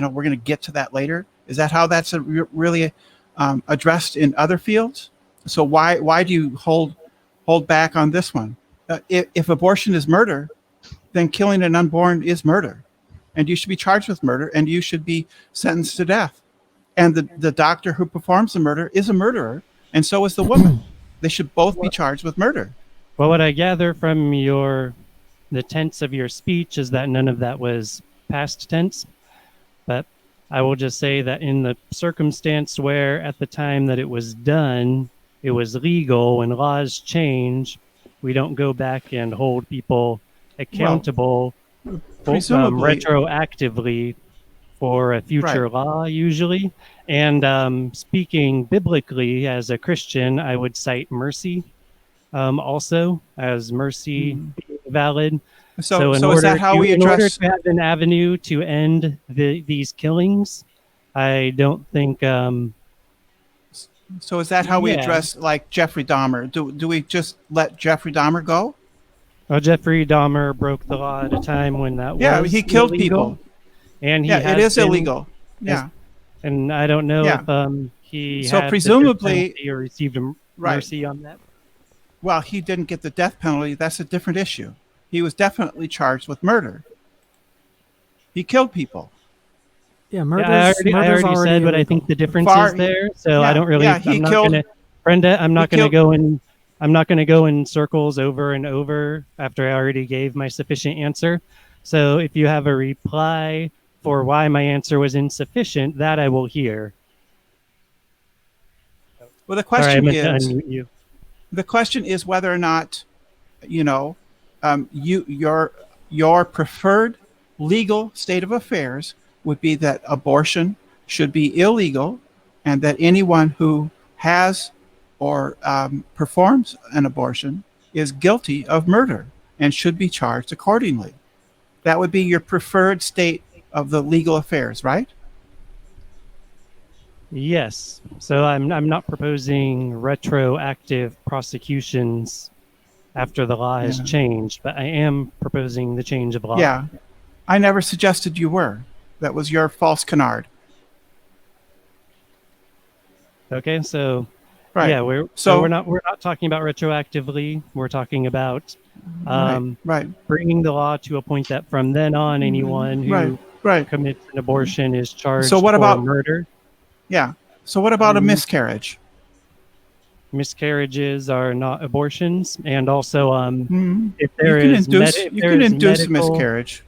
we're going to get to that later. Is that how that's really addressed in other fields? So why do you hold back on this one? If abortion is murder, then killing an unborn is murder, and you should be charged with murder, and you should be sentenced to death. And the doctor who performs the murder is a murderer, and so is the woman. They should both be charged with murder. Well, what I gather from the tense of your speech is that none of that was past tense. But I will just say that in the circumstance where at the time that it was done, it was legal, when laws change, we don't go back and hold people accountable retroactively for a future law usually. And speaking biblically as a Christian, I would cite mercy also as mercy being valid. So in order to have an avenue to end these killings, I don't think... So is that how we address like Jeffrey Dahmer? Do we just let Jeffrey Dahmer go? Well, Jeffrey Dahmer broke the law at a time when that was he killed illegal. People. And it is illegal. Yeah. And I don't know if he so had presumably or received mercy on that. Well, he didn't get the death penalty. That's a different issue. He was definitely charged with murder. He killed people. Yeah, murder. I already said what I think the difference is there. So I don't really. Brenda, I'm not going to go in circles over and over after I already gave my sufficient answer. So if you have a reply for why my answer was insufficient, that I will hear. Well, the question the question is whether or not, your preferred legal state of affairs would be that abortion should be illegal, and that anyone who has or performs an abortion is guilty of murder and should be charged accordingly. That would be your preferred state of the legal affairs, right? Yes. So I'm not proposing retroactive prosecutions after the law has changed, but I am proposing the change of law. Yeah. I never suggested you were. That was your false canard. Okay, so right. We're not talking about retroactively. We're talking about bringing the law to a point that from then on, anyone who commits an abortion is charged for murder. Yeah. So what about a miscarriage? Miscarriages are not abortions, and also if you can induce a miscarriage,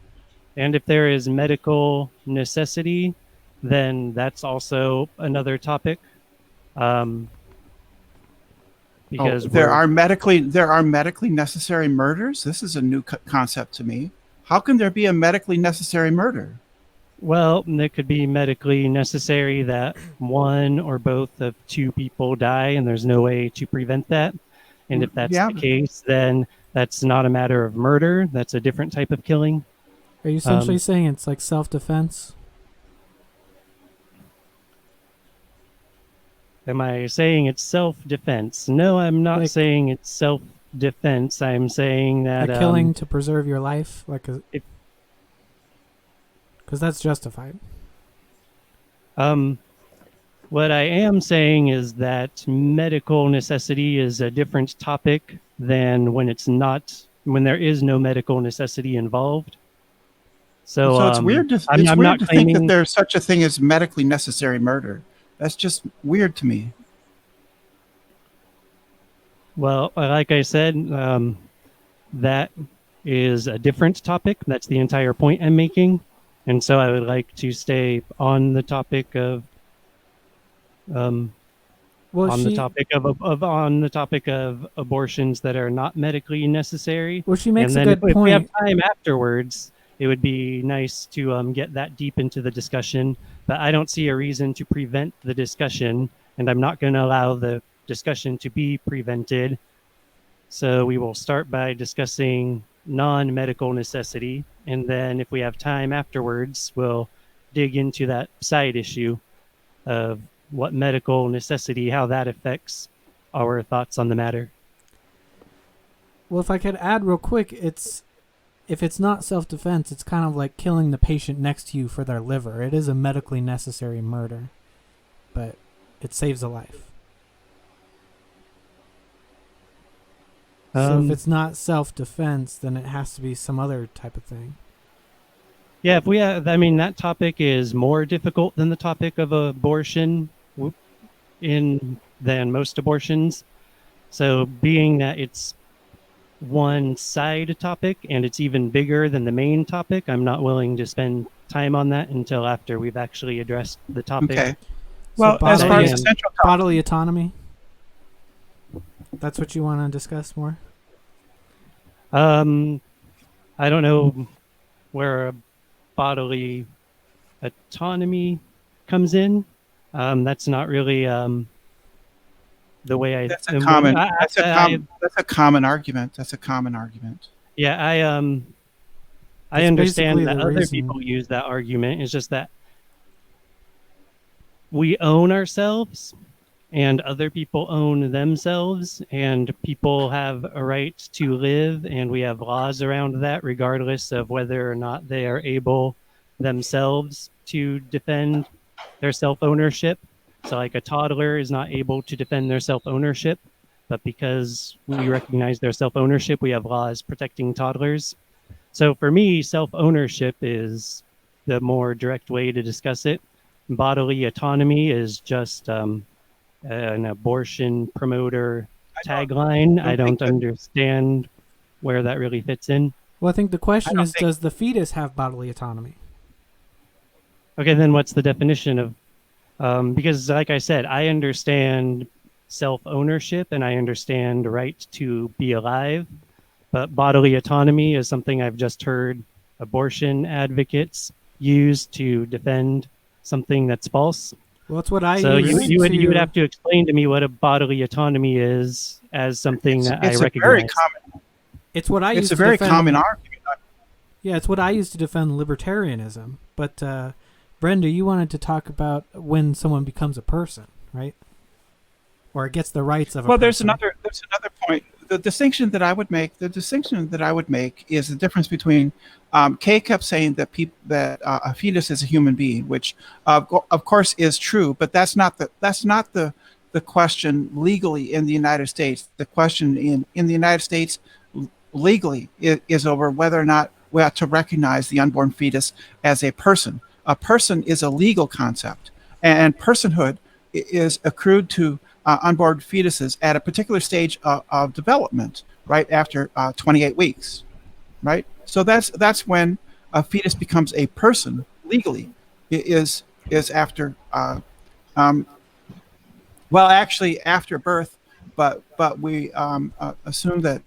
and if there is medical necessity, then that's also another topic. Because there are medically necessary murders. This is a new concept to me. How can there be a medically necessary murder? Well, it could be medically necessary that one or both of two people die, and there's no way to prevent that. And if that's the case, then that's not a matter of murder. That's a different type of killing. Are you essentially saying it's like self-defense? Am I saying it's self-defense? No, I'm not saying it's self-defense. I'm saying that... killing to preserve your life? Because that's justified. What I am saying is that medical necessity is a different topic than when there is no medical necessity involved. So it's weird to think that there's such a thing as medically necessary murder. That's just weird to me. Well, like I said, that is a different topic. That's the entire point I'm making. And so I would like to stay on the topic of on the topic of abortions that are not medically necessary. Well, she makes a good point. If we have time afterwards, it would be nice to get that deep into the discussion. But I don't see a reason to prevent the discussion, and I'm not going to allow the discussion to be prevented. So we will start by discussing non-medical necessity, and then if we have time afterwards, we'll dig into that side issue of what medical necessity, how that affects our thoughts on the matter. Well, if I could add real quick, it's if it's not self-defense, it's kind of like killing the patient next to you for their liver. It is a medically necessary murder, but it saves a life. So if it's not self-defense, then it has to be some other type of thing. Yeah, if we have, I mean, that topic is more difficult than the topic of abortion than most abortions. So being that it's one side topic and it's even bigger than the main topic, I'm not willing to spend time on that until after we've actually addressed the topic. Okay. So Well, as far as the bodily- central topic, bodily autonomy. That's what you want to discuss more? I don't know where bodily autonomy comes in. That's not really the way I. that's a and common. when That's a common argument. That's a common argument. Yeah, I That's understand basically that the other reason. people use that argument. It's just that we own ourselves and other people own themselves, and people have a right to live, and we have laws around that regardless of whether or not they are able themselves to defend their self-ownership. So like a toddler is not able to defend their self-ownership, but because we recognize their self-ownership, we have laws protecting toddlers. So for me, self-ownership is the more direct way to discuss it. Bodily autonomy is just an abortion promoter tagline. I don't understand where that really fits in. Well, I think the question don't is, does the fetus have bodily autonomy? Okay, then what's the definition of because like I said, I understand self-ownership and I understand the right to be alive, but bodily autonomy is something I've just heard abortion advocates use to defend something that's false. Well, it's what I So use you would have to explain to me what a bodily autonomy is as something that I It's a recognize. very common. It's what I use It's a to very defend, common argument. Yeah, it's what I use to defend libertarianism. But Brenda, you wanted to talk about when someone becomes a person, right? Or it gets the rights of a Well, person. there's another point. The distinction that I would make is the difference between Kay kept saying that a fetus is a human being, which of course is true, but that's not the question legally in the United States. The question in the United States legally is over whether or not we have to recognize the unborn fetus as a person. A person is a legal concept, and personhood is accrued to unborn fetuses at a particular stage of development, right after 28 weeks, right? So that's when a fetus becomes a person legally. It is after, well, actually after birth, but we assume that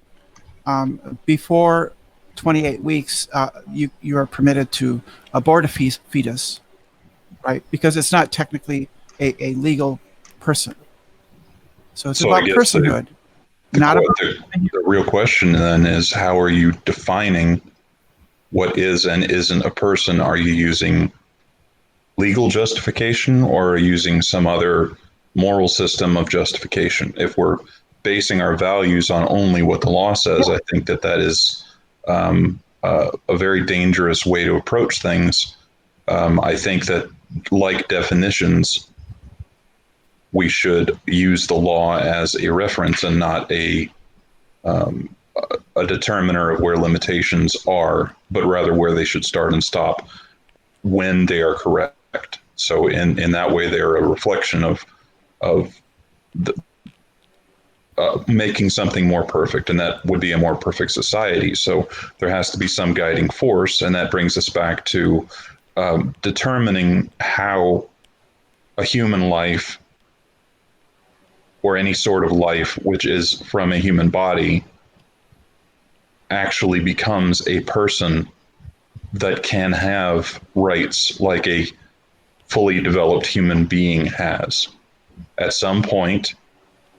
before 28 weeks, you are permitted to abort a fetus, right? Because it's not technically a legal person. So it's about personhood, not about the real question then is, how are you defining what is and isn't a person? Are you using legal justification or are you using some other moral system of justification? If we're basing our values on only what the law says, I think that is a very dangerous way to approach things. I think that, like definitions, we should use the law as a reference and not a determiner of where limitations are, but rather where they should start and stop when they are correct. So in that way, they are a reflection of the, making something more perfect, and that would be a more perfect society. So there has to be some guiding force, and that brings us back to determining how a human life, or any sort of life which is from a human body, actually becomes a person that can have rights like a fully developed human being has. At some point,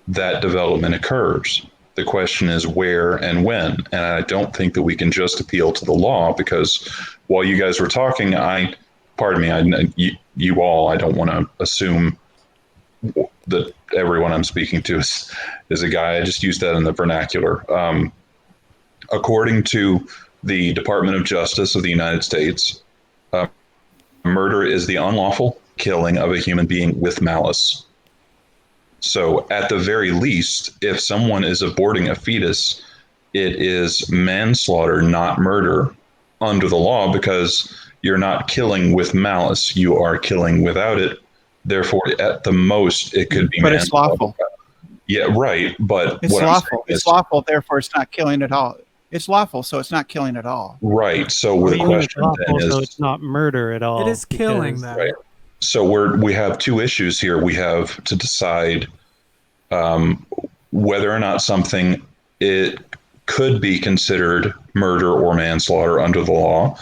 that development occurs. The question is where and when. And I don't think that we can just appeal to the law, because while you guys were talking, I don't want to assume that everyone I'm speaking to is a guy. I just use that in the vernacular. According to the Department of Justice of the United States, murder is the unlawful killing of a human being with malice. So, at the very least, if someone is aborting a fetus, it is manslaughter, not murder, under the law, because you're not killing with malice, you are killing without it. Therefore, at the most, it could be But it's manslaughter. lawful. Yeah, right. But It's what lawful. I'm saying It's is, lawful, therefore it's not killing at all. It's lawful, so it's not killing at all. right. So What the do you mean it's question then lawful, so is, it's not murder at all? It is killing because- them. right. So we have two issues here. We have to decide whether or not something it could be considered murder or manslaughter under the law,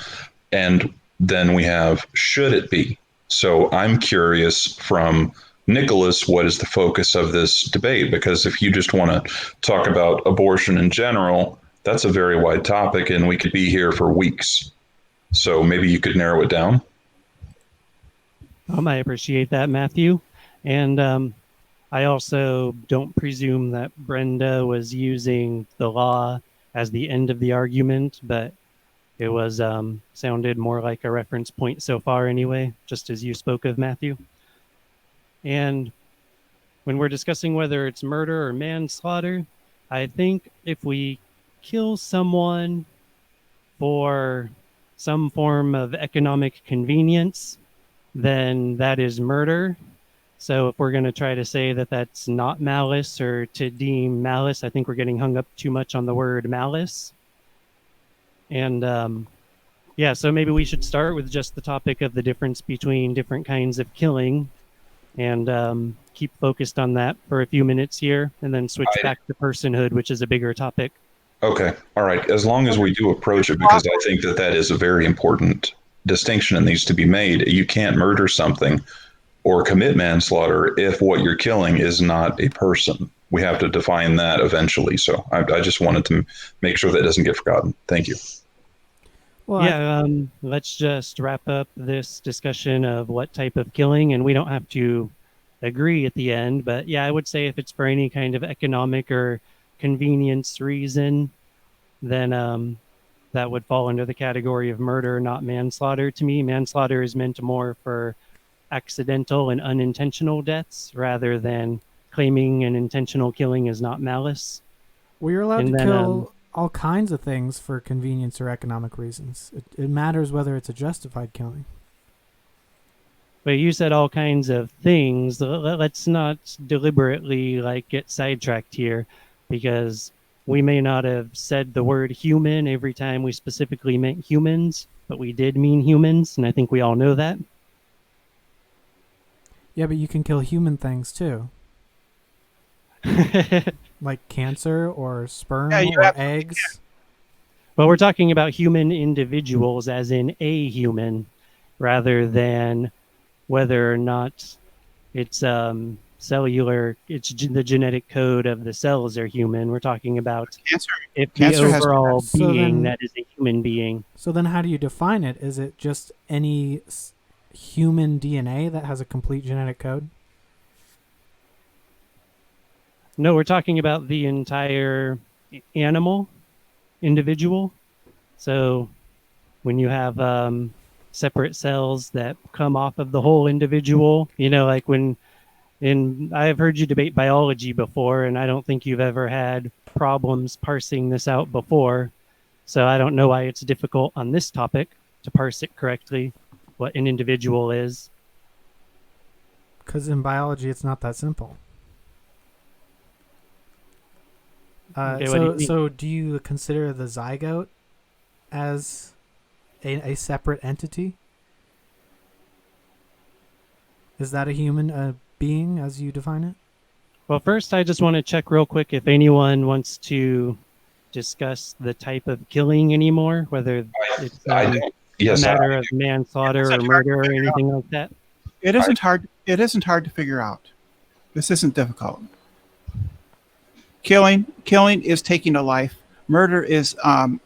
and then we have should it be. So I'm curious from Nicholas, what is the focus of this debate? Because if you just want to talk about abortion in general, that's a very wide topic, and we could be here for weeks. So maybe you could narrow it down. I appreciate that, Matthew. And I also don't presume that Brenda was using the law as the end of the argument, but it was sounded more like a reference point so far anyway, just as you spoke of, Matthew. And when we're discussing whether it's murder or manslaughter, I think if we kill someone for some form of economic convenience, then that is murder. So if we're going to try to say that that's not malice or to deem malice, I think we're getting hung up too much on the word malice. And yeah, so maybe we should start with just the topic of the difference between different kinds of killing and keep focused on that for a few minutes here and then switch back to personhood, which is a bigger topic. Okay. All right. As long as we do approach it, because I think that that is a very important distinction that needs to be made. You can't murder something or commit manslaughter if what you're killing is not a person. We have to define that eventually. So I just wanted to make sure that doesn't get forgotten. Thank you. Well, Yeah, let's just wrap up this discussion of what type of killing, and we don't have to agree at the end, but yeah, I would say if it's for any kind of economic or convenience reason, then that would fall under the category of murder, not manslaughter. To me, manslaughter is meant more for accidental and unintentional deaths rather than claiming an intentional killing is not malice. Well, you're allowed And to then, kill all kinds of things for convenience or economic reasons. It matters whether it's a justified killing. But you said all kinds of things. Let's not deliberately get sidetracked here, because we may not have said the word human every time we specifically meant humans, but we did mean humans, and I think we all know that. Yeah, but you can kill human things too, like cancer or sperm Yeah, you or absolutely eggs. Well, we're talking about human individuals as in a human, rather than whether or not it's cellular, it's the genetic code of the cells are human. We're talking about Cancer. if Cancer the has- overall So being then- that is a human being. So then how do you define it? Is it just any human DNA that has a complete genetic code? No, we're talking about the entire animal, individual. So when you have separate cells that come off of the whole individual, like I've heard you debate biology before, and I don't think you've ever had problems parsing this out before. So I don't know why it's difficult on this topic to parse it correctly, what an individual is. Because in biology, it's not that simple. Okay, what do you mean? So do you consider the zygote as a separate entity? Is that a human being as you define it? Well, first, I just want to check real quick if anyone wants to discuss the type of killing anymore, whether it's I a don't. Yes, matter of manslaughter or murder or anything like that. It isn't hard. It isn't hard to figure out. This isn't difficult. Killing is taking a life. Murder is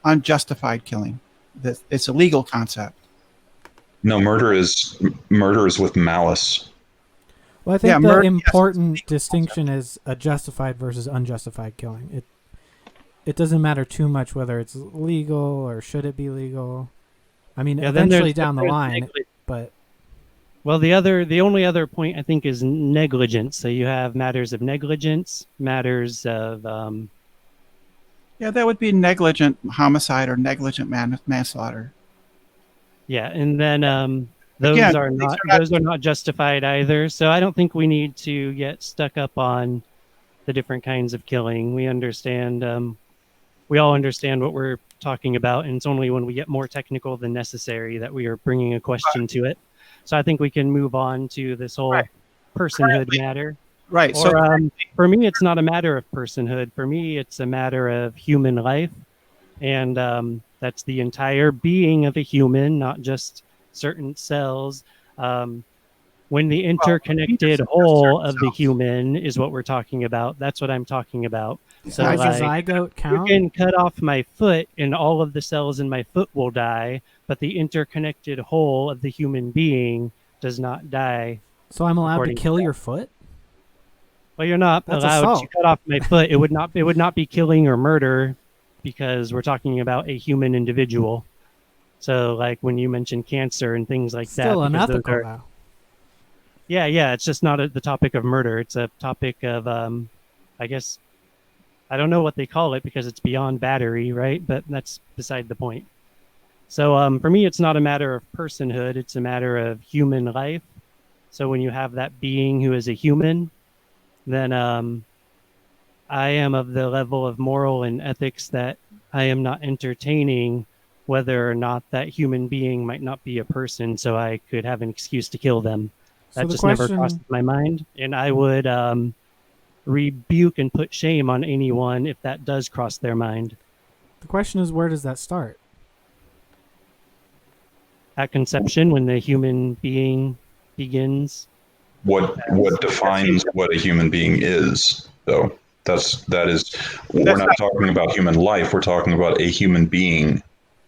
unjustified killing. It's a legal concept. no. Murder is with malice. Well, I think Yeah, the murder- yes, important it's a legal distinction is a justified versus unjustified killing. it doesn't matter too much whether it's legal or should it be legal. I mean, Yeah, then eventually down the there's line, but well, the only other point I think is negligence. So you have matters of negligence, matters of Yeah, that would be negligent homicide or negligent manslaughter. yeah, and then those Again, are these not are not- those are not justified either. So I don't think we need to get stuck up on the different kinds of killing. We all understand what we're talking about, and it's only when we get more technical than necessary that we are bringing a question to it. So I think we can move on to this whole Right. personhood matter. Right. Or So for me, it's not a matter of personhood. For me, it's a matter of human life, and that's the entire being of a human, not just certain cells. When the interconnected whole of the human is what we're talking about, that's what I'm talking about. So does a like, zygote you count? can cut off my foot and all of the cells in my foot will die, but the interconnected whole of the human being does not die. So I'm allowed to according to kill that. your foot? Well, you're not That's allowed assault. to cut off my foot. It would not be killing or murder because we're talking about a human individual. So like when you mention cancer and things like Still that, because those unethical, are, though. yeah, it's just not the topic of murder. It's a topic of, I guess, I don't know what they call it because it's beyond battery, right? But that's beside the point. So for me, it's not a matter of personhood. It's a matter of human life. So when you have that being who is a human, then I am of the level of moral and ethics that I am not entertaining whether or not that human being might not be a person, so I could have an excuse to kill them. So That the just never question- crossed my mind, and I would rebuke and put shame on anyone if that does cross their mind. The question is, where does that start? At conception, when the human being begins. What defines what a human being is, though? We're not talking about human life. We're talking about a human being.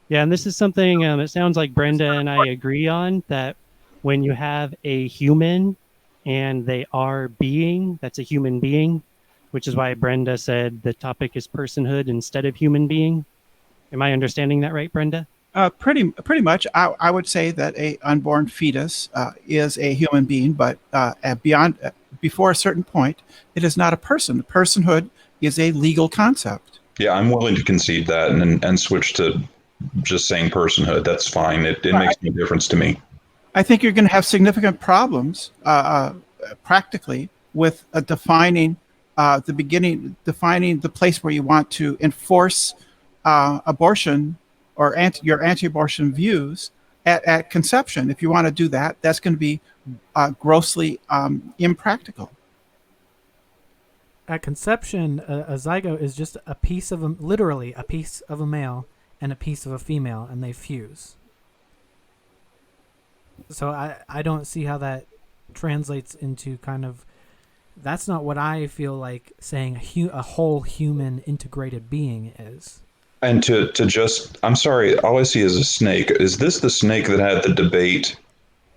Yeah, and this is something it sounds like Brenda and I agree on, that when you have a human and they are being, that's a human being, which is why Brenda said the topic is personhood instead of human being. Am I understanding that right, Brenda? pretty much, I would say that a unborn fetus is a human being, but before a certain point, it is not a person. Personhood is a legal concept. Yeah, I'm willing to concede that and switch to just saying personhood. That's fine. It makes no difference to me. I think you're going to have significant problems practically with defining defining the place where you want to enforce abortion or your anti-abortion views at conception. If you want to do that, that's going to be grossly impractical. At conception, a zygote is just literally a piece of a male and a piece of a female, and they fuse. So I don't see how that translates into kind of, that's not what I feel like saying a whole human integrated being is. And I'm sorry, all I see is a snake. Is this the snake that had the debate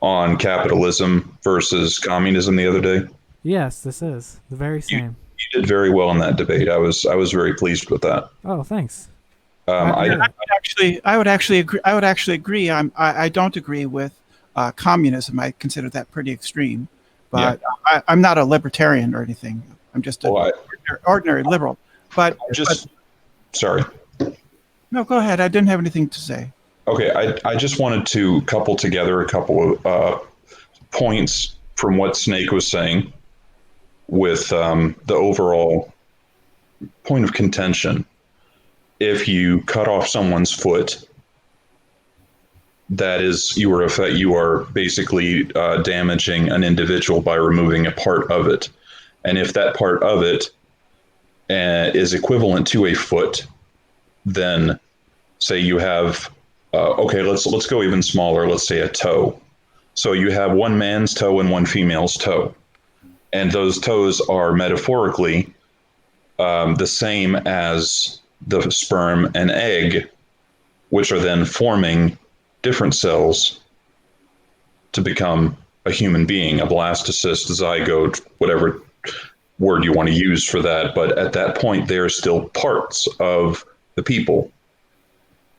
on capitalism versus communism the other day? Yes, this is the very same. You did very well in that debate. I was very pleased with that. Oh, thanks. I would actually agree. I don't agree with communism. I consider that pretty extreme. But I'm not a libertarian or anything. I'm just an ordinary liberal. But sorry. No, go ahead. I didn't have anything to say. Okay, I just wanted to couple together a couple of points from what Snake was saying with the overall point of contention. If you cut off someone's foot, that is, you are basically damaging an individual by removing a part of it. And if that part of it is equivalent to a foot, then say you have, let's go even smaller. Let's say a toe. So you have one man's toe and one female's toe. And those toes are metaphorically the same as the sperm and egg, which are then forming different cells to become a human being, a blastocyst, zygote, word you want to use for that, but at that point, they're still parts of the people.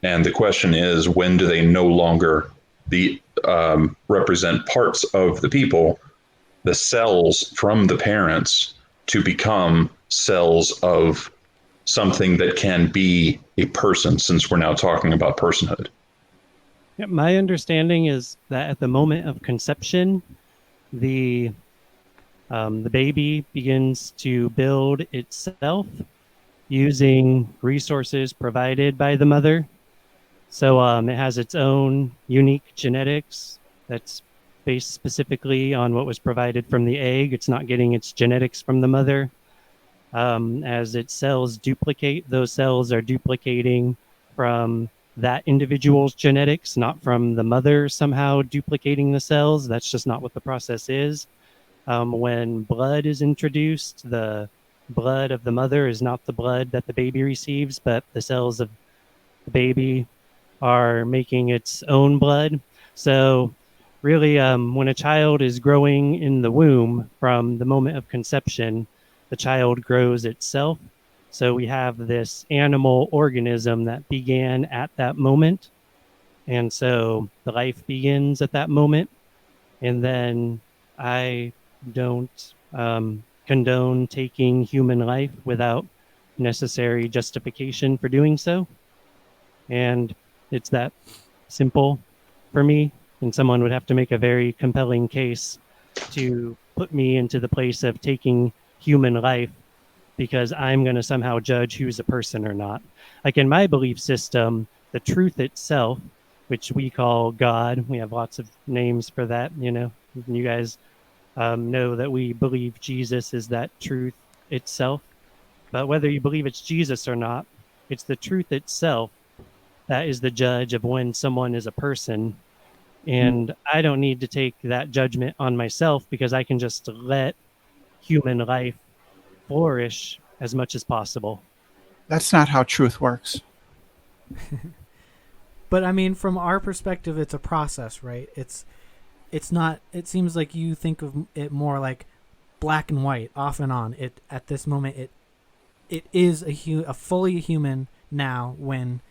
And the question is, when do they no longer represent parts of the people, the cells from the parents, to become cells of something that can be a person, since we're now talking about personhood? Yeah, my understanding is that at the moment of conception, the baby begins to build itself using resources provided by the mother. So it has its own unique genetics that's based specifically on what was provided from the egg. It's not getting its genetics from the mother. As its cells duplicate, those cells are duplicating from that individual's genetics, not from the mother somehow duplicating the cells. That's just not what the process is. When blood is introduced, the blood of the mother is not the blood that the baby receives, but the cells of the baby are making its own blood. So really, when a child is growing in the womb, from the moment of conception, the child grows itself. So we have this animal organism that began at that moment. And so the life begins at that moment. And then I don't condone taking human life without necessary justification for doing so. And it's that simple for me. And someone would have to make a very compelling case to put me into the place of taking human life because I'm going to somehow judge who's a person or not. Like in my belief system, the truth itself, which we call God, we have lots of names for that, you know. You guys know that we believe Jesus is that truth itself. But whether you believe it's Jesus or not, it's the truth itself that is the judge of when someone is a person. And I don't need to take that judgment on myself because I can just let human life flourish as much as possible. That's not how truth works. But I mean, from our perspective, it's a process, right? It's not. It seems like you think of it more like black and white, off and on. It at this moment, it is a fully human now when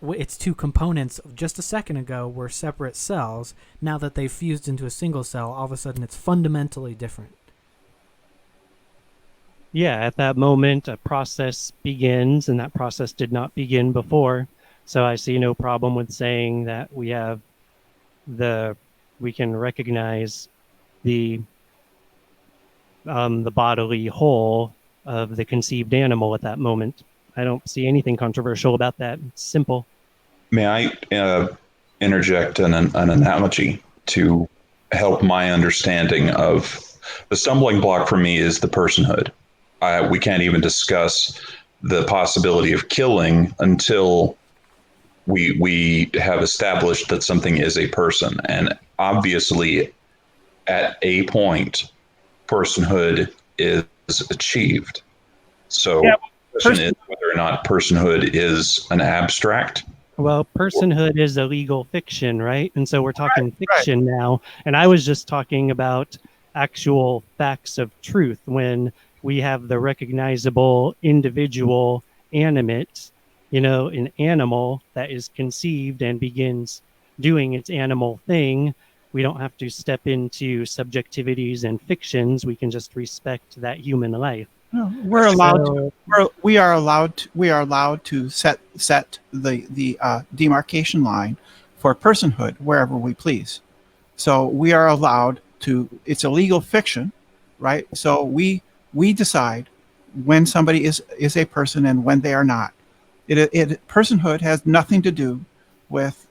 its two components just a second ago were separate cells. Now that they've fused into a single cell, all of a sudden it's fundamentally different. Yeah, at that moment, a process begins, and that process did not begin before. So I see no problem with saying that we can recognize the bodily whole of the conceived animal at that moment. I don't see anything controversial about that. It's simple. May I interject an analogy to help my understanding of the stumbling block for me is the personhood. We can't even discuss the possibility of killing until we have established that something is a person. And obviously, at a point, personhood is achieved. So Yeah, the question is whether or not personhood is an abstract. Well, personhood is a legal fiction, right? And so we're talking fiction now. And I was just talking about actual facts of truth when we have the recognizable individual animate, an animal that is conceived and begins doing its animal thing. We don't have to step into subjectivities and fictions. We can just respect that human life. No, we are allowed to set the demarcation line for personhood wherever we please. So we are allowed to. It's a legal fiction, right? So we decide when somebody is a person and when they are not. Personhood has nothing to do with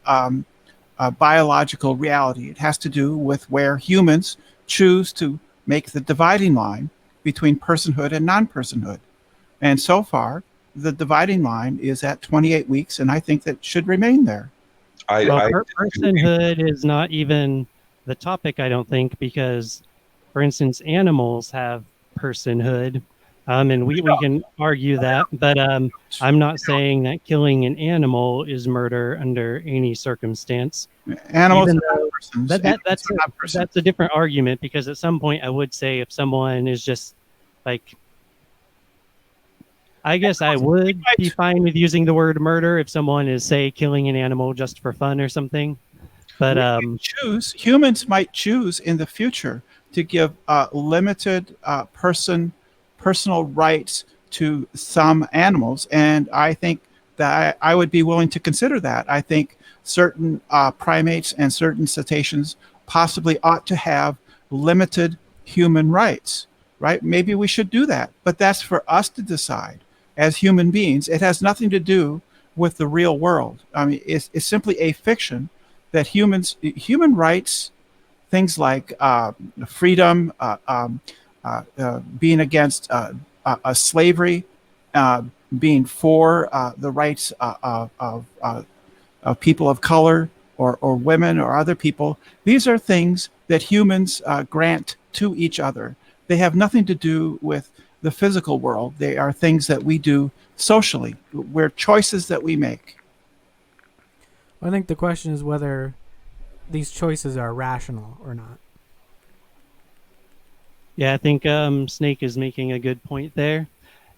biological reality. It has to do with where humans choose to make the dividing line between personhood and non-personhood. And so far, the dividing line is at 28 weeks, and I think that should remain there. Personhood is not even the topic, I don't think, because, for instance, animals have personhood, and we can argue that, but I'm not saying that killing an animal is murder under any circumstance. Animals are not persons. That's a different argument, because at some point I would say if someone is just Like, I guess I would be fine with using the word murder if someone is, say, killing an animal just for fun or something. But Humans might choose in the future to give limited personal rights to some animals, and I think that I would be willing to consider that. I think certain primates and certain cetaceans possibly ought to have limited human rights, right? Maybe we should do that, but that's for us to decide as human beings. It has nothing to do with the real world. I mean, it's simply a fiction that human rights, things like freedom, being against slavery, being for the rights of people of color or women or other people. These are things that humans grant to each other. They have nothing to do with the physical world. They are things that we do socially. We're choices that we make. I think the question is whether these choices are rational or not. yeah, I think Snake is making a good point there.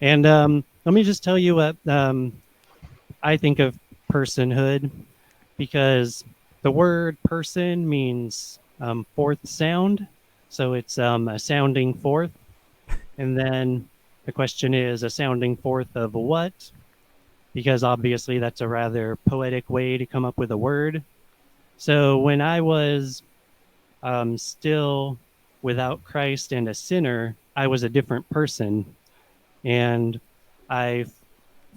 And let me just tell you what I think of personhood, because the word person means fourth sound. So it's a sounding fourth. And then the question is, a sounding fourth of what? Because obviously that's a rather poetic way to come up with a word. So when I was still without Christ and a sinner, I was a different person. And I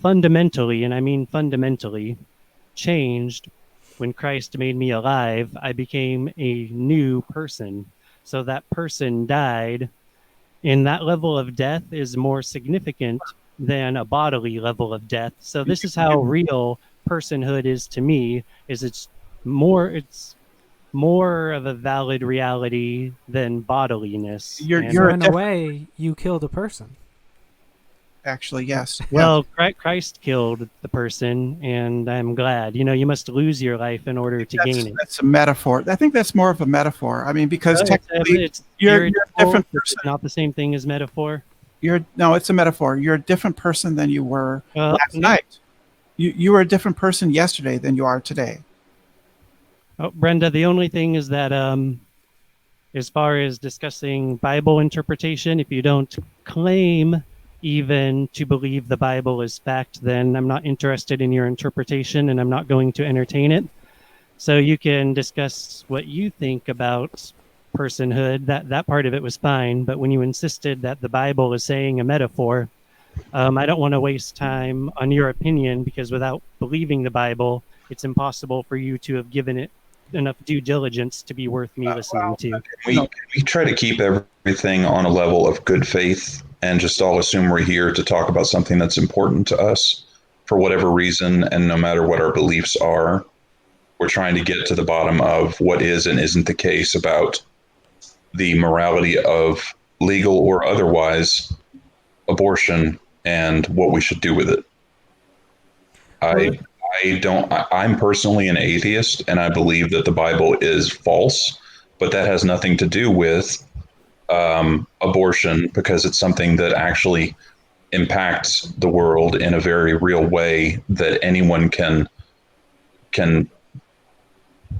fundamentally, and I mean fundamentally, changed when Christ made me alive. I became a new person. So that person died, and that level of death is more significant than a bodily level of death. So this is how real personhood is to me, is it's more of a valid reality than bodiliness. So in a way, you killed a person. Actually, yes. Well, Christ killed the person, and I'm glad. You must lose your life in order to gain it. That's a metaphor. I think that's more of a metaphor. I mean, because technically, you're a different person. It's not the same thing as metaphor. No, it's a metaphor. You're a different person than you were last night. You were a different person yesterday than you are today. Oh, Brenda, the only thing is that as far as discussing Bible interpretation, if you don't claim even to believe the Bible is fact, then I'm not interested in your interpretation, and I'm not going to entertain it. So you can discuss what you think about personhood. That part of it was fine, but when you insisted that the Bible is saying a metaphor, I don't want to waste time on your opinion, because without believing the Bible, it's impossible for you to have given it enough due diligence to be worth me listening to. We try to keep everything on a level of good faith and just all assume we're here to talk about something that's important to us for whatever reason, and no matter what our beliefs are, we're trying to get to the bottom of what is and isn't the case about the morality of legal or otherwise abortion and what we should do with it. I'm personally an atheist, and I believe that the Bible is false, but that has nothing to do with abortion, because it's something that actually impacts the world in a very real way that anyone can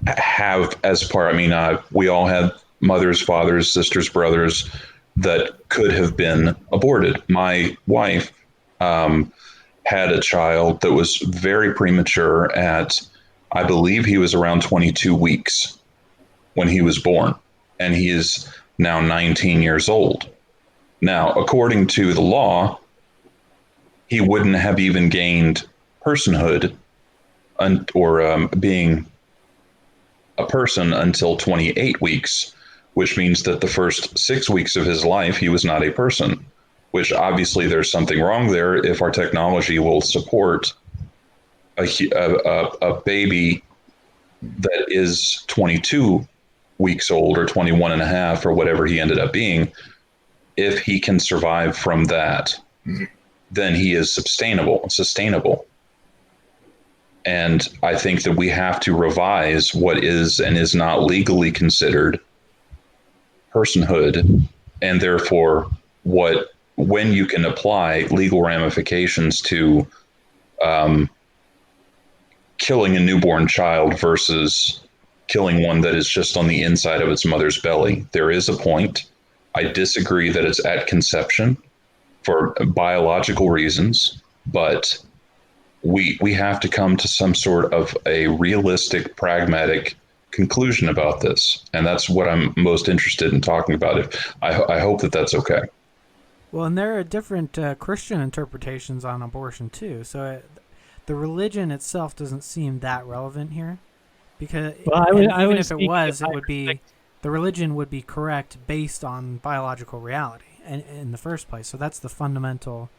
have as part. I mean, we all had mothers, fathers, sisters, brothers that could have been aborted. My wife had a child that was very premature at, I believe he was around 22 weeks when he was born, and he is now 19 years old. Now, according to the law, he wouldn't have even gained personhood or being a person until 28 weeks, which means that the first 6 weeks of his life, he was not a person, which obviously there's something wrong there if our technology will support a baby that is 22 weeks old or 21 and a half or whatever he ended up being. If he can survive from that, then he is sustainable. And I think that we have to revise what is and is not legally considered personhood, and therefore what when you can apply legal ramifications to killing a newborn child versus killing one that is just on the inside of its mother's belly. There is a point. I disagree that it's at conception for biological reasons, but we have to come to some sort of a realistic, pragmatic conclusion about this, and that's what I'm most interested in talking about. If I hope that that's okay. Well, and there are different Christian interpretations on abortion too. So the religion itself doesn't seem that relevant here, because Well, even if it speaking was, of it my would be the religion would be correct based on biological reality in the first place. So that's the fundamental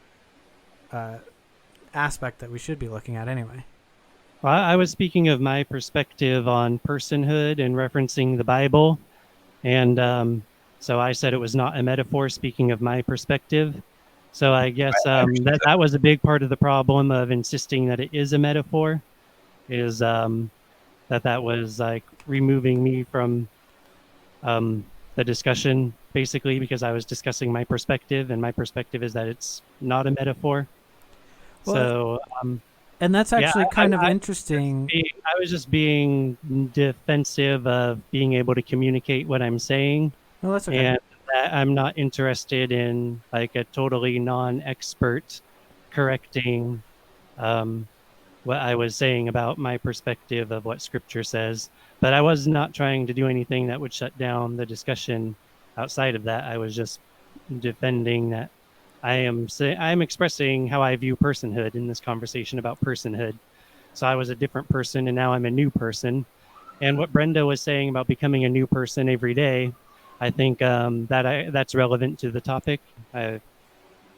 aspect that we should be looking at anyway. Well, I was speaking of my perspective on personhood and referencing the Bible. And so I said it was not a metaphor, speaking of my perspective. So I guess that was a big part of the problem of insisting that it is a metaphor, is that was like removing me from the discussion, basically, because I was discussing my perspective, and my perspective is that it's not a metaphor. Well, So and that's actually kind of I interesting. I was just being defensive of being able to communicate what I'm saying, No, that's okay. and that I'm not interested in like a totally non-expert correcting what I was saying about my perspective of what Scripture says. But I was not trying to do anything that would shut down the discussion outside of that. I was just defending that I'm expressing how I view personhood in this conversation about personhood. So I was a different person, and now I'm a new person. And what Brenda was saying about becoming a new person every day, I think that's relevant to the topic. Yeah, I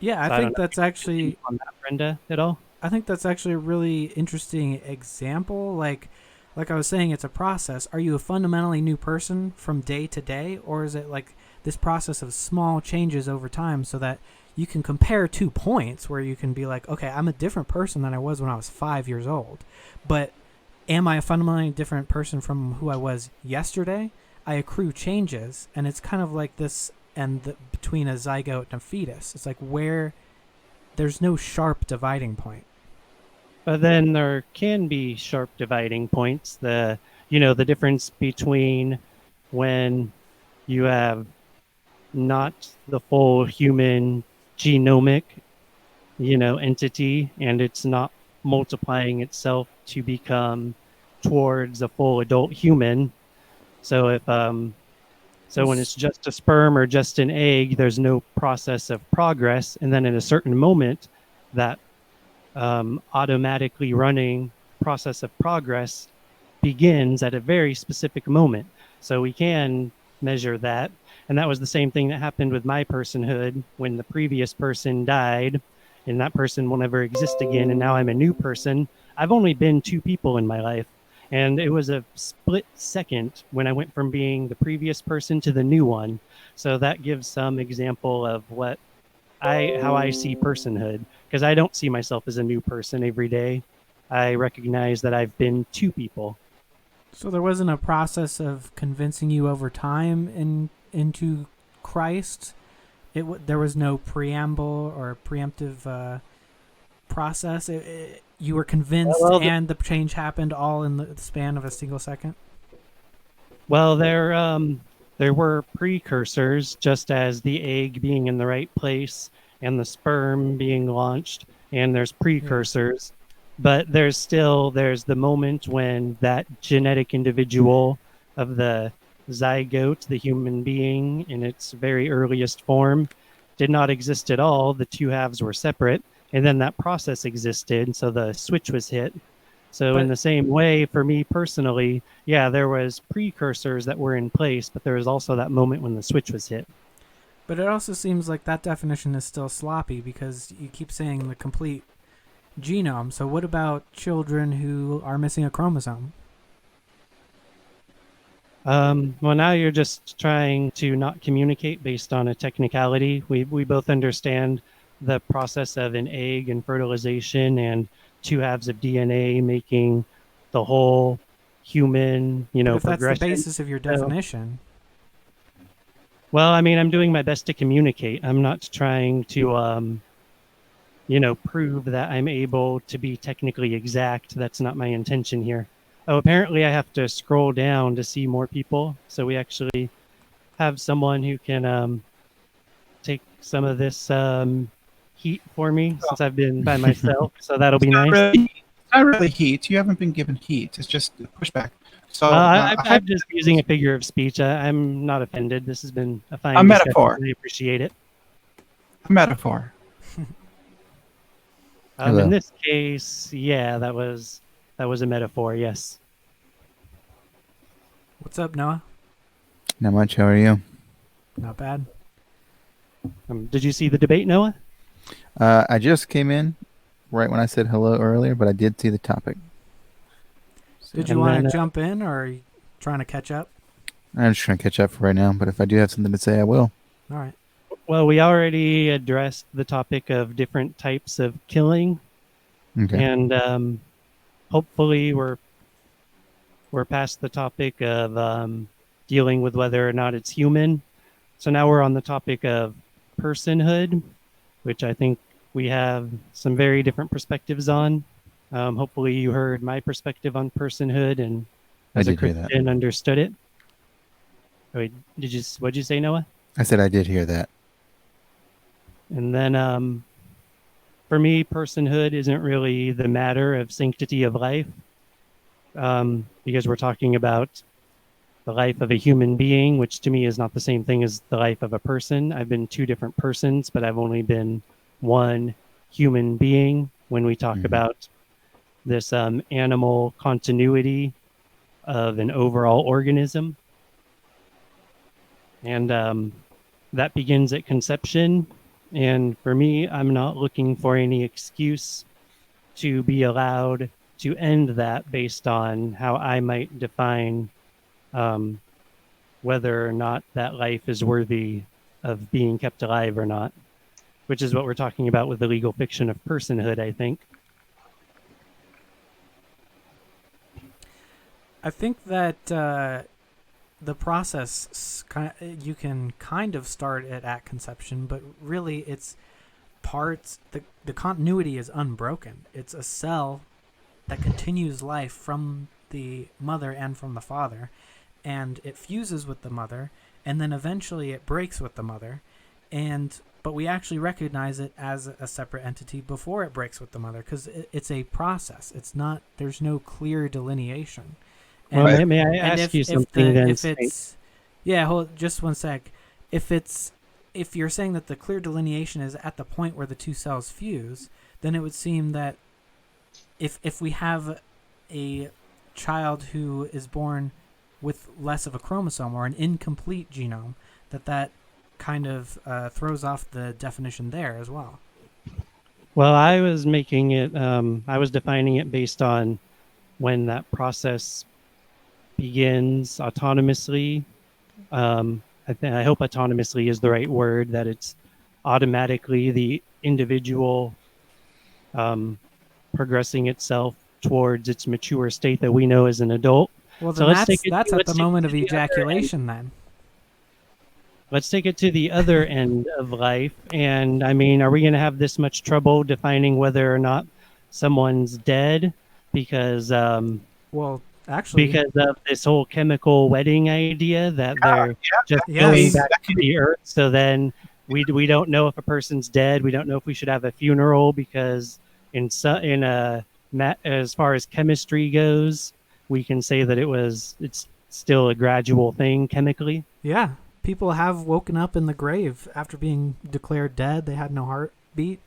So I don't think know that's actually on that, Brenda, at all. I think that's actually a really interesting example. Like I was saying, it's a process. Are you a fundamentally new person from day to day, or is it like this process of small changes over time so that you can compare 2 points where you can be like, okay, I'm a different person than I was when I was 5 years old, but am I a fundamentally different person from who I was yesterday? I accrue changes, and it's kind of like this, and between a zygote and a fetus, it's like where there's no sharp dividing point. But then there can be sharp dividing points. The difference between when you have not the full human genomic, entity, and it's not multiplying itself to become towards a full adult human. So if so when it's just a sperm or just an egg, there's no process of progress, and then in a certain moment, that automatically running process of progress begins at a very specific moment. So we can measure that. And that was the same thing that happened with my personhood when the previous person died, and that person will never exist again. And now I'm a new person. I've only been 2 people in my life. And it was a split second when I went from being the previous person to the new one. So that gives some example of how I see personhood, because I don't see myself as a new person every day. I recognize that I've been 2 people. So there wasn't a process of convincing you over time into Christ. There was no preamble or preemptive process. You were convinced, and the change happened all in the span of a single second. Well, there were precursors, just as the egg being in the right place and the sperm being launched, and there's precursors. But there's the moment when that genetic individual of the zygote, the human being in its very earliest form, did not exist at all. The 2 halves were separate, and then that process existed, so the switch was hit. So in the same way, for me personally, yeah, there was precursors that were in place, but there was also that moment when the switch was hit. But it also seems like that definition is still sloppy, because you keep saying the complete genome. So what about children who are missing a chromosome? Well, now you're just trying to not communicate based on a technicality. We both understand the process of an egg and fertilization and 2 halves of DNA making the whole human, But if progression. that's the basis of your definition. Well, I mean, I'm doing my best to communicate. I'm not trying to, prove that I'm able to be technically exact. That's not my intention here. Oh, apparently I have to scroll down to see more people. So we actually have someone who can take some of this heat for me since I've been by myself. So that'll be nice. It's not really heat. You haven't been given heat. It's just pushback. So I'm just using a figure of speech. I'm not offended. This has been a fine a metaphor. I appreciate it. A metaphor. In this case, yeah, that was a metaphor. Yes. What's up, Noah? Not much. How are you? Not bad. Did you see the debate, Noah? I just came in right when I said hello earlier, but I did see the topic. Did you want to jump in, or are you trying to catch up? I'm just trying to catch up for right now, but if I do have something to say, I will. All right. Well, we already addressed the topic of different types of killing, Okay. and hopefully we're past the topic of dealing with whether or not it's human. So now we're on the topic of personhood, which I think we have some very different perspectives on. Hopefully you heard my perspective on personhood, and as a Christian understood it. Wait, what'd you say, Noah? I said I did hear that. And then for me, personhood isn't really the matter of sanctity of life, because we're talking about the life of a human being, which to me is not the same thing as the life of a person. I've been two different persons, but I've only been one human being when we talk about this animal continuity of an overall organism. And that begins at conception. And for me, I'm not looking for any excuse to be allowed to end that based on how I might define whether or not that life is worthy of being kept alive or not, which is what we're talking about with the legal fiction of personhood, I think. I think that the process, you can kind of start it at conception, but really it's parts, the continuity is unbroken. It's a cell that continues life from the mother and from the father, and it fuses with the mother, and then eventually it breaks with the mother, but we actually recognize it as a separate entity before it breaks with the mother, because it's a process. It's not, there's no clear delineation. And, well, may I ask you something then? Hold just one sec. If you're saying that the clear delineation is at the point where the two cells fuse, then it would seem that if we have a child who is born with less of a chromosome or an incomplete genome, that kind of throws off the definition there as well. Well, I was making it, I was defining it based on when that process begins autonomously. I hope autonomously is the right word, that it's automatically the individual progressing itself towards its mature state that we know as an adult. Well, then that's at the moment of ejaculation then. Let's take it to the other end of life. And I mean, are we going to have this much trouble defining whether or not someone's dead? Because, because of this whole chemical wedding idea that they're just going back to the earth. So then we don't know if a person's dead. We don't know if we should have a funeral, because as far as chemistry goes, we can say that it's still a gradual thing chemically. Yeah. People have woken up in the grave after being declared dead. They had no heartbeat.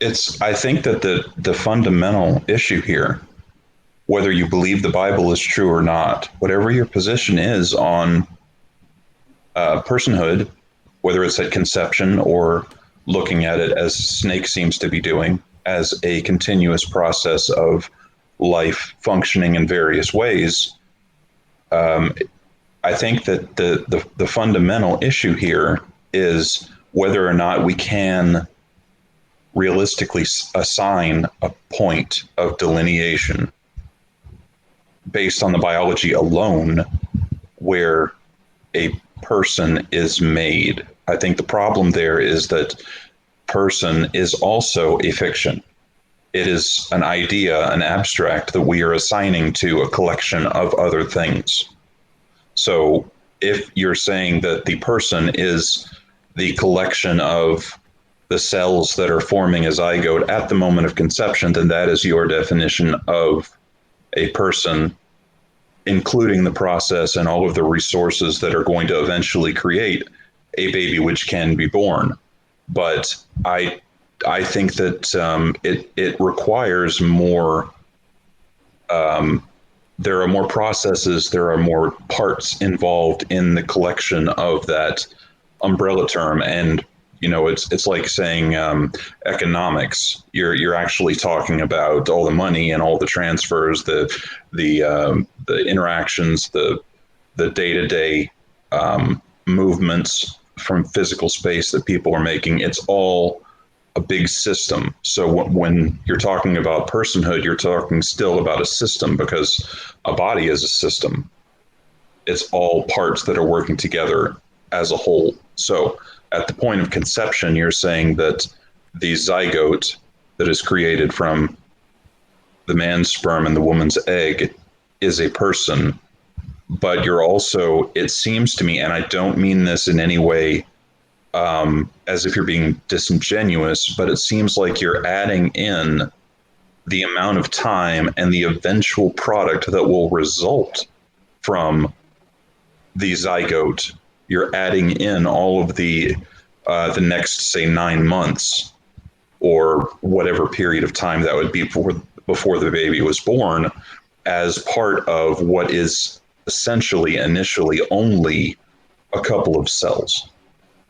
I think that the fundamental issue here, whether you believe the Bible is true or not, whatever your position is on personhood, whether it's at conception or looking at it, as Snake seems to be doing, as a continuous process of life functioning in various ways, I think that the fundamental issue here is whether or not we can realistically assign a point of delineation based on the biology alone, where a person is made. I think the problem there is that person is also a fiction. It is an idea, an abstract that we are assigning to a collection of other things. So if you're saying that the person is the collection of the cells that are forming a zygote at the moment of conception, then that is your definition of a person, including the process and all of the resources that are going to eventually create a baby which can be born. But I think that it requires more. There are more processes, there are more parts involved in the collection of that umbrella term, and it's like saying economics. You're actually talking about all the money and all the transfers, the interactions, the day-to-day movements from physical space that people are making. It's all a big system. So when you're talking about personhood, you're talking still about a system, because a body is a system. It's all parts that are working together as a whole. So at the point of conception, you're saying that the zygote that is created from the man's sperm and the woman's egg is a person. But you're also, it seems to me, and I don't mean this in any way as if you're being disingenuous, but it seems like you're adding in the amount of time and the eventual product that will result from the zygote. You're adding in all of the next, say, 9 months or whatever period of time that would be before the baby was born, as part of what is essentially initially only a couple of cells.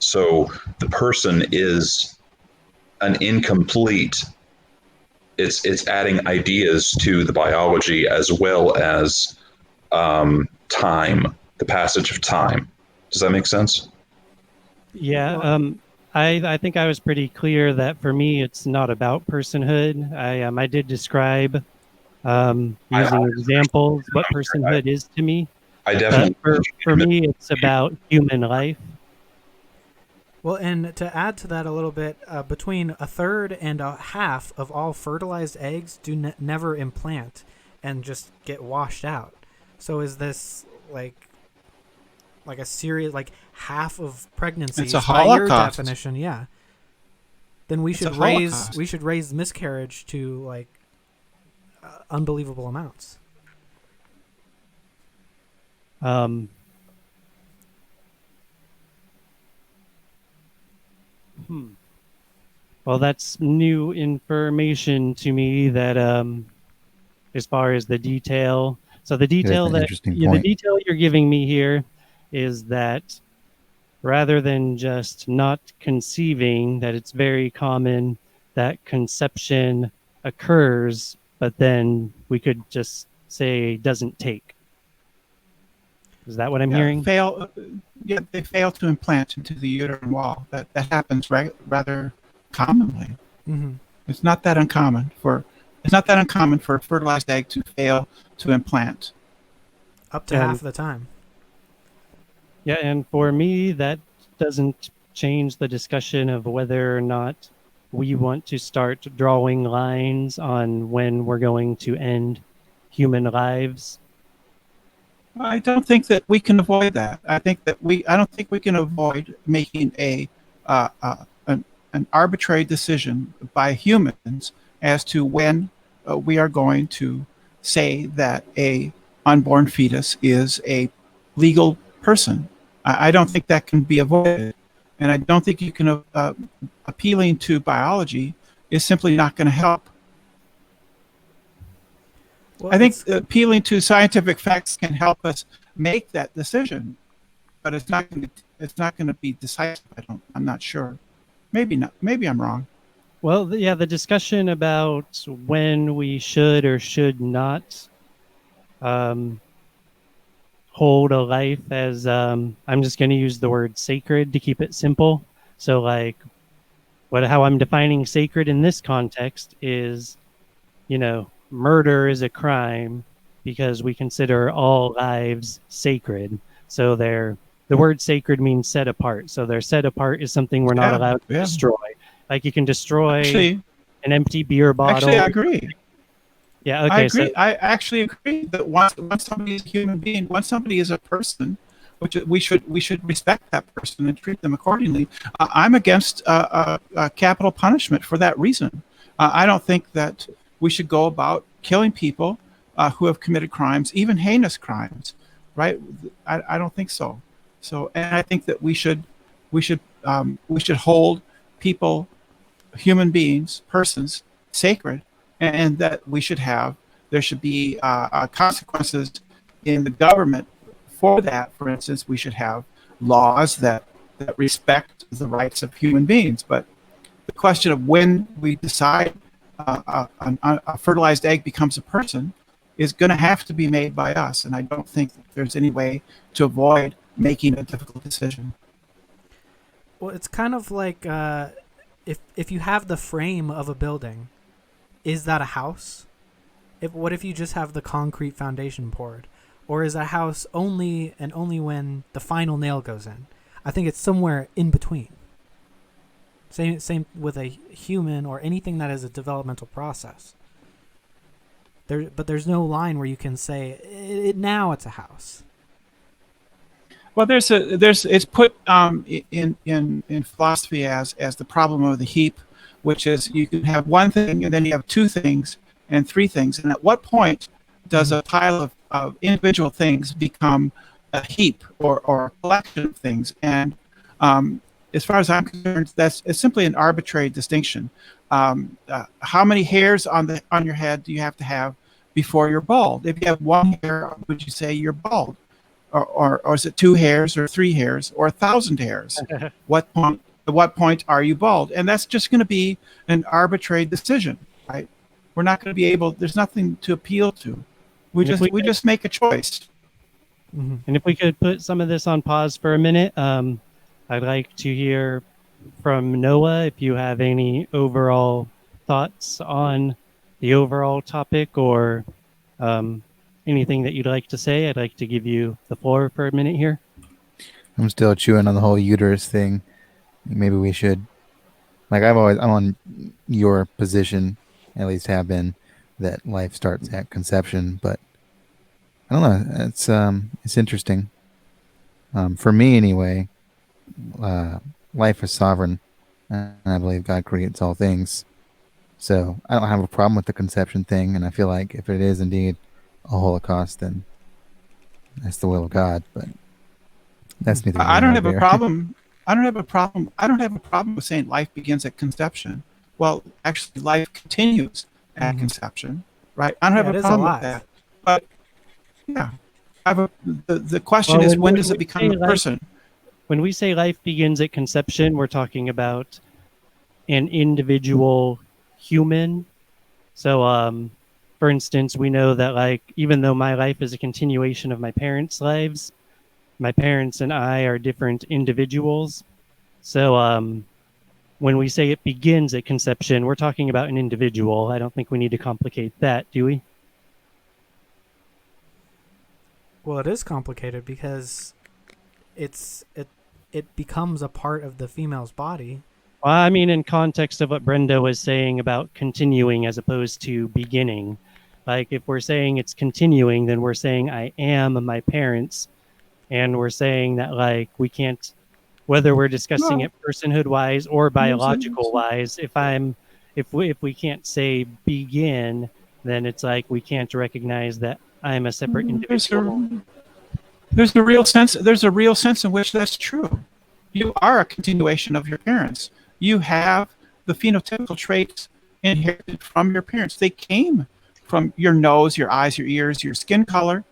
So the person is an incomplete. It's adding ideas to the biology as well as time, the passage of time. Does that make sense? Yeah, I think I was pretty clear that for me it's not about personhood. I did describe using examples what personhood is to me. I definitely. For me, it's about human life. Well, and to add to that a little bit, between a third and a half of all fertilized eggs do never implant and just get washed out. So is this like a serious, like half of pregnancies It's a by your holocaust. definition? Yeah. Then we It's should a raise holocaust. miscarriage to like unbelievable amounts. Well, that's new information to me. That as far as the detail, so the detail an that interesting the point. detail you're giving me here is that rather than just not conceiving, that it's very common that conception occurs, but then we could just say doesn't take. Is that what I'm hearing? They fail to implant into the uterine wall. That happens rather commonly. Mm-hmm. It's not that uncommon for a fertilized egg to fail to implant. Up to half of the time. Yeah, and for me, that doesn't change the discussion of whether or not we want to start drawing lines on when we're going to end human lives. I don't think that we can avoid that. I don't think we can avoid making an arbitrary decision by humans as to when we are going to say that a unborn fetus is a legal person. I don't think that can be avoided, and I don't think you can. Appealing to biology is simply not going to help. Well, I think appealing to scientific facts can help us make that decision, but it's not going to be decisive. I'm not sure. Maybe not. Maybe I'm wrong. Well, the discussion about when we should or should not hold a life as I'm just going to use the word sacred to keep it simple. So, like, how I'm defining sacred in this context is, murder is a crime because we consider all lives sacred. So they're the word sacred means set apart. So their set apart is something we're not Yeah, allowed to yeah. destroy. Like you can destroy Actually, an empty beer bottle. I agree. Yeah. I Okay. So agree. I actually agree that once somebody is a human being, once somebody is a person, which we should respect that person and treat them accordingly. I'm against capital punishment for that reason. I don't think that we should go about killing people who have committed crimes, even heinous crimes, right? I don't think so. So, and I think that we should hold people, human beings, persons, sacred, and that there should be consequences in the government for that. For instance, we should have laws that respect the rights of human beings. But the question of when we decide a fertilized egg becomes a person is going to have to be made by us. And I don't think that there's any way to avoid making a difficult decision. Well, it's kind of like if you have the frame of a building, is that a house? What if you just have the concrete foundation poured? Or is a house only when the final nail goes in? I think it's somewhere in between. Same with a human or anything that is a developmental process. But there's no line where you can say now it's a house. Well, it's put in philosophy as the problem of the heap, which is you can have one thing and then you have two things and three things, and at what point does a pile of individual things become a heap or a collection of things? And as far as I'm concerned, it's simply an arbitrary distinction. How many hairs on your head do you have to have before you're bald? If you have one hair, would you say you're bald? Or is it 2 hairs or 3 hairs or 1,000 hairs? At what point are you bald? And that's just going to be an arbitrary decision, right? We're not going to be able. There's nothing to appeal to. We just make a choice. Mm-hmm. And if we could put some of this on pause for a minute, I'd like to hear from Noah if you have any overall thoughts on the overall topic or anything that you'd like to say. I'd like to give you the floor for a minute here. I'm still chewing on the whole uterus thing. Maybe we should, I'm on your position, at least have been, that life starts at conception, but I don't know. It's interesting. For me anyway, life is sovereign, and I believe God creates all things. So I don't have a problem with the conception thing, and I feel like if it is indeed a Holocaust, then that's the will of God. But that's neither. I don't have a problem. I don't have a problem with saying life begins at conception. Well, actually, life continues at conception, right? I don't have a problem with that. But yeah, the question is, when does it become a person? When we say life begins at conception, we're talking about an individual human. So, for instance, we know that even though my life is a continuation of my parents' lives, my parents and I are different individuals. So when we say it begins at conception, we're talking about an individual. I don't think we need to complicate that, do we? Well, it is complicated because it becomes a part of the female's body. Well, I mean, in context of what Brenda was saying about continuing as opposed to beginning. Like, if we're saying it's continuing, then we're saying I am my parents. And we're saying that, we can't, whether we're discussing it personhood-wise or biological-wise, if we can't say begin, then it's like we can't recognize that I'm a separate individual. There's a real sense in which that's true. You are a continuation of your parents. You have the phenotypical traits inherited from your parents. They came from your nose, your eyes, your ears, your skin color,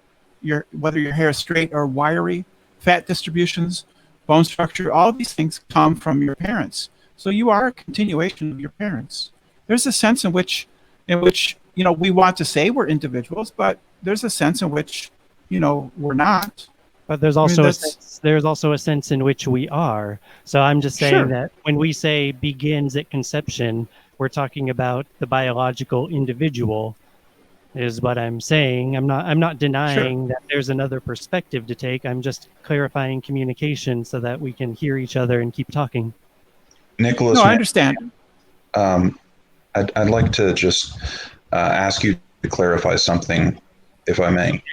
whether your hair is straight or wiry, fat distributions, bone structure. All of these things come from your parents. So you are a continuation of your parents. There's a sense in which we want to say we're individuals, but there's a sense in which we're not. But there's also a sense in which we are. So I'm just saying that when we say begins at conception, we're talking about the biological individual. is what I'm saying. I'm not denying that there's another perspective to take. I'm just clarifying communication so that we can hear each other and keep talking. Nicholas, No, I understand. I'd like to just ask you to clarify something, if I may.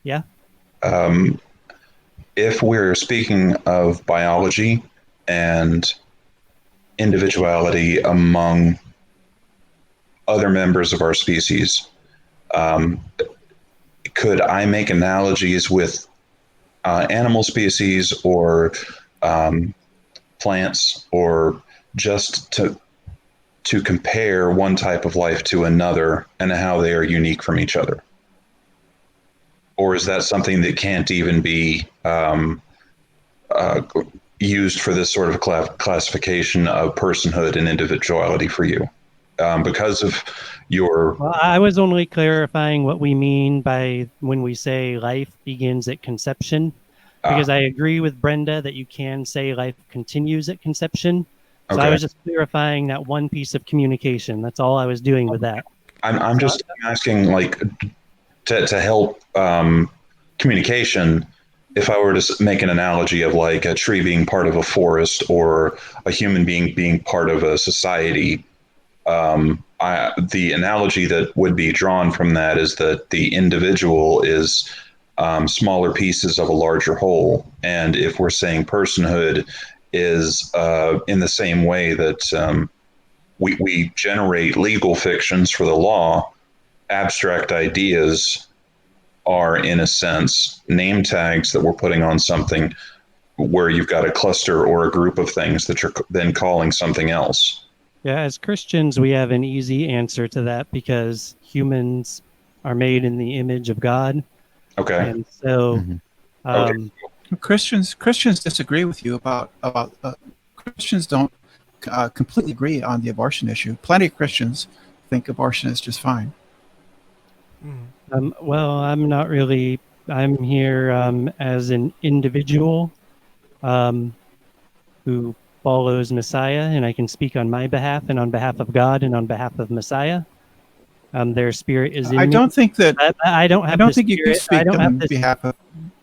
Yeah. If we're speaking of biology and individuality among other members of our species, could I make analogies with animal species or plants, or just to compare one type of life to another and how they are unique from each other? Or is that something that can't even be used for this sort of classification of personhood and individuality for you? Because of your... Well, I was only clarifying what we mean by when we say life begins at conception, because I agree with Brenda that you can say life continues at conception. So I was just clarifying that one piece of communication. That's all I was doing with that. I'm just asking, like, to help communication. If I were to make an analogy of like a tree being part of a forest or a human being part of a society, the analogy that would be drawn from that is that the individual is smaller pieces of a larger whole. And if we're saying personhood is in the same way that we generate legal fictions for the law, abstract ideas are, in a sense, name tags that we're putting on something, where you've got a cluster or a group of things that you're then calling something else. Yeah, as Christians, we have an easy answer to that because humans are made in the image of God. Okay. And so Christians disagree with you about Christians don't completely agree on the abortion issue. Plenty of Christians think abortion is just fine. Well, I'm not really. I'm here as an individual who follows Messiah, and I can speak on my behalf and on behalf of God and on behalf of Messiah. Their spirit is in me. I don't think that I don't have. I don't think you can speak on behalf of.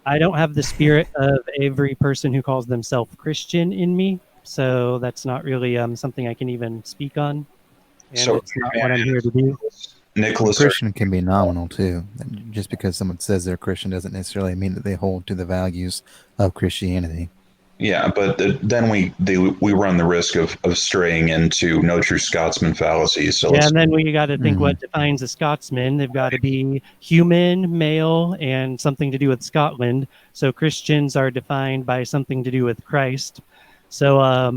I don't have the spirit of every person who calls themselves Christian in me, so that's not really something I can even speak on. And So it's not what I'm here to do. Nicholas, Christian can be nominal too. Just because someone says they're Christian doesn't necessarily mean that they hold to the values of Christianity. yeah, but then we run the risk of straying into no true Scotsman fallacies. So Yeah, and then we got to think Mhm. what defines a Scotsman. They've got to be human, male, and something to do with Scotland. So Christians are defined by something to do with Christ. So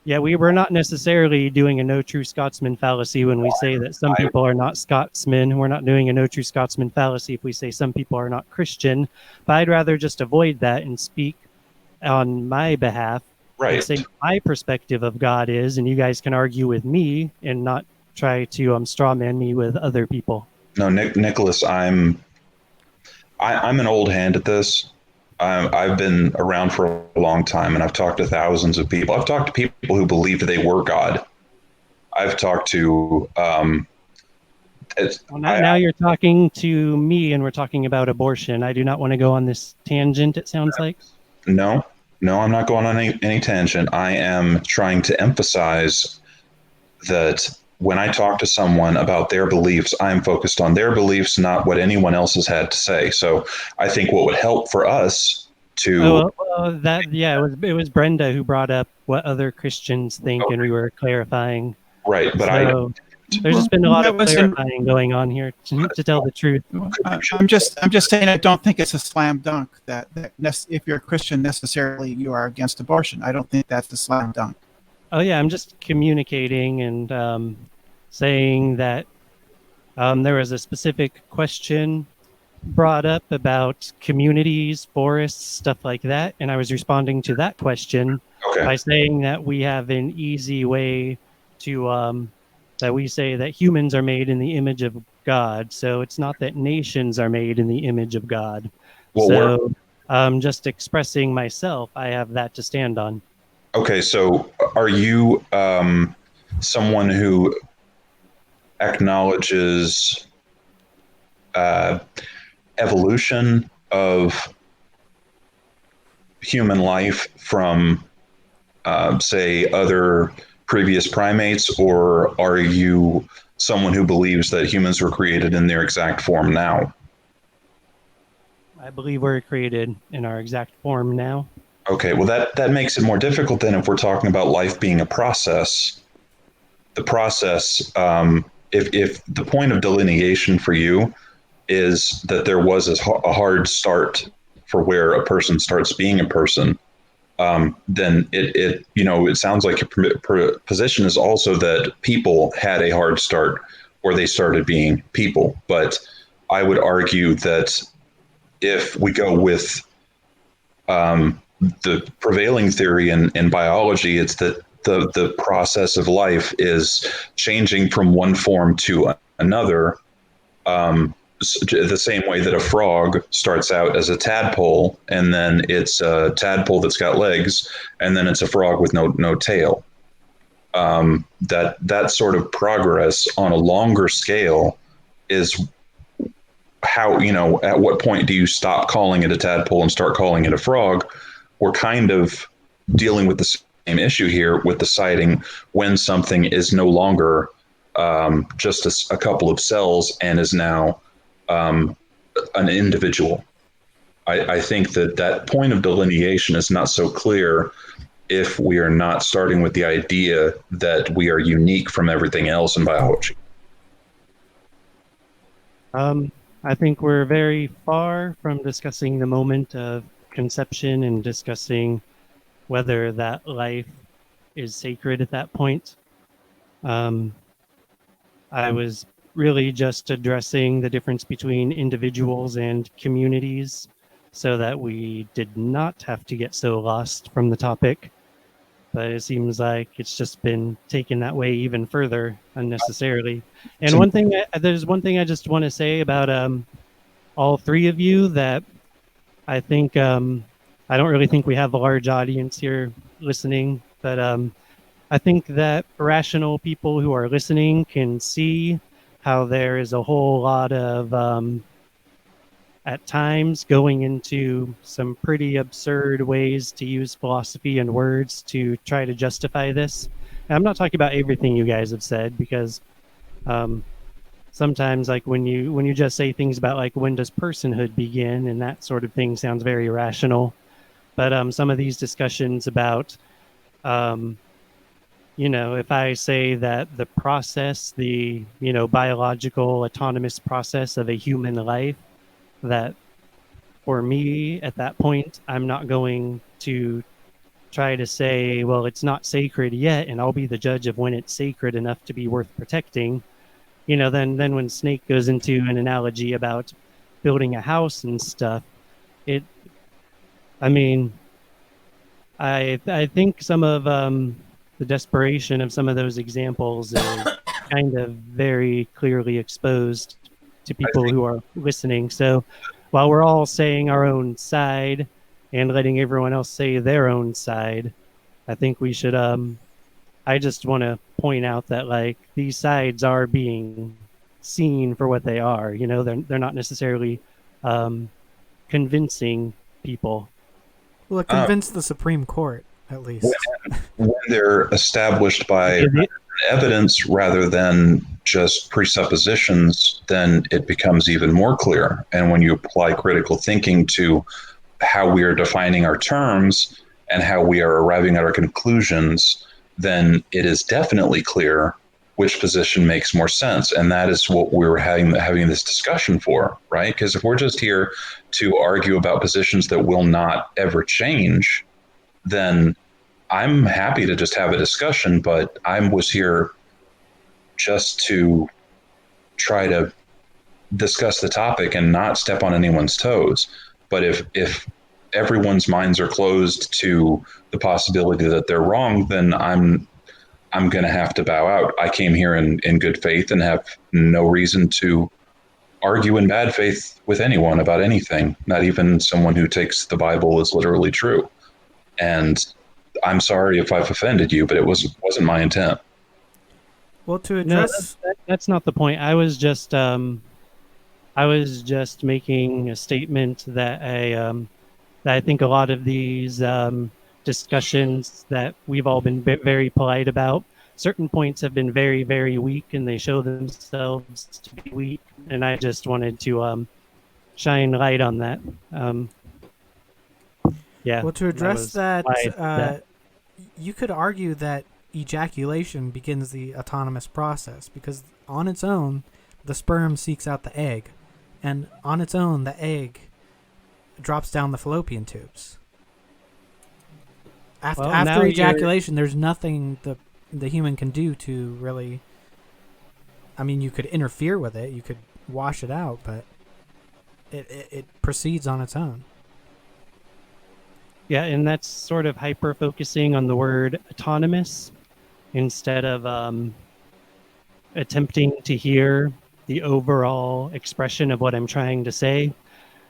yeah, we were not necessarily doing a no true Scotsman fallacy when we say that some people are not Scotsmen. We're not doing a no true Scotsman fallacy if we say some people are not Christian. But I'd rather just avoid that and speak on my behalf and say what my perspective of God is, and you guys can argue with me and not try to straw man me with other people. No, Nicholas, I'm an old hand at this. I've been around for a long time, and I've talked to thousands of people. I've talked to people who believed they were God. I've talked to. Now you're talking to me, and we're talking about abortion. I do not want to go on this tangent, it sounds like. No, I'm not going on any tangent. I am trying to emphasize that when I talk to someone about their beliefs, I'm focused on their beliefs, not what anyone else has had to say. So I think what would help for us to... it was Brenda who brought up what other Christians think, and we were clarifying. Right, but there's just been a lot of clarifying going on here, to tell the truth. I'm just saying I don't think it's a slam dunk that if you're a Christian necessarily you are against abortion. I don't think that's a slam dunk. Oh yeah, I'm just communicating and saying that there was a specific question brought up about communities, forests, stuff like that, and I was responding to that question by saying that we have an easy way to that we say that humans are made in the image of God. So it's not that nations are made in the image of God. Well, so just expressing myself, I have that to stand on. Okay, so are you someone who acknowledges evolution of human life from, say, other previous primates, or are you someone who believes that humans were created in their exact form now? I believe we're created in our exact form now. Okay, well, that makes it more difficult then if we're talking about life being a process. The process, if the point of delineation for you is that there was a hard start for where a person starts being a person, then it sounds like your position is also that people had a hard start where they started being people. But I would argue that if we go with the prevailing theory in biology, it's that the process of life is changing from one form to another, the same way that a frog starts out as a tadpole, and then it's a tadpole that's got legs, and then it's a frog with no tail. That sort of progress on a longer scale is how, at what point do you stop calling it a tadpole and start calling it a frog? We're kind of dealing with the same issue here with deciding when something is no longer just a couple of cells and is now an individual. I think that point of delineation is not so clear if we are not starting with the idea that we are unique from everything else in biology. I think we're very far from discussing the moment of conception and discussing whether that life is sacred at that point. I was really just addressing the difference between individuals and communities so that we did not have to get so lost from the topic. But it seems like it's just been taken that way even further unnecessarily. And there's one thing I just want to say about all three of you that I think I don't really think we have a large audience here listening, but I think that rational people who are listening can see how there is a whole lot of at times going into some pretty absurd ways to use philosophy and words to try to justify this. And I'm not talking about everything you guys have said, because sometimes, like when you just say things about like when does personhood begin and that sort of thing sounds very rational, but some of these discussions about if I say that the process, the biological autonomous process of a human life, that for me at that point, I'm not going to try to say, well, it's not sacred yet, and I'll be the judge of when it's sacred enough to be worth protecting. Then when Snake goes into an analogy about building a house and stuff, I think some of the desperation of some of those examples is kind of very clearly exposed to people who are listening. So while we're all saying our own side and letting everyone else say their own side, I think we should I just want to point out that like these sides are being seen for what they are. They're not necessarily convincing people. Well, it convinced the Supreme Court, at least. When they're established by evidence rather than just presuppositions, then it becomes even more clear. And when you apply critical thinking to how we are defining our terms and how we are arriving at our conclusions, then it is definitely clear which position makes more sense. And that is what we were having this discussion for, right? Because if we're just here to argue about positions that will not ever change, then I'm happy to just have a discussion, but I was here just to try to discuss the topic and not step on anyone's toes. But if everyone's minds are closed to the possibility that they're wrong, then I'm going to have to bow out. I came here in good faith and have no reason to argue in bad faith with anyone about anything, not even someone who takes the Bible as literally true. And I'm sorry if I've offended you, but it wasn't my intent. Well, to address... No, that's not the point. I was just I was just making a statement that I think a lot of these discussions that we've all been very polite about, certain points have been very, very weak, and they show themselves to be weak. And I just wanted to shine light on that. Yeah. Well, to address was why I said that. you could argue that ejaculation begins the autonomous process because on its own, the sperm seeks out the egg, and on its own, the egg drops down the fallopian tubes. After, Well, after now ejaculation, there's nothing the human can do to really. I mean, you could interfere with it, you could wash it out, but it proceeds on its own. Yeah, and that's sort of hyper focusing on the word autonomous instead of attempting to hear the overall expression of what I'm trying to say.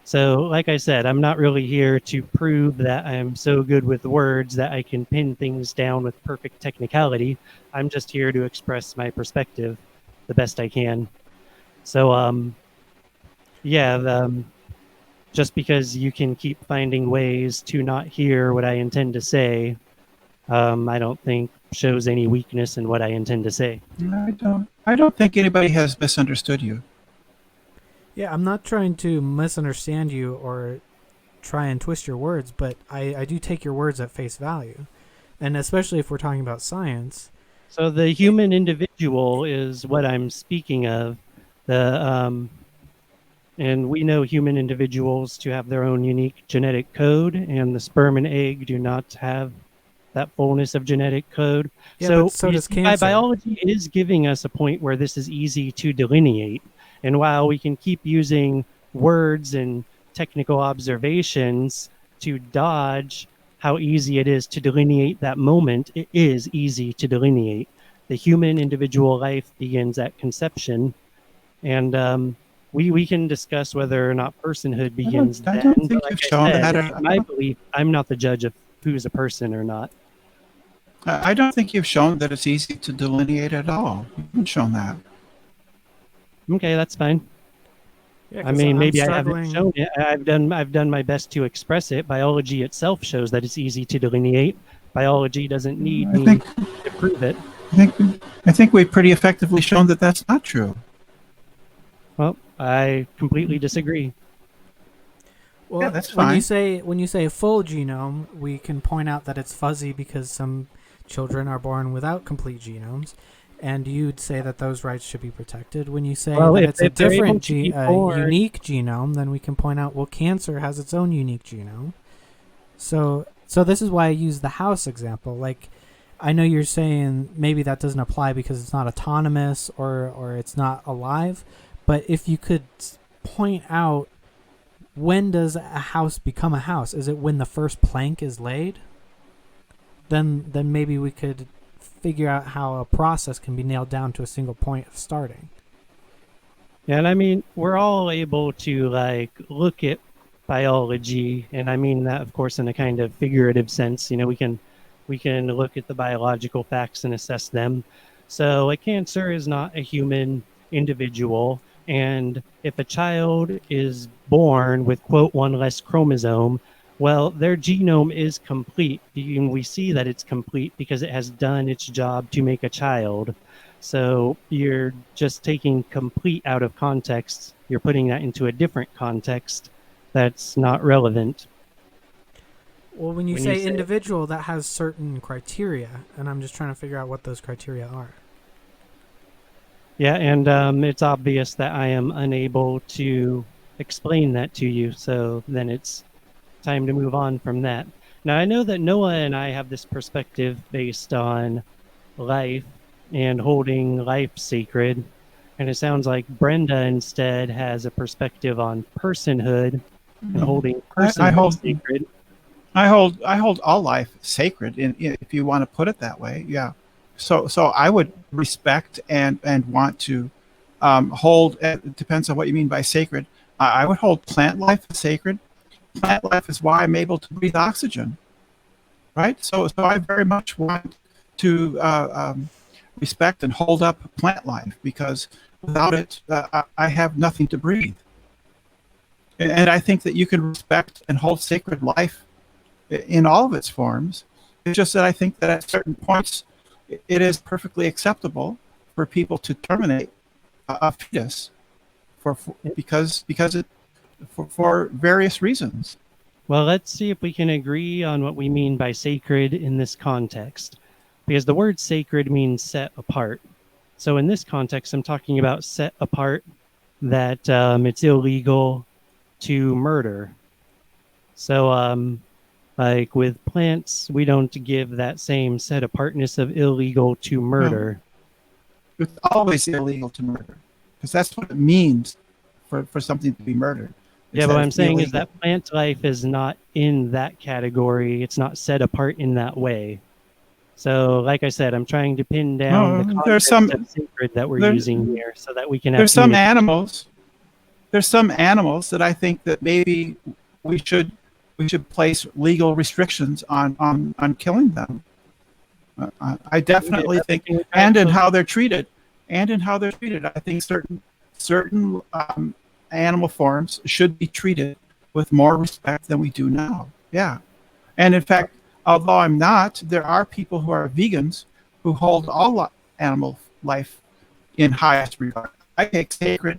So, like I said, I'm not really here to prove that I'm so good with words that I can pin things down with perfect technicality. I'm just here to express my perspective the best I can. So, yeah, just because you can keep finding ways to not hear what I intend to say, I don't think shows any weakness in what I intend to say. I don't think anybody has misunderstood you. Yeah, I'm not trying to misunderstand you or try and twist your words, but I do take your words at face value. And especially if we're talking about science. So the human individual is what I'm speaking of. And we know human individuals to have their own unique genetic code, and the sperm and egg do not have that fullness of genetic code. Yeah, so but so does cancer. Biology is giving us a point where this is easy to delineate. And while we can keep using words and technical observations to dodge how easy it is to delineate that moment, it is easy to delineate. The human individual life begins at conception, and we can discuss whether or not personhood begins I then. don't think But you've like I shown said, that. in my belief, I'm not the judge of who's a person or not. I don't think you've shown that it's easy to delineate at all. You haven't shown that. Okay, that's fine. Yeah, I mean, maybe I struggling. haven't shown it. I've done my best to express it. Biology itself shows that it's easy to delineate. Biology doesn't need I me think to prove it. I think we've pretty effectively shown that that's not true. Well, I completely disagree. Well, Yeah, that's when fine. you say a full genome, we can point out that it's fuzzy because some children are born without complete genomes, and you'd say that those rights should be protected. When you say that it's a if they're able different, to be born- unique genome, then we can point out, well, cancer has its own unique genome. So this is why I use the house example. Like, I know you're saying maybe that doesn't apply because it's not autonomous or it's not alive, but if you could point out, when does a house become a house? Is it when the first plank is laid? Then maybe we could figure out how a process can be nailed down to a single point of starting. Yeah, and I mean, we're all able to like look at biology, and I mean that, of course, in a kind of figurative sense. You know, we can look at the biological facts and assess them. So, a cancer is not a human individual, and if a child is born with quote one less chromosome, well, their genome is complete. And we see that it's complete because it has done its job to make a child. So you're just taking complete out of context. You're putting that into a different context that's not relevant. Well, when you When you say say- individual, that has certain criteria, and I'm just trying to figure out what those criteria are. Yeah, and it's obvious that I am unable to explain that to you. So then it's time to move on from that. Now, I know that Noah and I have this perspective based on life and holding life sacred. And it sounds like Brenda instead has a perspective on personhood and holding personhood hold- sacred. I hold all life sacred, if you want to put it that way. Yeah. So I would respect and want to hold. It depends on what you mean by sacred. I would hold plant life sacred. Plant life is why I'm able to breathe oxygen. Right. So I very much want to respect and hold up plant life because without it, I have nothing to breathe. And I think that you can respect and hold sacred life in all of its forms. It's just that I think that at certain points, it is perfectly acceptable for people to terminate a fetus because for various reasons. Well, let's see if we can agree on what we mean by sacred in this context. Because the word sacred means set apart. So in this context, I'm talking about set apart, that it's illegal to murder. So, like with plants, we don't give that same set apartness of illegal to murder. It's always illegal to murder because that's what it means for something to be murdered. Yeah, but what I'm saying is that plant life is not in that category. It's not set apart in that way. So, like I said, I'm trying to pin down the concept of sacred that we're using here so that we can have There's some animals that I think that maybe we should place legal restrictions on killing them. I definitely think, and in how they're treated. I think certain animal forms should be treated with more respect than we do now. Yeah, and in fact, although I'm not, there are people who are vegans who hold all animal life in highest regard. I take sacred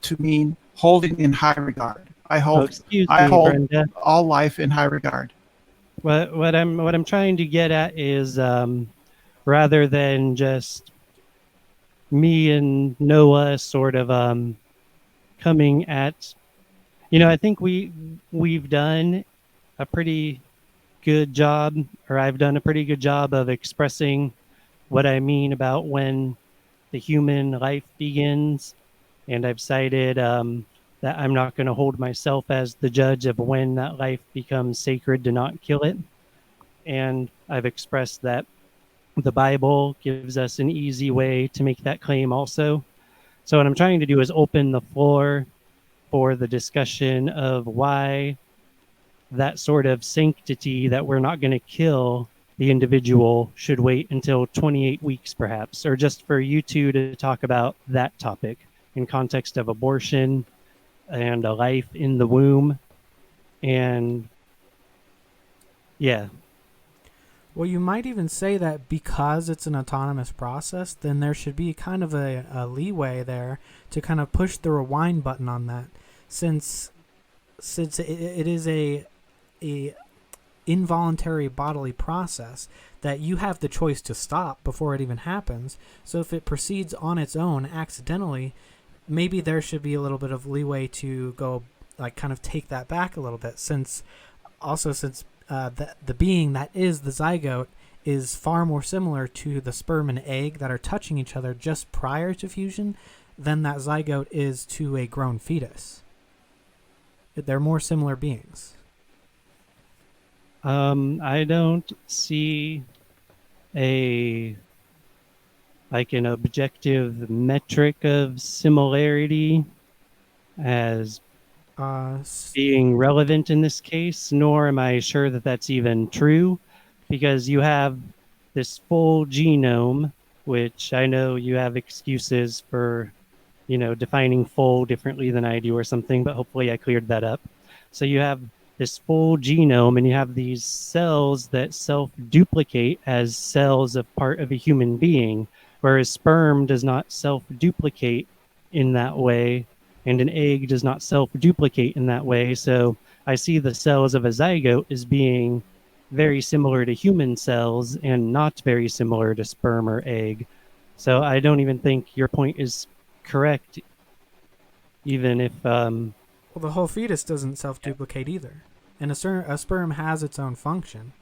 to mean holding in high regard. I hold Brenda, all life in high regard. What I'm trying to get at is rather than just me and Noah sort of coming at, I think we've done a pretty good job, or I've done a pretty good job of expressing what I mean about when the human life begins, and I've cited that I'm not going to hold myself as the judge of when that life becomes sacred to not kill it. And I've expressed that the Bible gives us an easy way to make that claim also. So what I'm trying to do is open the floor for the discussion of why that sort of sanctity that we're not going to kill the individual should wait until 28 weeks perhaps, or just for you two to talk about that topic in context of abortion and a life in the womb. And yeah. Well, you might even say that because it's an autonomous process, then there should be kind of a leeway there to kind of push the rewind button on that, since it is a involuntary bodily process that you have the choice to stop before it even happens. So if it proceeds on its own accidentally, maybe there should be a little bit of leeway to go, like, kind of take that back a little bit, since the being that is the zygote is far more similar to the sperm and egg that are touching each other just prior to fusion than that zygote is to a grown fetus. They're more similar beings. I don't see an objective metric of similarity as being relevant in this case, nor am I sure that that's even true, because you have this full genome, which I know you have excuses for, defining full differently than I do or something, but hopefully I cleared that up. So you have this full genome, and you have these cells that self-duplicate as cells of part of a human being, whereas sperm does not self-duplicate in that way, and an egg does not self-duplicate in that way. So I see the cells of a zygote as being very similar to human cells and not very similar to sperm or egg. So I don't even think your point is correct, even if... Well, the whole fetus doesn't self-duplicate either. And a sperm has its own function.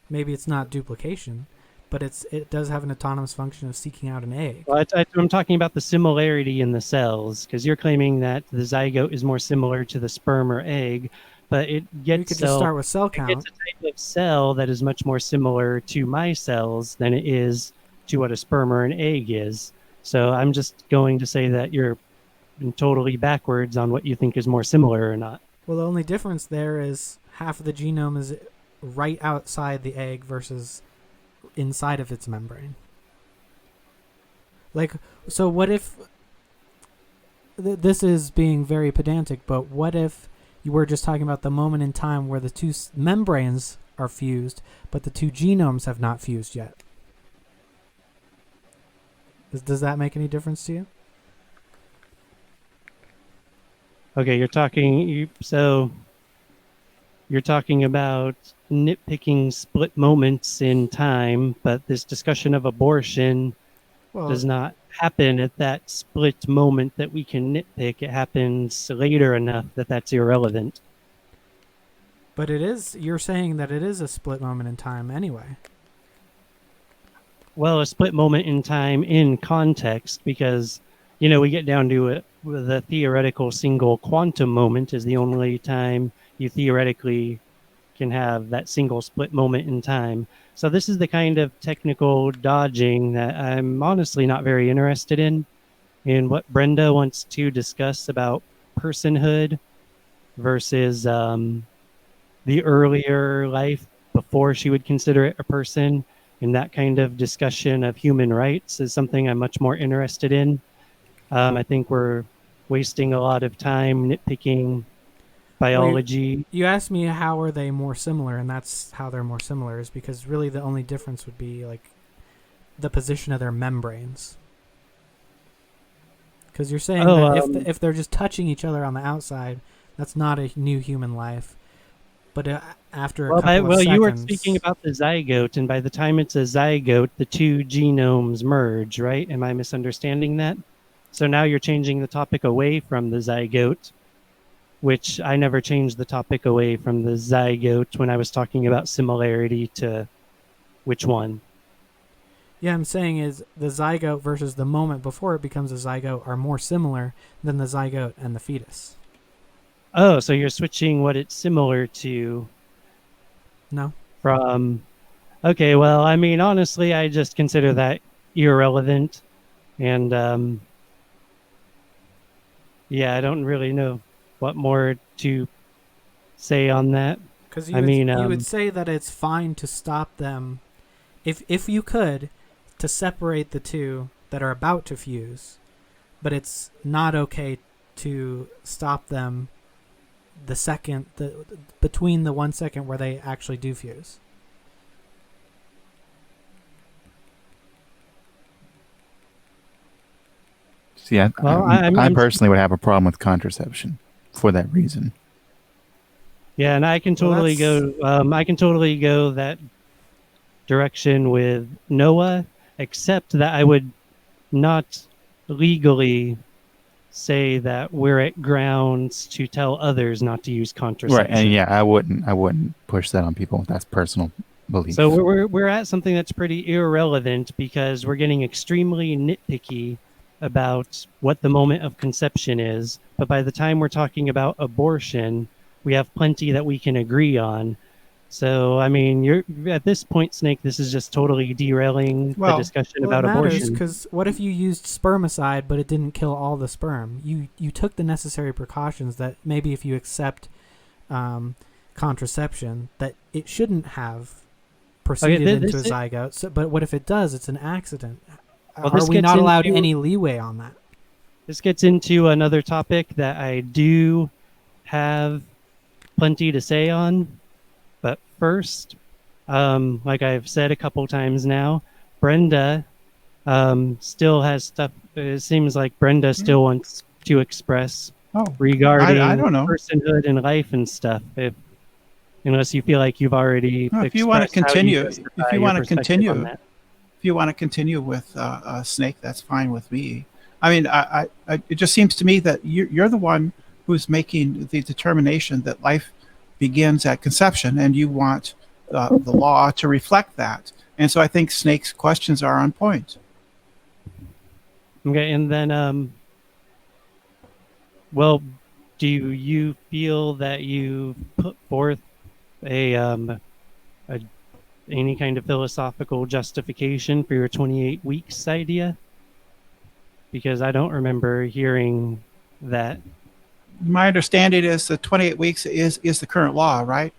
Maybe it's not duplication, but it does have an autonomous function of seeking out an egg. Well, I'm talking about the similarity in the cells, because you're claiming that the zygote is more similar to the sperm or egg, but it gets... You could just start with cell count. It gets a type of cell that is much more similar to my cells than it is to what a sperm or an egg is. So I'm just going to say that you're totally backwards on what you think is more similar or not. Well, the only difference there is half of the genome is right outside the egg versus inside of its membrane. Like, so what if... this is being very pedantic, but what if You were just talking about the moment in time where the two membranes are fused, but the two genomes have not fused yet. Does that make any difference to you? Okay, you're talking about nitpicking split moments in time, but this discussion of abortion does not happen at that split moment that we can nitpick. It happens later enough that that's irrelevant. But it is, you're saying that it is a split moment in time anyway. Well, a split moment in time in context, because, we get down to it. The theoretical single quantum moment is the only time you theoretically can have that single split moment in time. So this is the kind of technical dodging that I'm honestly not very interested in what Brenda wants to discuss about personhood versus the earlier life before she would consider it a person. And that kind of discussion of human rights is something I'm much more interested in. I think we're wasting a lot of time nitpicking biology. You asked me how are they more similar, and that's how they're more similar, is because really the only difference would be like the position of their membranes. Because you're saying that if they're just touching each other on the outside, that's not a new human life. But after a couple of seconds... you were speaking about the zygote, and by the time it's a zygote, the two genomes merge, right? Am I misunderstanding that? So now you're changing the topic away from the zygote, which I never changed the topic away from the zygote when I was talking about similarity to which one? Yeah, I'm saying is the zygote versus the moment before it becomes a zygote are more similar than the zygote and the fetus. Oh, so you're switching what it's similar to. No. From, okay, well, I mean, honestly, I just consider that irrelevant. And, yeah, I don't really know what more to say on that. Because you would say that it's fine to stop them, if you could, to separate the two that are about to fuse, but it's not okay to stop them between the 1 second where they actually do fuse. See, I personally would have a problem with contraception for that reason. Yeah, and I can totally go that direction with Noah, except that I would not legally say that we're at grounds to tell others not to use contraception. Right, and yeah, I wouldn't push that on people. That's personal belief. So we're at something that's pretty irrelevant because we're getting extremely nitpicky about what the moment of conception is. But by the time we're talking about abortion, we have plenty that we can agree on. So, I mean, you're at this point, Snake, this is just totally derailing the discussion about abortion. Because what if you used spermicide, but it didn't kill all the sperm? You took the necessary precautions that maybe if you accept contraception, that it shouldn't have proceeded into a zygote. So, but what if it does? It's an accident. Well, are we not allowed any leeway on that? This gets into another topic that I do have plenty to say on. But first, like I've said a couple times now, Brenda still has stuff. It seems like Brenda still wants to express regarding I don't know. personhood and life and stuff. Unless you feel like you've already. No, if you want to continue, if you want to continue with Snake, that's fine with me. I mean, it just seems to me that you're the one who's making the determination that life begins at conception, and you want the law to reflect that. And so I think Snake's questions are on point. Okay, and then, well, do you feel that you put forth any kind of philosophical justification for your 28 weeks idea? Because I don't remember hearing that. My understanding is that 28 weeks is the current law, right?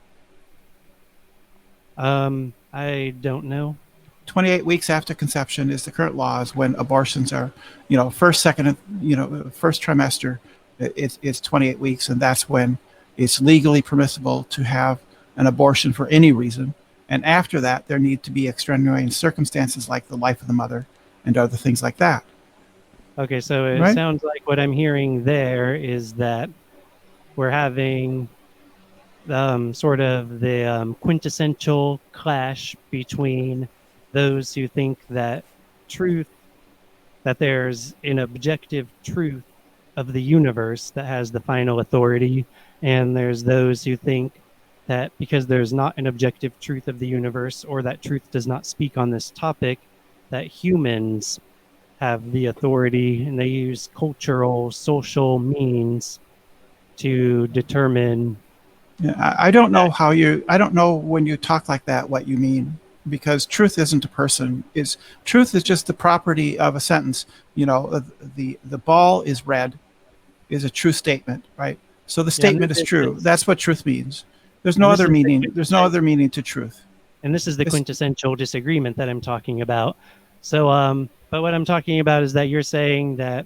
I don't know. 28 weeks after conception is the current law, is when abortions are, first, second, first trimester, it's 28 weeks, and that's when it's legally permissible to have an abortion for any reason. And after that, there need to be extenuating circumstances like the life of the mother and other things like that. Okay, so it Right? sounds like what I'm hearing there is that we're having sort of the quintessential clash between those who think that there's an objective truth of the universe that has the final authority, and there's those who think that because there's not an objective truth of the universe, or that truth does not speak on this topic, that humans have the authority, and they use cultural, social means to determine. Yeah, I don't know I don't know when you talk like that what you mean, because truth isn't a person. Truth is just the property of a sentence. The ball is red is a true statement, right? So the statement is true. That's what truth means. There's no other meaning. There's no other meaning to truth. And this is the quintessential disagreement that I'm talking about. So, but what I'm talking about is that you're saying that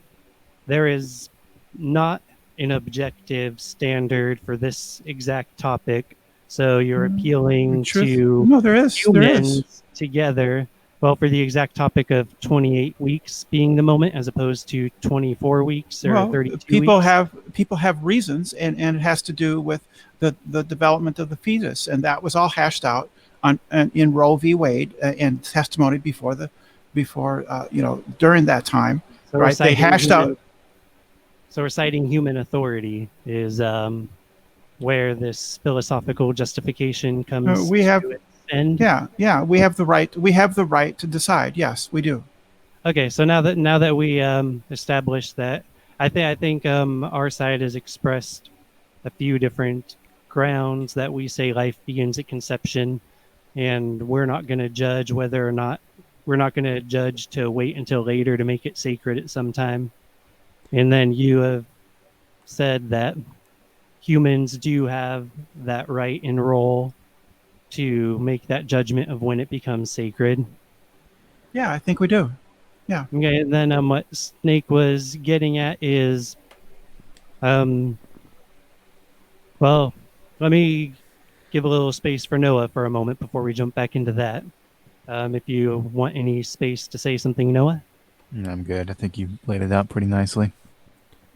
there is not an objective standard for this exact topic. So you're appealing to No, there is. humans together. Well, for the exact topic of 28 weeks being the moment, as opposed to 24 weeks or 32 people weeks. People have reasons, and it has to do with the development of the fetus, and that was all hashed out in Roe v. Wade and testimony during that time, So right? They hashed out. So reciting human authority is where this philosophical justification comes We have, to its end. yeah, we have the right. We have the right to decide. Yes, we do. Okay, so now that we established that, I think our side has expressed a few different grounds that we say life begins at conception, and we're not going to judge whether or not we're not going to judge to wait until later to make it sacred at some time. And then you have said that humans do have that right and role to make that judgment of when it becomes sacred. Yeah, I think we do. Yeah. Okay, and then what Snake was getting at is, well, let me give a little space for Noah for a moment before we jump back into that. If you want any space to say something, Noah? I'm good. I think you laid it out pretty nicely.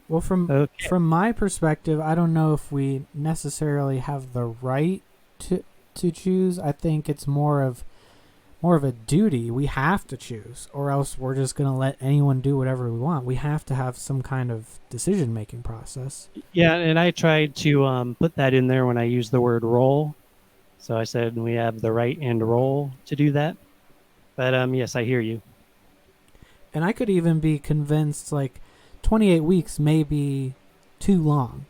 Well, from my perspective, I don't know if we necessarily have the right to choose. I think it's more of a duty. We have to choose, or else we're just going to let anyone do whatever we want. We have to have some kind of decision-making process. Yeah, and I tried to put that in there when I used the word role. So I said we have the right and role to do that. But yes, I hear you. And I could even be convinced, 28 weeks may be too long.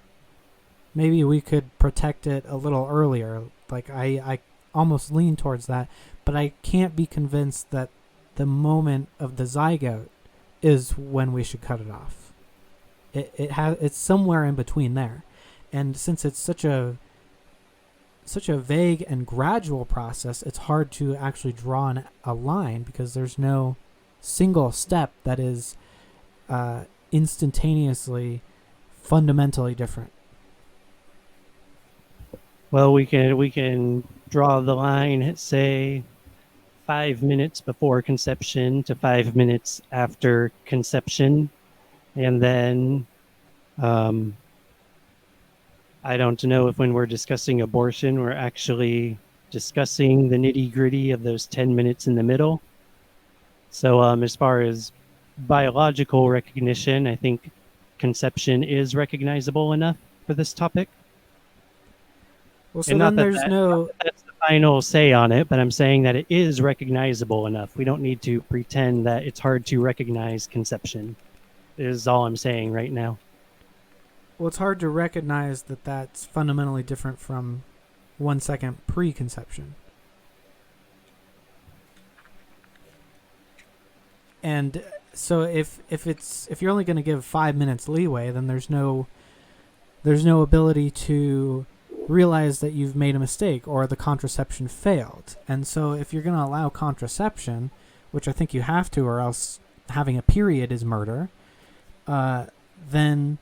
Maybe we could protect it a little earlier. I almost lean towards that, but I can't be convinced that the moment of the zygote is when we should cut it off. It's somewhere in between there. And since it's such a vague and gradual process, it's hard to actually draw a line, because there's no single step that is instantaneously fundamentally different. Well, we can draw the line at, say, 5 minutes before conception to 5 minutes after conception, and then I don't know if when we're discussing abortion, we're actually discussing the nitty-gritty of those 10 minutes in the middle. So as far as biological recognition, I think conception is recognizable enough for this topic. Well, so then there's no... That's the final say on it, but I'm saying that it is recognizable enough. We don't need to pretend that it's hard to recognize conception, is all I'm saying right now. Well, it's hard to recognize that that's fundamentally different from 1 second pre-conception. And so if you're only going to give 5 minutes leeway, then there's no ability to realize that you've made a mistake or the contraception failed. And so if you're going to allow contraception, which I think you have to, or else having a period is murder, then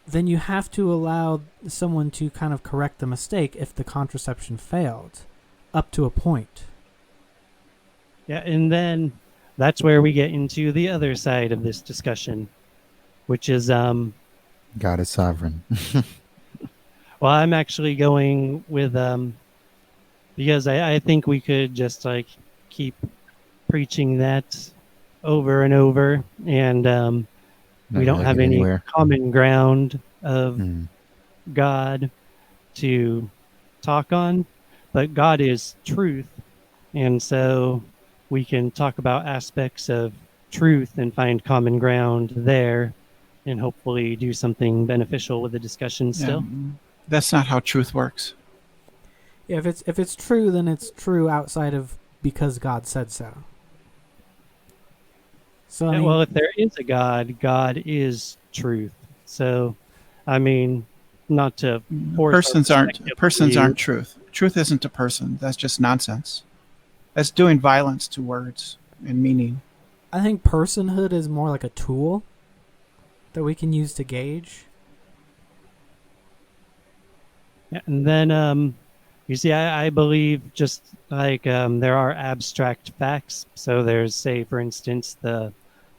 then you have to allow someone to kind of correct the mistake if the contraception failed, up to a point. Yeah, and then that's where we get into the other side of this discussion, which is God is sovereign. well, I'm actually going with because I think we could just like keep preaching that over and over, and Not we don't really have get any anywhere. common ground of Hmm. God to talk on, but God is truth, and so we can talk about aspects of truth and find common ground there, and hopefully do something beneficial with the discussion Yeah, still. that's not how truth works. Yeah, if it's true, then it's true outside of because God said so. So I Yeah, mean, well, if there is a God, God is truth. So, I mean, not to force our perspective on Persons you. aren't truth. Truth isn't a person. That's just nonsense. That's doing violence to words and meaning. I think personhood is more like a tool that we can use to gauge. Yeah, and then, you see, I believe just like there are abstract facts. So there's, say, for instance, the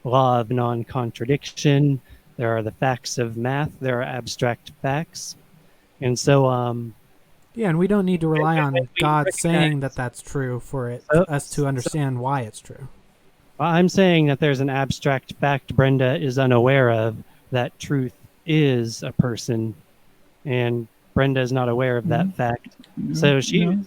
law of non-contradiction. There are the facts of math. There are abstract facts. And so, Yeah, and we don't need to rely when on we God recognize, saying that that's true for so, us to so understand why it's true. I'm saying that there's an abstract fact Brenda is unaware of, that truth is a person, and Brenda is not aware of that fact. So No.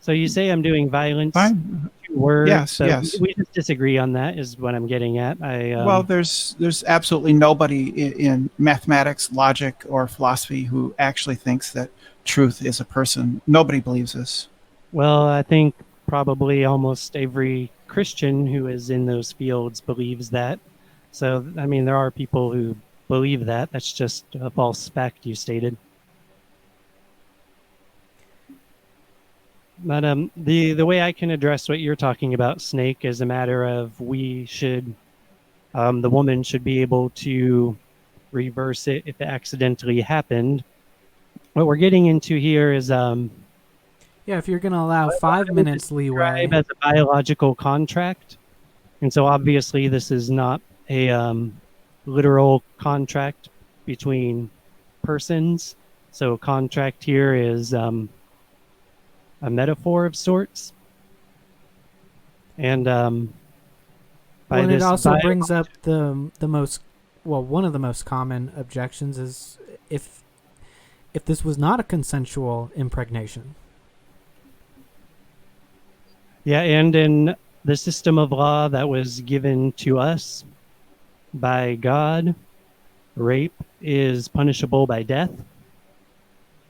so you say I'm doing violence Fine. to words. Yes, So yes. we just disagree on that, is what I'm getting at. Well, there's absolutely nobody in mathematics, logic, or philosophy who actually thinks that truth is a person. Nobody believes this. Well, I think probably almost every Christian who is in those fields believes that. So I mean, there are people who believe that. That's just a false fact you stated. But the way I can address what you're talking about, Snake, is a matter of we should the woman should be able to reverse it if it accidentally happened. What we're getting into here is Yeah, if you're going to allow what 5 I would minutes leeway. describe as a biological contract, and so obviously this is not a literal contract between persons. So contract here is a metaphor of sorts. And by Well, and it this also brings up the most, well, one of the most common objections is if this was not a consensual impregnation. yeah, and in the system of law that was given to us by God, rape is punishable by death.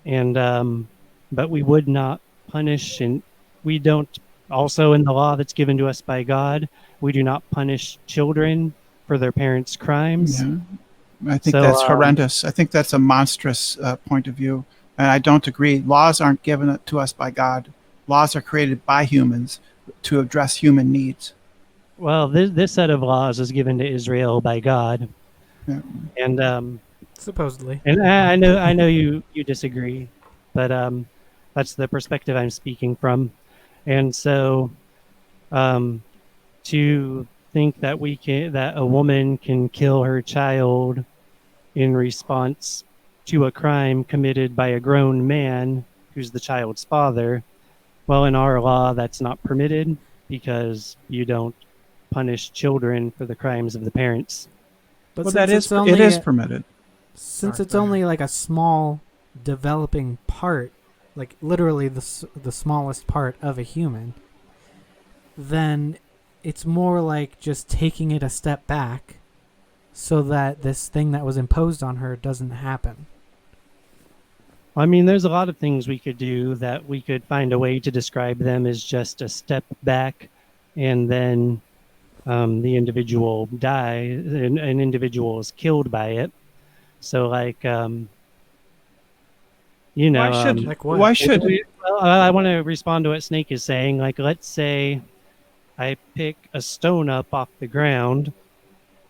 And but we would not punish, and we don't, also in the law that's given to us by God, we do not punish children for their parents' crimes. Yeah. I think So, that's horrendous. I think that's a monstrous point of view. And I don't agree. Laws aren't given to us by God. Laws are created by humans to address human needs. well, this set of laws is given to Israel by God, Yeah. and Supposedly. I know you disagree, but that's the perspective I'm speaking from. And so to think that that a woman can kill her child in response to a crime committed by a grown man who's the child's father, well, in our law that's not permitted, because you don't punish children for the crimes of the parents. But Well, since it's it only is permitted. since Sorry, it's go ahead. only like a small developing part, like literally the smallest part of a human, then it's more like just taking it a step back so that this thing that was imposed on her doesn't happen. I mean, there's a lot of things we could do that we could find a way to describe them as just a step back, and then the individual dies, an individual is killed by it. So, like, you know, Like what? Why should well, I want to respond to what Snake is saying. Like, let's say I pick a stone up off the ground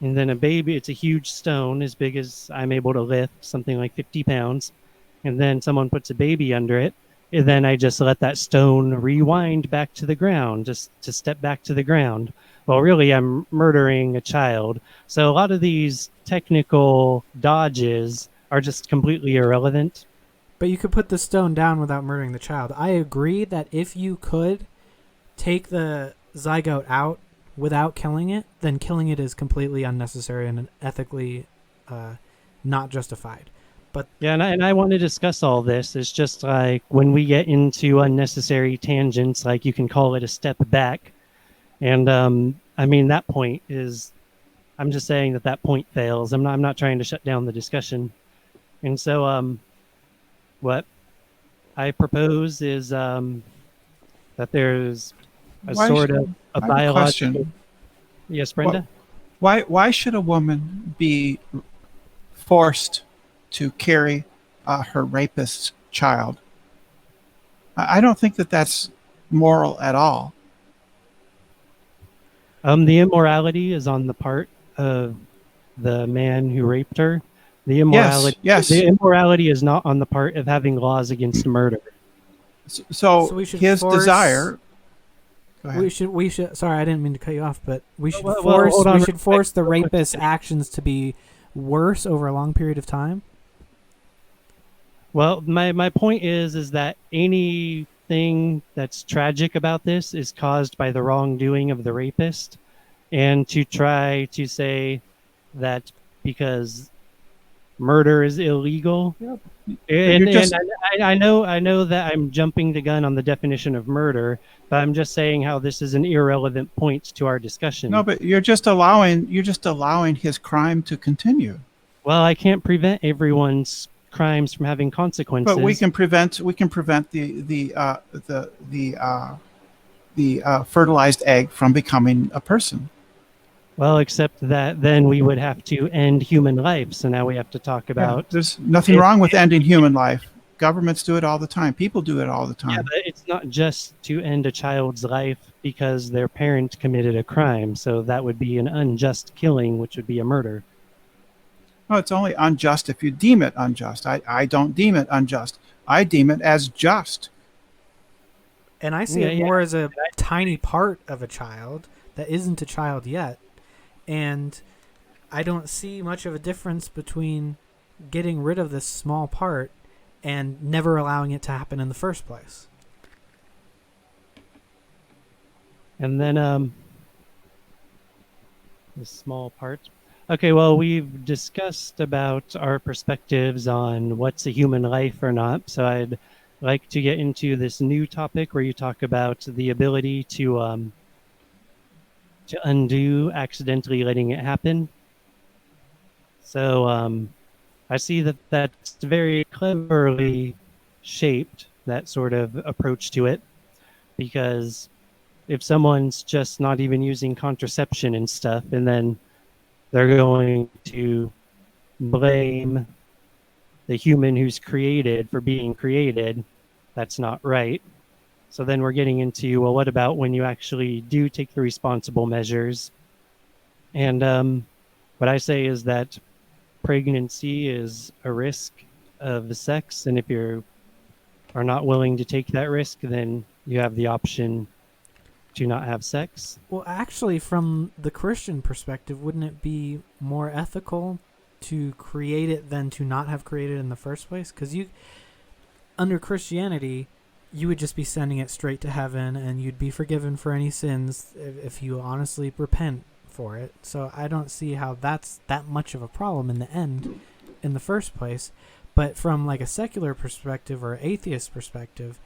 And then a baby, it's a huge stone as big as I'm able to lift, something like 50 pounds. And then someone puts a baby under it. And then I just let that stone rewind back to the ground, just to step back to the ground. Well, really, I'm murdering a child. So a lot of these technical dodges are just completely irrelevant. But you could put the stone down without murdering the child. I agree that if you could take the zygote out without killing it, then killing it is completely unnecessary and ethically not justified. But Yeah, and I want to discuss all this. It's just like when we get into unnecessary tangents, like you can call it a step back. And I mean, that point is, I'm just saying that point fails. I'm not trying to shut down the discussion. And so what I propose is that there's a Why sort should- of a I have a biological. question. Yes, Brenda? Why should a woman be forced to carry her rapist's child? I don't think that that's moral at all. The immorality is on the part of the man who raped her. The immorality, Yes. the immorality is not on the part of having laws against murder. So we should his force- desire. Go ahead. we should. Sorry, I didn't mean to cut you off, but we should Well, force. hold on We real should quick. force the rapist's actions to be worse over a long period of time. Well, my point is that anything that's tragic about this is caused by the wrongdoing of the rapist, and to try to say that because murder is illegal. Yep. And, You're just- and I know that I'm jumping the gun on the definition of murder, but I'm just saying how this is an irrelevant point to our discussion. No, but you're just allowing his crime to continue. Well, I can't prevent everyone's crimes from having consequences. But we can prevent the fertilized egg from becoming a person. Well, except that then we would have to end human life. So now we have to talk Yeah, about. there's nothing wrong with ending human life. Governments do it all the time. People do it all the Yeah, time. but it's not just to end a child's life because their parent committed a crime. So that would be an unjust killing, which would be a murder. No, it's only unjust if you deem it unjust. I don't deem it unjust. I deem it as just. And I see Yeah, it yeah. more as a tiny part of a child that isn't a child yet. And I don't see much of a difference between getting rid of this small part and never allowing it to happen in the first place. And then the small part. Okay, well, we've discussed about our perspectives on what's a human life or not. So I'd like to get into this new topic where you talk about the ability to undo accidentally letting it happen. So I see that that's very cleverly shaped, that sort of approach to it, because if someone's just not even using contraception and stuff, and then they're going to blame the human who's created for being created, that's not right. So then we're getting into, well, what about when you actually do take the responsible measures? And what I say is that pregnancy is a risk of sex, and if you are not willing to take that risk, then you have the option to not have sex. Well, actually, from the Christian perspective, wouldn't it be more ethical to create it than to not have created it in the first place? Because under Christianity, you would just be sending it straight to heaven, and you'd be forgiven for any sins if you honestly repent for it. So I don't see how that's that much of a problem in the end, in the first place. But from like a secular perspective or atheist perspective,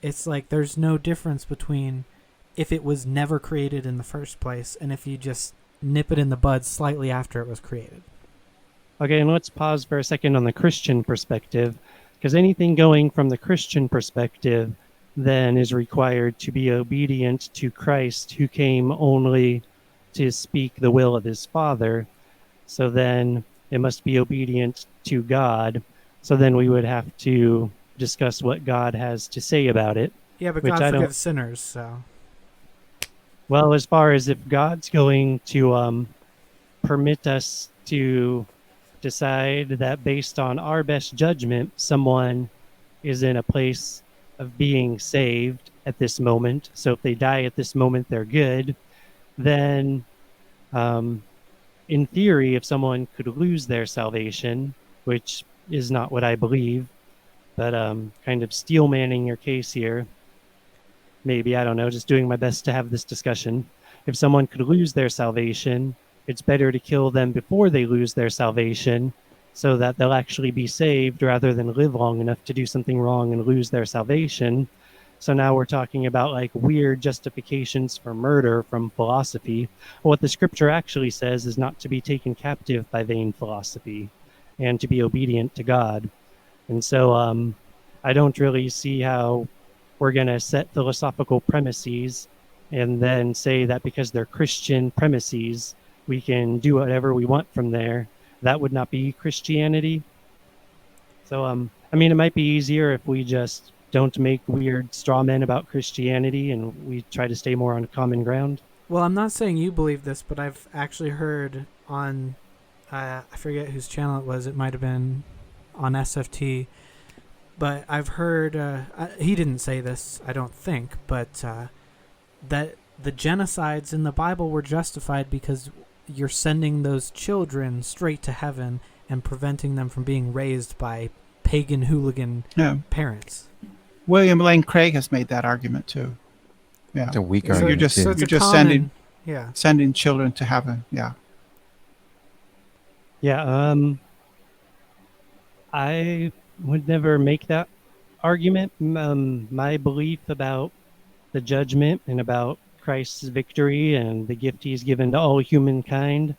it's like there's no difference between if it was never created in the first place and if you just nip it in the bud slightly after it was created. Okay, and let's pause for a second on the Christian perspective, because anything going from the Christian perspective then is required to be obedient to Christ, who came only to speak the will of his Father. So then it must be obedient to God. So then we would have to discuss what God has to say about it. Yeah, but Which God I don't- forgives sinners, so... Well, as far as if God's going to permit us to decide that based on our best judgment, someone is in a place of being saved at this moment. So if they die at this moment, they're good. Then, um, in theory, if someone could lose their salvation, which is not what I believe, but kind of steel manning your case here, maybe, I don't know, just doing my best to have this discussion. If someone could lose their salvation, it's better to kill them before they lose their salvation so that they'll actually be saved rather than live long enough to do something wrong and lose their salvation. So now we're talking about like weird justifications for murder from philosophy. What the scripture actually says is not to be taken captive by vain philosophy and to be obedient to God. And so I don't really see how we're going to set philosophical premises and then say that because they're Christian premises, we can do whatever we want from there. That would not be Christianity. So, I mean, it might be easier if we just don't make weird straw men about Christianity and we try to stay more on common ground. Well, I'm not saying you believe this, but I've actually heard on, I forget whose channel it was. It might have been on SFT. But I've heard, he didn't say this, I don't think, but that the genocides in the Bible were justified because you're sending those children straight to heaven and preventing them from being raised by pagan hooligan parents. William Lane Craig has made that argument too. Yeah, It's a weak So- argument. just- too. so it's you're a just common, yeah. sending children to heaven. Yeah. Yeah, I would never make that argument. My belief about the judgment and about Christ's victory and the gift he's given to all humankind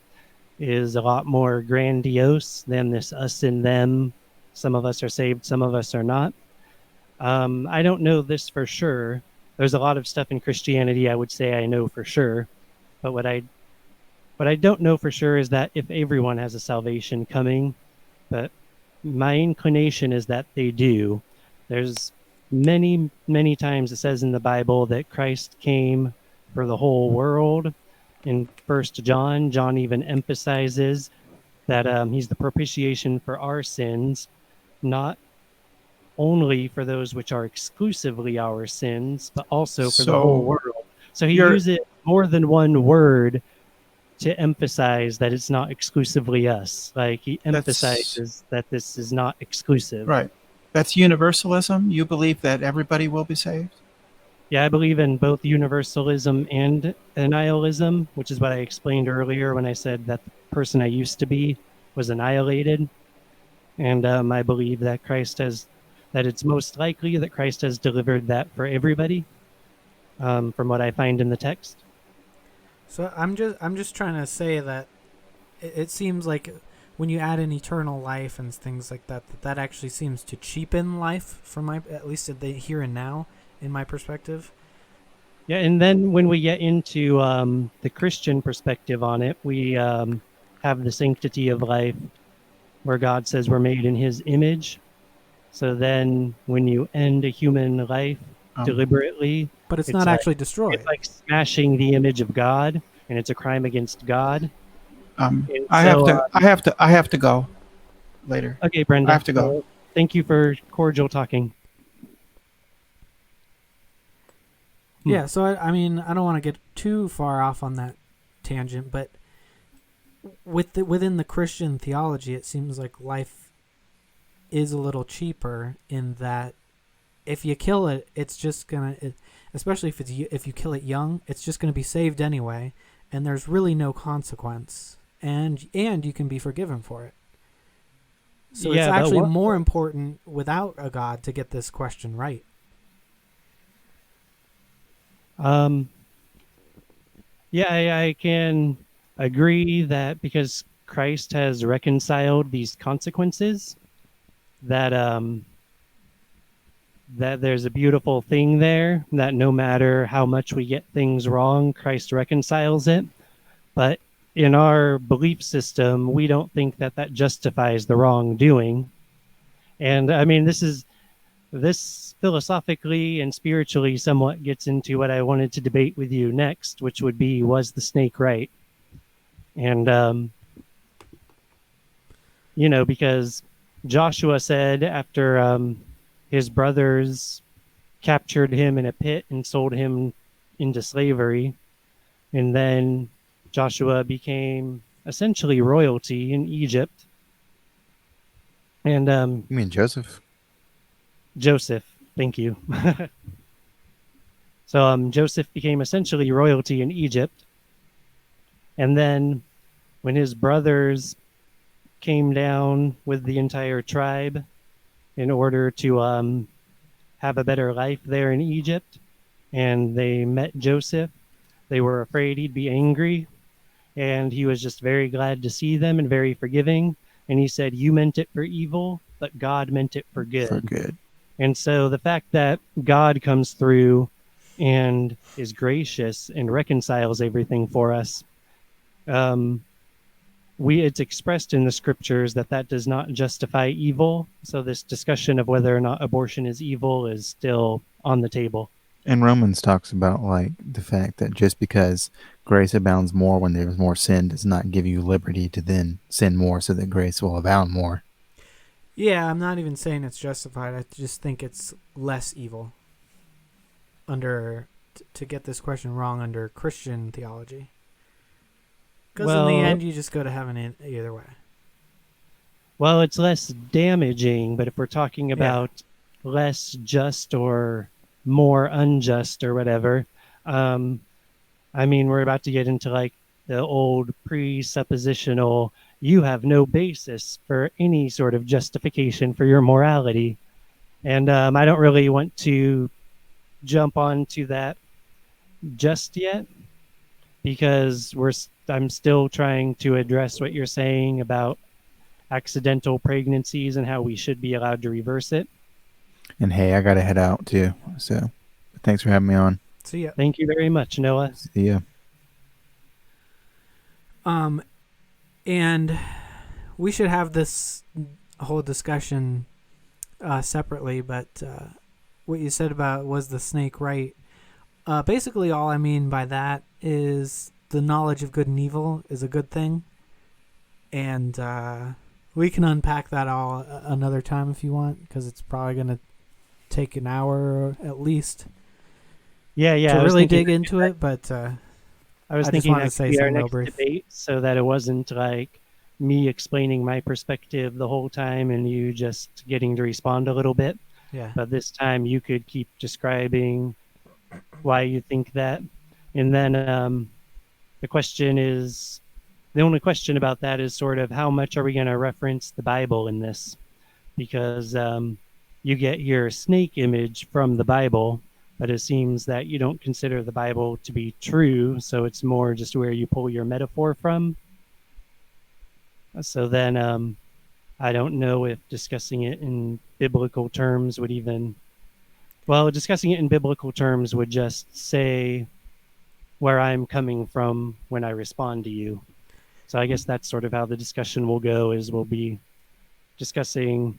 is a lot more grandiose than this us and them. Some of us are saved, some of us are not. I don't know this for sure. There's a lot of stuff in Christianity I would say I know for sure, but what I don't know for sure is that if everyone has a salvation coming, but my inclination is that they do. There's many, many times it says in the Bible that Christ came for the whole world. In 1 John, John even emphasizes that he's the propitiation for our sins, not only for those which are exclusively our sins, but also for the So whole world. So he you're- uses more than one word to emphasize that it's not exclusively us. Like he emphasizes that this is not exclusive. Right. That's universalism. You believe that everybody will be saved? Yeah, I believe in both universalism and annihilism, which is what I explained earlier when I said that the person I used to be was annihilated. And I believe that that it's most likely that Christ has delivered that for everybody, from what I find in the text. So I'm just trying to say that it seems like when you add in eternal life and things like that, that actually seems to cheapen life from my, at least at the here and now, in my perspective. Yeah, and then when we get into the Christian perspective on it, we have the sanctity of life, where God says we're made in His image. So then, when you end a human life deliberately, But it's not actually destroyed. it's like smashing the image of God, and it's a crime against God. I have to go later. Okay, Brenda. I have to go. Thank you for cordial talking. Yeah, so I mean, I don't want to get too far off on that tangent, but within the Christian theology, it seems like life is a little cheaper in that if you kill it, it's just gonna, especially if you kill it young, it's just gonna be saved anyway, and there's really no consequence, and you can be forgiven for it. So Yeah, it's but actually what- more important without a God to get this question right. Yeah, I can agree that because Christ has reconciled these consequences, that that there's a beautiful thing there, that no matter how much we get things wrong, Christ reconciles it. But in our belief system, we don't think that that justifies the wrongdoing. And I mean, this philosophically and spiritually somewhat gets into what I wanted to debate with you next, which would be, was the snake right? And because Joshua said after his brothers captured him in a pit and sold him into slavery, and then Joshua became essentially royalty in Egypt. And You mean Joseph? Joseph, thank you. So Joseph became essentially royalty in Egypt. And then when his brothers came down with the entire tribe in order to have a better life there in Egypt, and they met Joseph, they were afraid he'd be angry, and he was just very glad to see them and very forgiving. And he said, "You meant it for evil, but God meant it for good." For good. And so the fact that God comes through and is gracious and reconciles everything for us, it's expressed in the scriptures that does not justify evil. So this discussion of whether or not abortion is evil is still on the table. And Romans talks about like the fact that just because grace abounds more when there's more sin does not give you liberty to then sin more so that grace will abound more. Yeah, I'm not even saying it's justified. I just think it's less evil to get this question wrong under Christian theology. Because in the end, you just go to heaven either way. Well, it's less damaging, but if we're talking about less just or more unjust or whatever, we're about to get into like the old presuppositional, you have no basis for any sort of justification for your morality. And I don't really want to jump onto that just yet, because I'm still trying to address what you're saying about accidental pregnancies and how we should be allowed to reverse it. And hey, I gotta head out too. So thanks for having me on. See ya. Thank you very much, Noah. See ya. And we should have this whole discussion separately, but what you said about was the snake right? Basically, all I mean by that is the knowledge of good and evil is a good thing. And we can unpack that all another time if you want, because it's probably going to take an hour at least to really dig into it. But I was thinking that could be our next debate, so that it wasn't like me explaining my perspective the whole time and you just getting to respond a little bit. Yeah. But this time you could keep describing why you think that. And then the only question about that is sort of how much are we going to reference the Bible in this? Because you get your snake image from the Bible, but it seems that you don't consider the Bible to be true, so it's more just where you pull your metaphor from. So then I don't know if discussing it in biblical terms would even... Well, discussing it in biblical terms would just say where I'm coming from when I respond to you. So I guess that's sort of how the discussion will go, is we'll be discussing...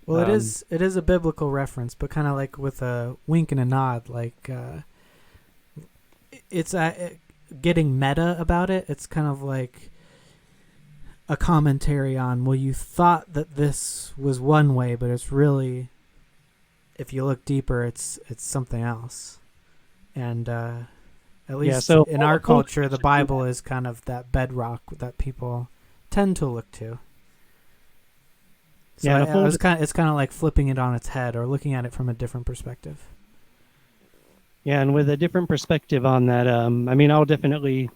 Well, it is a biblical reference, but kind of like with a wink and a nod. Like it's getting meta about it. It's kind of like a commentary on, well, you thought that this was one way, but it's really, if you look deeper, it's something else. And at least in our culture, the Bible is kind of that bedrock that people tend to look to. So it's kind of like flipping it on its head or looking at it from a different perspective. Yeah, and with a different perspective on that, I'll definitely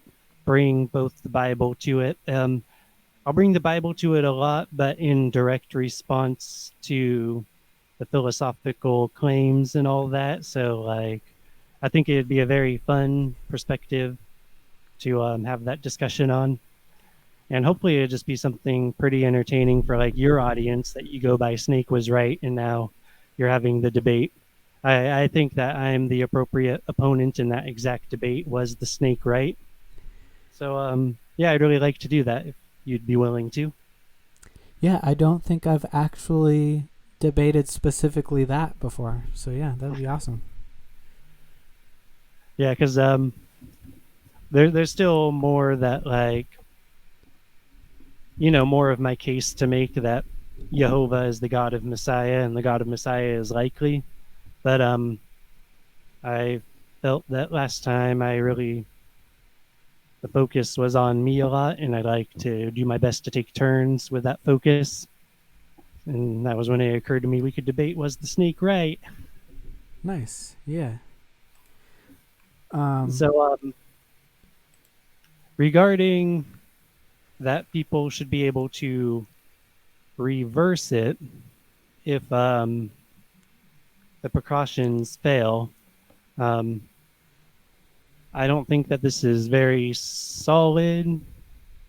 bring both the Bible to it. I'll bring the Bible to it a lot, but in direct response to the philosophical claims and all that. So, like, I think it'd be a very fun perspective to have that discussion on. And hopefully it'll just be something pretty entertaining for like your audience, that you go by Snake was right and now you're having the debate. I think that I'm the appropriate opponent in that exact debate. Was the snake right? So I'd really like to do that if you'd be willing to. Yeah, I don't think I've actually debated specifically that before. So yeah, that would be awesome. Yeah, because there's still more that, like, more of my case to make that Jehovah is the God of Messiah and the God of Messiah is likely. But I felt that last time the focus was on me a lot, and I like to do my best to take turns with that focus. And that was when it occurred to me we could debate, was the snake right? Nice. Yeah. So regarding that people should be able to reverse it if the precautions fail. I don't think that this is very solid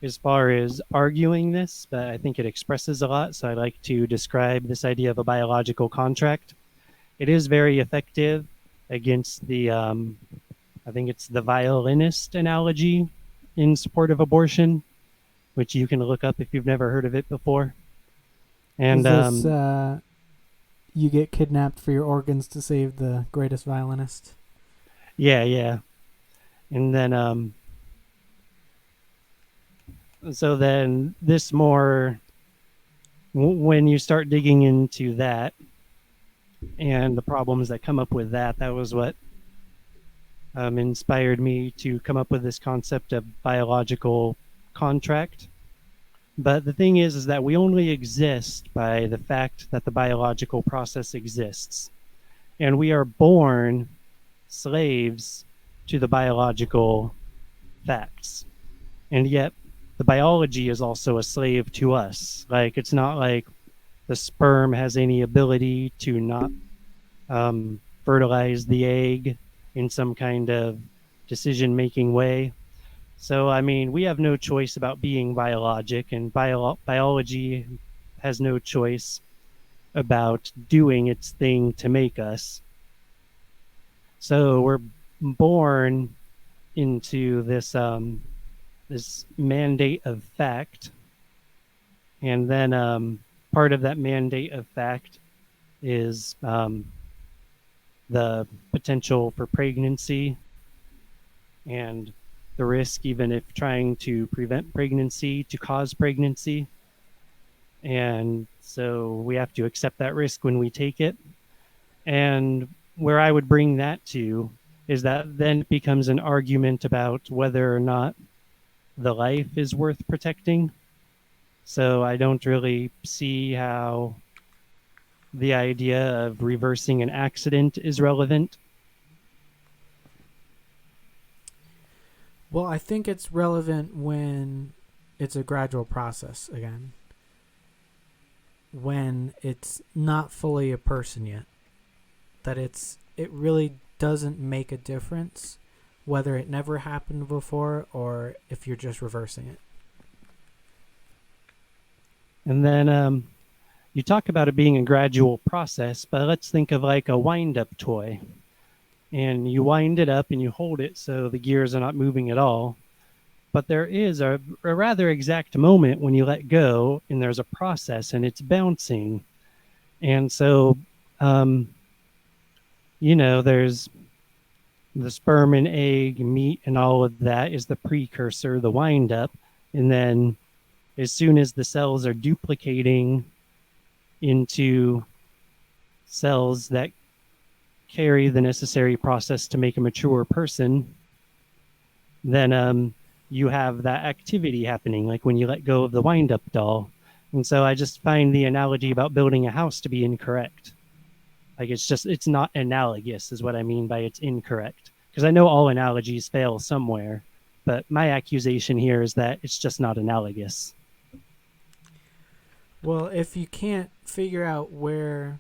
as far as arguing this, but I think it expresses a lot. So I like to describe this idea of a biological contract. It is very effective against the, I think it's the violinist analogy in support of abortion, which you can look up if you've never heard of it before. And is this, you get kidnapped for your organs to save the greatest violinist? yeah. And then so then this more, when you start digging into that and the problems that come up with that, that was what inspired me to come up with this concept of biological contract. But the thing is that we only exist by the fact that the biological process exists. And we are born slaves to the biological facts. And yet the biology is also a slave to us. Like, it's not like the sperm has any ability to not fertilize the egg in some kind of decision-making way. So, I mean, we have no choice about being biologic, and biology has no choice about doing its thing to make us. So we're born into this this mandate of fact, and then part of that mandate of fact is the potential for pregnancy and the risk, even if trying to prevent pregnancy, to cause pregnancy. And so we have to accept that risk when we take it. And where I would bring that to is that then it becomes an argument about whether or not the life is worth protecting. So I don't really see how the idea of reversing an accident is relevant. Well, I think it's relevant when it's a gradual process again. When it's not fully a person yet. That it really doesn't make a difference whether it never happened before or if you're just reversing it. And then you talk about it being a gradual process, but let's think of like a wind-up toy. And you wind it up and you hold it so the gears are not moving at all. But there is a rather exact moment when you let go and there's a process and it's bouncing. And so, there's the sperm and egg, meat, and all of that is the precursor, the wind up. And then as soon as the cells are duplicating into cells that carry the necessary process to make a mature person, then you have that activity happening, like when you let go of the wind-up doll. And so I just find the analogy about building a house to be incorrect. Like, it's not analogous is what I mean by it's incorrect. Because I know all analogies fail somewhere, but my accusation here is that it's just not analogous. Well, if you can't figure out where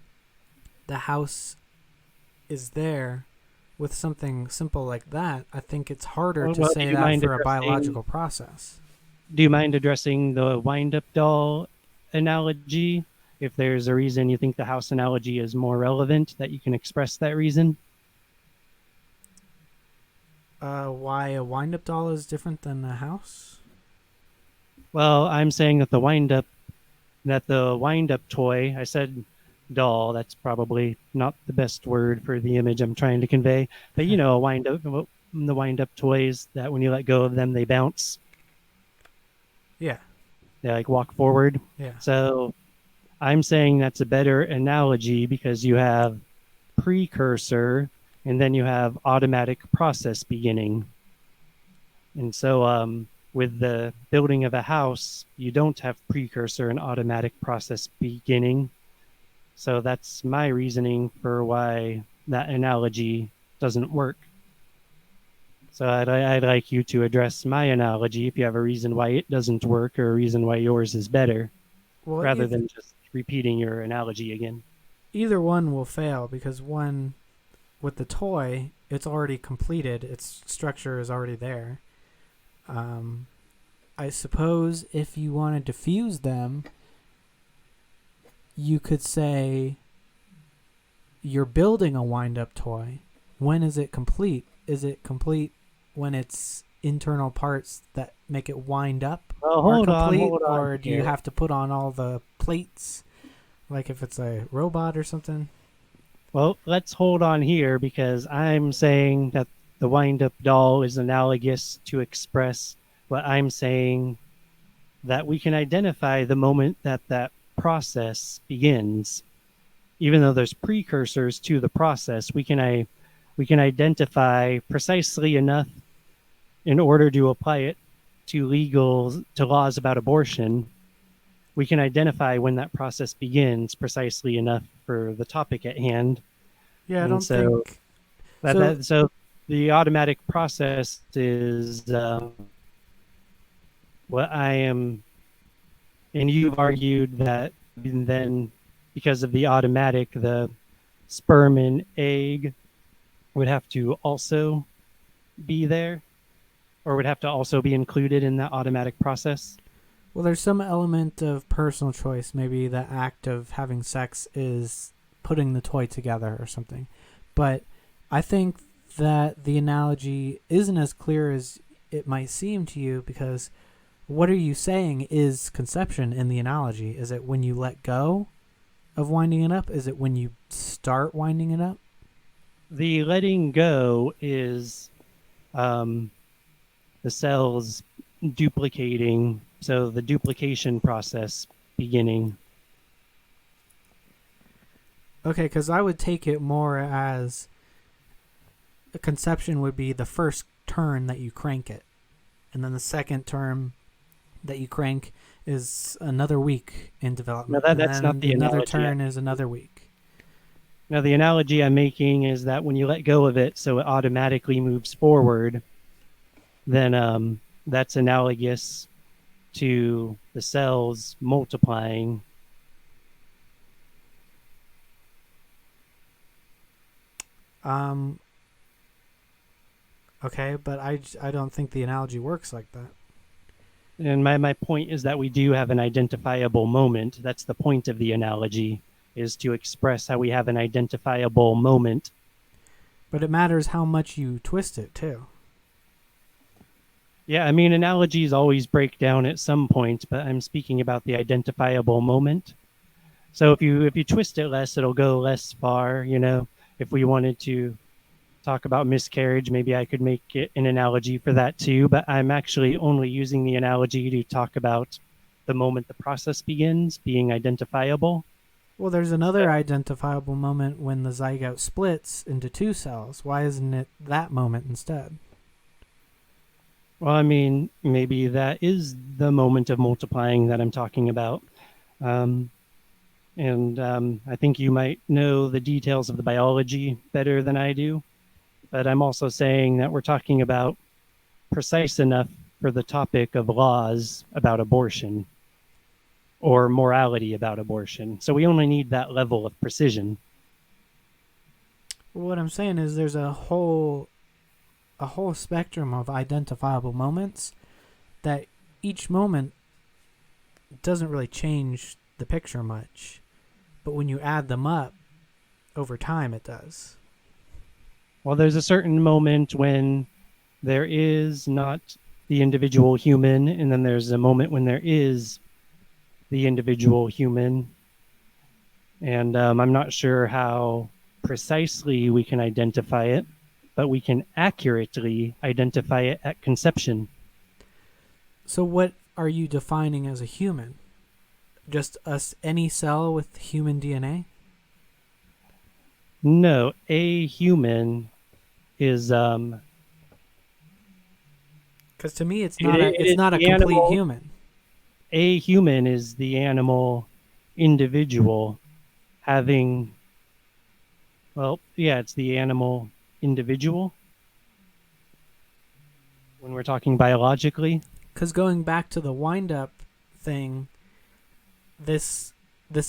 the house is there with something simple like that, I think it's harder to say that for a biological process. Do you mind addressing the wind-up doll analogy? If there's a reason you think the house analogy is more relevant, that you can express that reason? Why a wind-up doll is different than a house? Well, I'm saying that the wind-up toy, I said doll, that's probably not the best word for the image I'm trying to convey, but a the wind-up toys that when you let go of them, they bounce. Yeah. They like walk forward. Yeah. So I'm saying that's a better analogy because you have precursor and then you have automatic process beginning. And so with the building of a house, you don't have precursor and automatic process beginning. So that's my reasoning for why that analogy doesn't work. So I'd like you to address my analogy if you have a reason why it doesn't work or a reason why yours is better, Well, rather than just repeating your analogy again. either one will fail because one, with the toy, it's already completed. Its structure is already there. I suppose if you wanted to fuse them, you could say you're building a wind-up toy. When is it complete? Is it complete when its internal parts that make it wind up Well, are hold on, complete, hold on or do you here. have to put on all the plates, like if it's a robot or something? Well, let's hold on here because I'm saying that the wind-up doll is analogous to express what I'm saying, that we can identify the moment that that process begins. Even though there's precursors to the process, we can identify precisely enough in order to apply it to laws about abortion. We can identify when that process begins precisely enough for the topic at hand. Yeah, I And don't so think so the automatic process is what I am, and you've argued that then because of the automatic, the sperm and egg would have to also be there, or would have to also be included in that automatic process. Well, there's some element of personal choice. Maybe the act of having sex is putting the toy together or something. But I think that the analogy isn't as clear as it might seem to you, because what are you saying is conception in the analogy? Is it when you let go of winding it up? Is it when you start winding it up? The letting go is the cells duplicating, so the duplication process beginning. Okay, because I would take it more as a conception would be the first turn that you crank it, and then the second term that you crank is another week in development. No, and that's then not the another analogy. turn is another week. Now, the analogy I'm making is that when you let go of it, so it automatically moves forward, then that's analogous to the cells multiplying. Okay, but I don't think the analogy works like that. And my point is that we do have an identifiable moment. That's the point of the analogy, is to express how we have an identifiable moment. But it matters how much you twist it too. Yeah, I mean, analogies always break down at some point, but I'm speaking about the identifiable moment. So if you twist it less, it'll go less far. You know, if we wanted to talk about miscarriage, maybe I could make it an analogy for that too. But I'm actually only using the analogy to talk about the moment the process begins being identifiable. Well, there's another identifiable moment when the zygote splits into two cells. Why isn't it that moment instead? Well, I mean, maybe that is the moment of multiplying that I'm talking about. And I think you might know the details of the biology better than I do. But I'm also saying that we're talking about precise enough for the topic of laws about abortion or morality about abortion. So we only need that level of precision. Well, what I'm saying is there's a whole spectrum of identifiable moments that each moment doesn't really change the picture much. But when you add them up over time, it does. Well, there's a certain moment when there is not the individual human, and then there's a moment when there is the individual human. And I'm not sure how precisely we can identify it. but we can accurately identify it at conception. So what are you defining as a human? Just any cell with human DNA? No, a human is Because to me, it's It not i- a it it's is not a the complete animal. human. A human is the animal individual having, well, yeah, it's the animal individual when we're talking biologically. Because going back to the wind up thing, this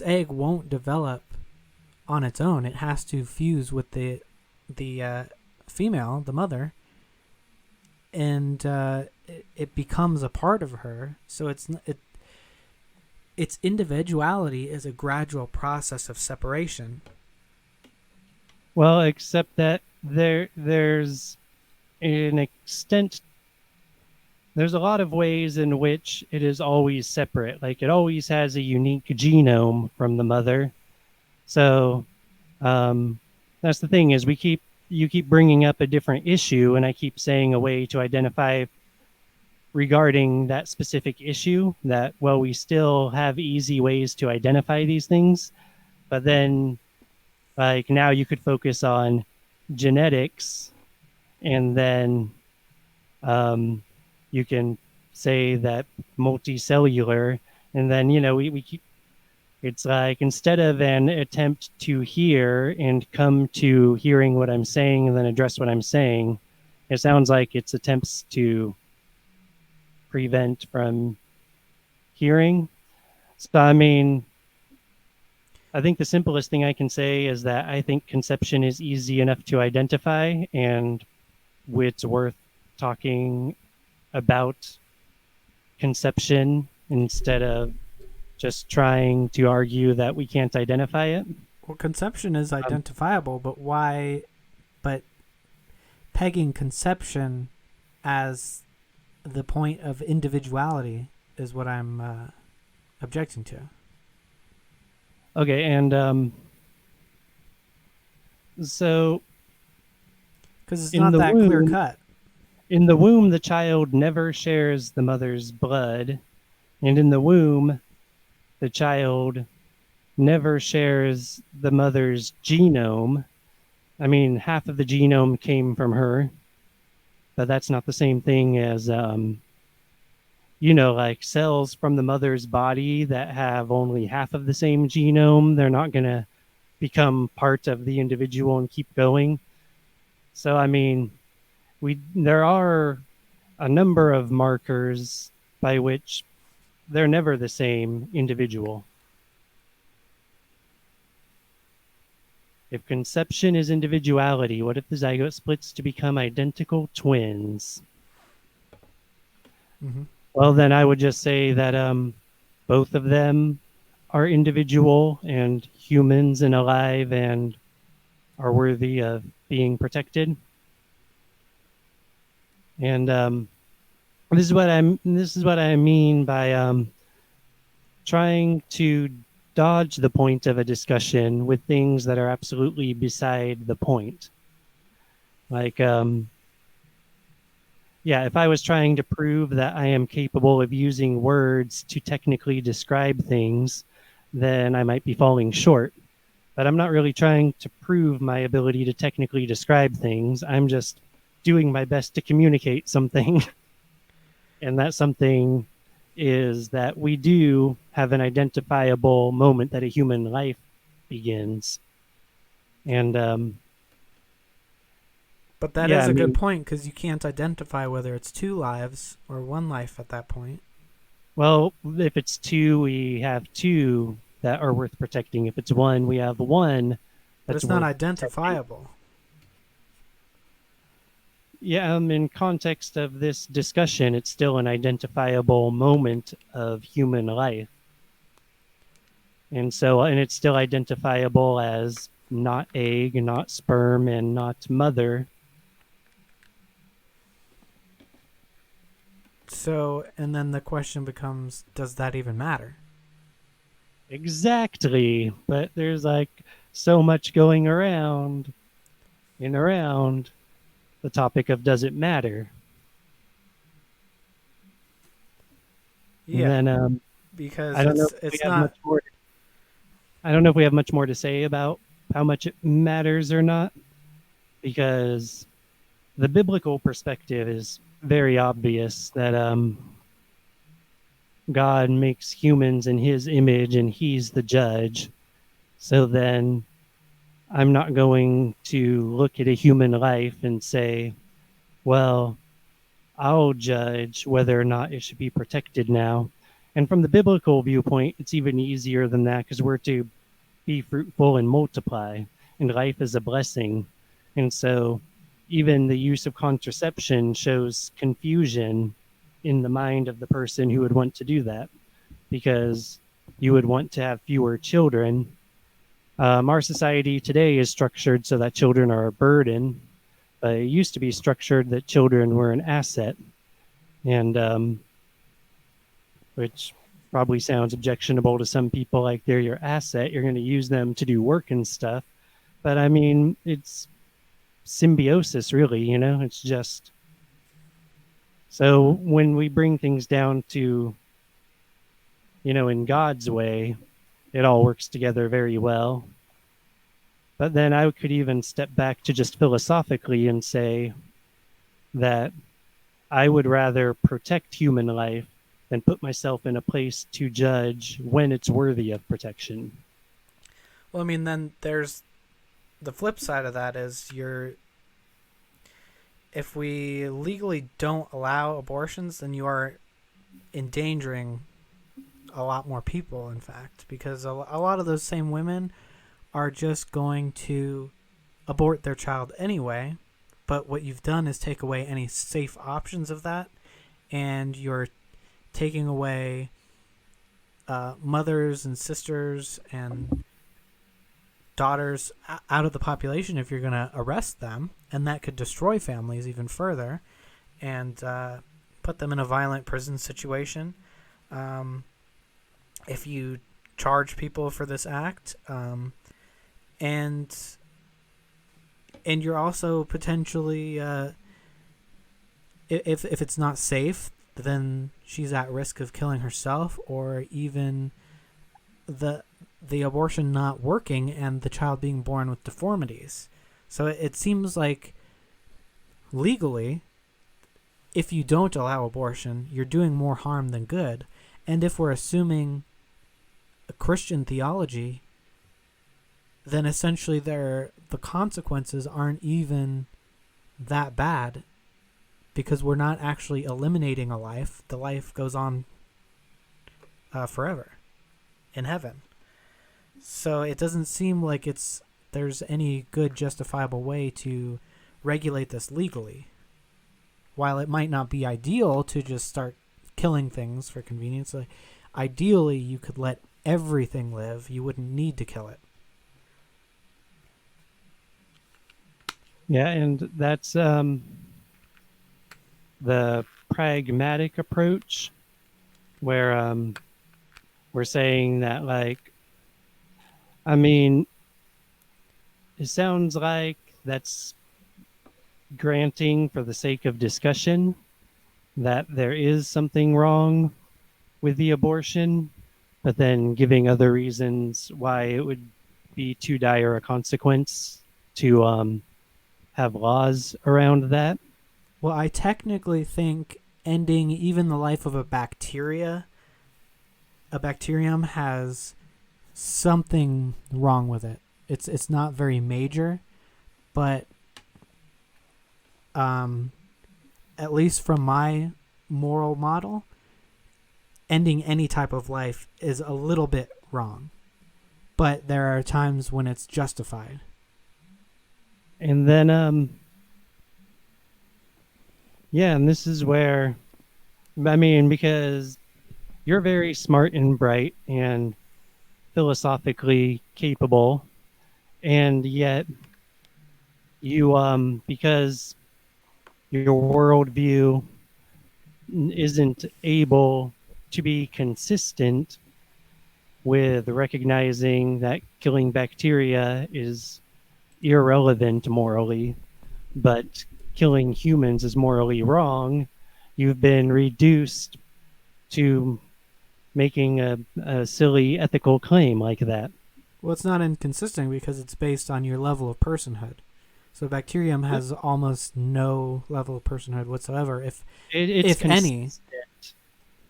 egg won't develop on its own. It has to fuse with the female, the mother, and it becomes a part of her. So its individuality is a gradual process of separation. Well, except that there's an extent, there's a lot of ways in which it is always separate. Like it always has a unique genome from the mother. So that's the thing is you keep bringing up a different issue, and I keep saying a way to identify regarding that specific issue that, well, we still have easy ways to identify these things, but then like now you could focus on genetics, and then you can say that multicellular, and then we keep, it's like instead of an attempt to hear and come to hearing what I'm saying and then address what I'm saying, it sounds like it's attempts to prevent from hearing. So I mean, I think the simplest thing I can say is that I think conception is easy enough to identify, and it's worth talking about conception instead of just trying to argue that we can't identify it. Well, conception is identifiable, but why? But pegging conception as the point of individuality is what I'm objecting to. Okay, and so Because it's in not the that clear womb, cut. in the womb, the child never shares the mother's blood, and in the womb, the child never shares the mother's genome. I mean, half of the genome came from her, but that's not the same thing as, like cells from the mother's body that have only half of the same genome. They're not going to become part of the individual and keep going. So, I mean, there are a number of markers by which they're never the same individual. If conception is individuality, what if the zygote splits to become identical twins? Mm-hmm. Well, then I would just say that both of them are individual and humans and alive and are worthy of being protected. And this is what I mean by trying to dodge the point of a discussion with things that are absolutely beside the point. Like, if I was trying to prove that I am capable of using words to technically describe things, then I might be falling short. But I'm not really trying to prove my ability to technically describe things. I'm just doing my best to communicate something. And that something is that we do have an identifiable moment that a human life begins. And But that is a good point, because you can't identify whether it's two lives or one life at that point. Well, if it's two, we have two that are worth protecting. If it's one, we have one But that's it's not worth identifiable. protecting. Yeah, in context of this discussion, it's still an identifiable moment of human life. And it's still identifiable as not egg, not sperm, and not mother. So, and then the question becomes, does that even matter? Exactly. But there's like so much going around and around. the topic of does it matter? Yeah, And then because I don't know if we it's have not. much more. I don't know if we have much more to say about how much it matters or not, because the biblical perspective is very obvious that God makes humans in His image and He's the judge. So then I'm not going to look at a human life and say, well, I'll judge whether or not it should be protected now. And from the biblical viewpoint, it's even easier than that because we're to be fruitful and multiply, and life is a blessing. And so even the use of contraception shows confusion in the mind of the person who would want to do that, because you would want to have fewer children. Our society today is structured so that children are a burden, but it used to be structured that children were an asset. And which probably sounds objectionable to some people, like they're your asset, you're going to use them to do work and stuff. But I mean, it's symbiosis, really, it's just. So when we bring things down to, in God's way, it all works together very well. But then I could even step back to just philosophically and say that I would rather protect human life than put myself in a place to judge when it's worthy of protection. Well, I mean, then there's the flip side of that is if we legally don't allow abortions, then you are endangering a lot more people, in fact, because a lot of those same women are just going to abort their child anyway. But what you've done is take away any safe options of that, and you're taking away mothers and sisters and daughters out of the population if you're going to arrest them, and that could destroy families even further and put them in a violent prison situation. If you charge people for this act, and you're also potentially, if it's not safe, then she's at risk of killing herself, or even the abortion not working and the child being born with deformities. So it seems like legally, if you don't allow abortion, you're doing more harm than good. And if we're assuming a Christian theology, then essentially the consequences aren't even that bad, because we're not actually eliminating a life. The life goes on forever in heaven. So it doesn't seem like there's any good justifiable way to regulate this legally. While it might not be ideal to just start killing things for convenience, ideally you could let everything live. You wouldn't need to kill it. Yeah, and that's the pragmatic approach, where we're saying that, I mean, it sounds like that's granting for the sake of discussion that there is something wrong with the abortion, but then giving other reasons why it would be too dire a consequence to have laws around that. Well, I technically think ending even the life of a bacterium has something wrong with it. It's not very major, but at least from my moral model, ending any type of life is a little bit wrong. But there are times when it's justified. And then yeah, and this is where, I mean, because you're very smart and bright and philosophically capable, and yet you because your worldview isn't able to be consistent with recognizing that killing bacteria is irrelevant morally, but killing humans is morally wrong, you've been reduced to making a silly ethical claim like that. Well, it's not inconsistent because it's based on your level of personhood. So bacterium has almost no level of personhood whatsoever, if any. Consistent.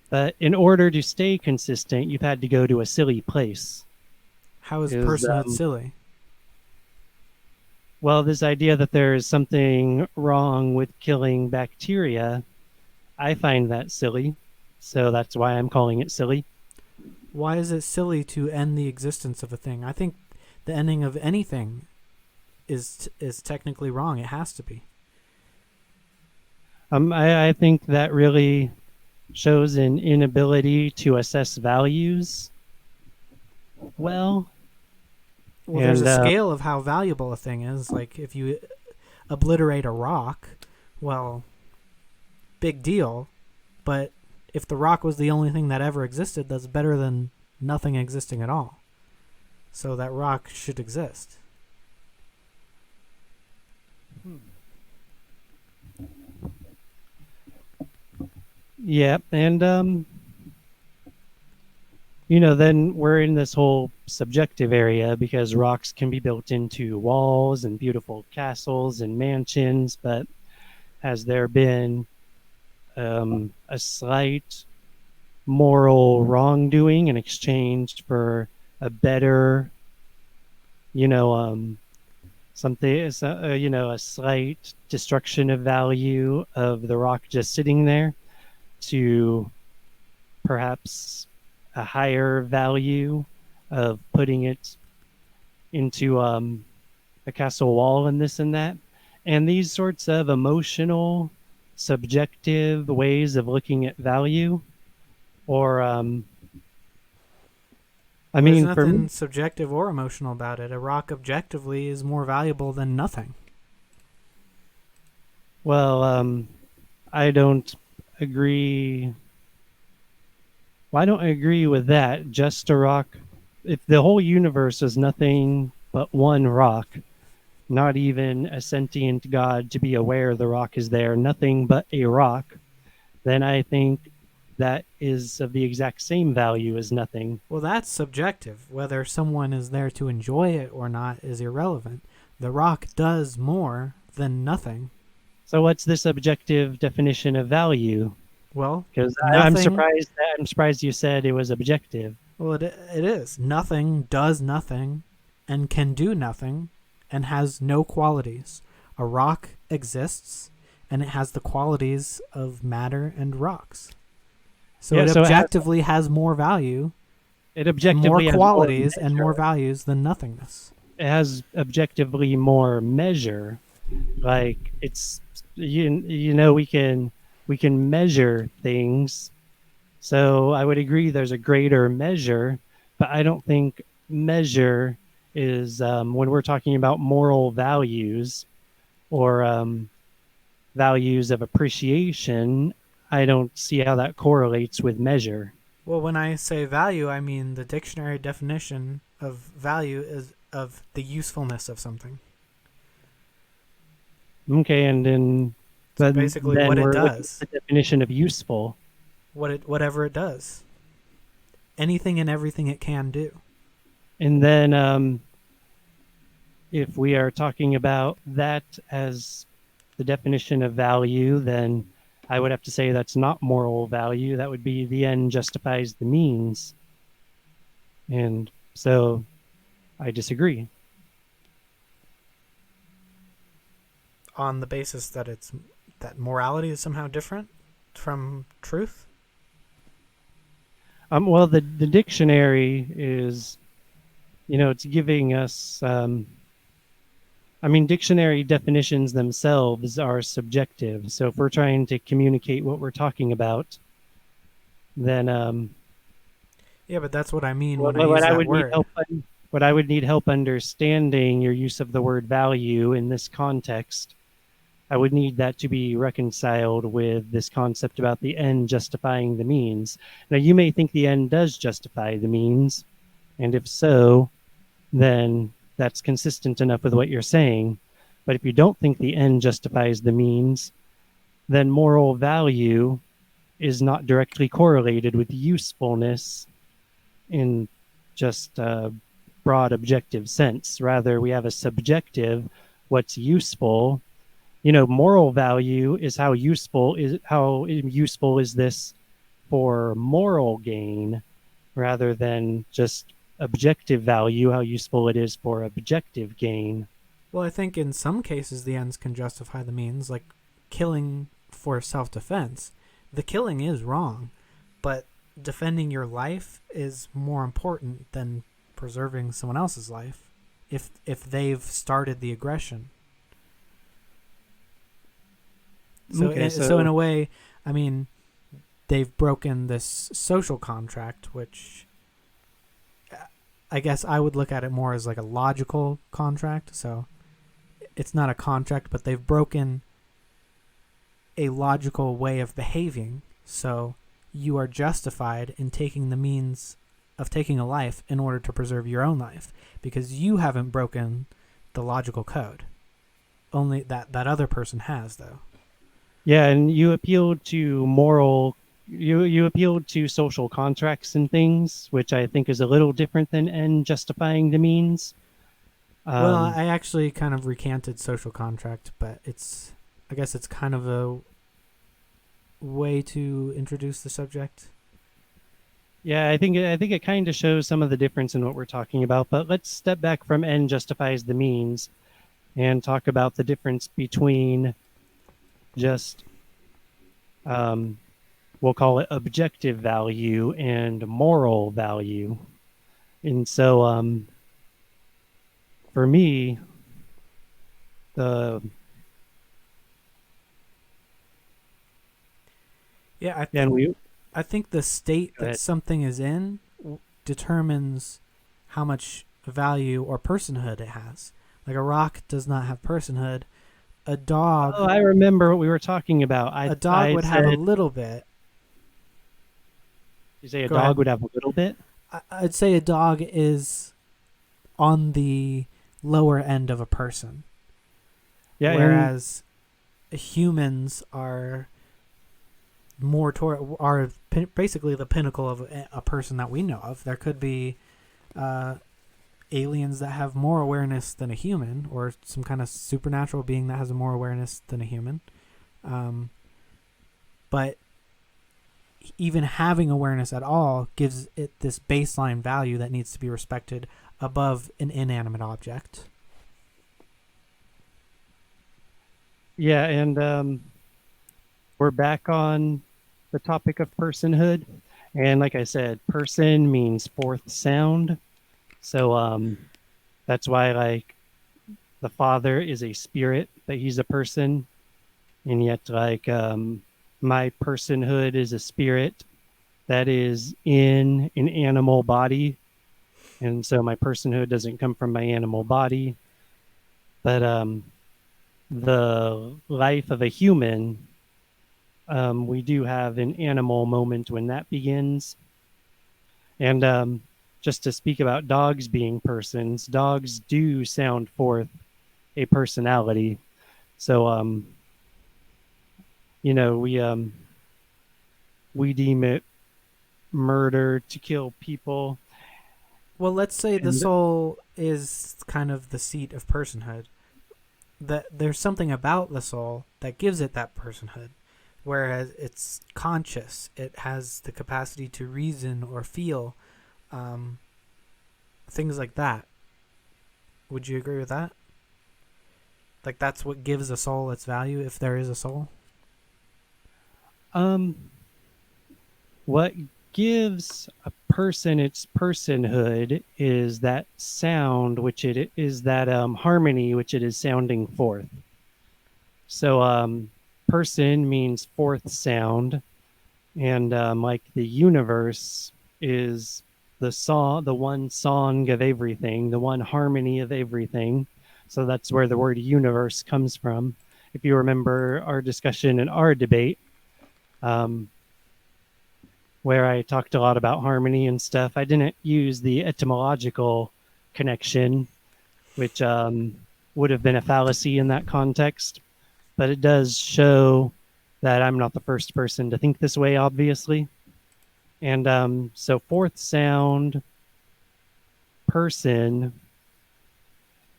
But in order to stay consistent, you've had to go to a silly place. How is personhood silly? Well, this idea that there is something wrong with killing bacteria, I find that silly. So that's why I'm calling it silly. Why is it silly to end the existence of a thing? I think the ending of anything is technically wrong. It has to be. I think that really shows an inability to assess values well. There's a scale of how valuable a thing is. Like, if you obliterate a rock, well, big deal. But if the rock was the only thing that ever existed, that's better than nothing existing at all. So that rock should exist. Yeah, and then we're in this whole subjective area because rocks can be built into walls and beautiful castles and mansions, but has there been a slight moral wrongdoing in exchange for a better, something, a slight destruction of value of the rock just sitting there to perhaps a higher value of putting it into a castle wall and this and that. And these sorts of emotional, subjective ways of looking at value, or There's nothing subjective or emotional about it. A rock objectively is more valuable than nothing. Well, I don't agree. Well, I don't agree with that. Just a rock. If the whole universe is nothing but one rock, not even a sentient God to be aware the rock is there, nothing but a rock, then I think that is of the exact same value as nothing. Well, that's subjective. Whether someone is there to enjoy it or not is irrelevant. The rock does more than nothing. So what's this objective definition of value? Well, because I'm surprised you said it was objective. Well, it is. Nothing does nothing and can do nothing and has no qualities. A rock exists and it has the qualities of matter and rocks. So it objectively has more value. It objectively more qualities and more values than nothingness. It has objectively more measure. Like, it's we can measure things. So I would agree there's a greater measure, but I don't think measure is when we're talking about moral values or values of appreciation, I don't see how that correlates with measure. Well, when I say value, I mean the dictionary definition of value is of the usefulness of something. Okay, and then so basically then what it does. The definition of useful. Whatever it does. Anything and everything it can do. And then if we are talking about that as the definition of value, then I would have to say that's not moral value. That would be the end justifies the means. And so I disagree. On the basis that that morality is somehow different from truth? Well, the dictionary is, it's giving us, dictionary definitions themselves are subjective. So if we're trying to communicate what we're talking about, then... yeah, but that's what I mean when I use that word. What I would need help understanding your use of the word value in this context, I would need that to be reconciled with this concept about the end justifying the means. Now, you may think the end does justify the means, and if so, then that's consistent enough with what you're saying. But if you don't think the end justifies the means, then moral value is not directly correlated with usefulness in just a broad objective sense. Rather, we have a subjective, what's useful. Moral value is how useful is this for moral gain, rather than just objective value, how useful it is for objective gain. Well, I think in some cases the ends can justify the means, like killing for self-defense. The killing is wrong, but defending your life is more important than preserving someone else's life if they've started the aggression. So in a way, I mean, they've broken this social contract, which I guess I would look at it more as like a logical contract. So it's not a contract, but they've broken a logical way of behaving. So you are justified in taking the means of taking a life in order to preserve your own life, because you haven't broken the logical code. Only that other person has, though. Yeah, and you appealed to you appealed to social contracts and things, which I think is a little different than end justifying the means. Well, I actually kind of recanted social contract, but I guess it's kind of a way to introduce the subject. Yeah, I think it kind of shows some of the difference in what we're talking about. But let's step back from end justifies the means and talk about the difference between just we'll call it objective value and moral value. And so for me, I think the state that something is in determines how much value or personhood it has. Like a rock does not have personhood. A dog. Oh, I remember what we were talking about. A dog would have a little bit. You say a dog would have a little bit? I'd say a dog is on the lower end of a person. Yeah. Whereas humans are more are basically the pinnacle of a person that we know of. There could be aliens that have more awareness than a human, or some kind of supernatural being that has more awareness than a human. But even having awareness at all gives it this baseline value that needs to be respected above an inanimate object. Yeah, and we're back on the topic of personhood. And like I said, person means fourth sound. So that's why, like, the Father is a spirit, but he's a person. And yet, like, my personhood is a spirit that is in an animal body. And so my personhood doesn't come from my animal body. But the life of a human, we do have an animal moment when that begins. And just to speak about dogs being persons, dogs do sound forth a personality. So, we deem it murder to kill people. Well, let's say the soul is kind of the seat of personhood. That there's something about the soul that gives it that personhood, whereas it's conscious. It has the capacity to reason or feel, things like that. Would you agree with that? Like, that's what gives a soul its value, if there is a soul? What gives a person its personhood is that sound, which it is that harmony, which it is sounding forth. So person means fourth sound, and like the universe is the one song of everything, the one harmony of everything. So that's where the word universe comes from. If you remember our discussion and our debate, where I talked a lot about harmony and stuff, I didn't use the etymological connection, which would have been a fallacy in that context, but it does show that I'm not the first person to think this way, obviously. And so fourth sound, person,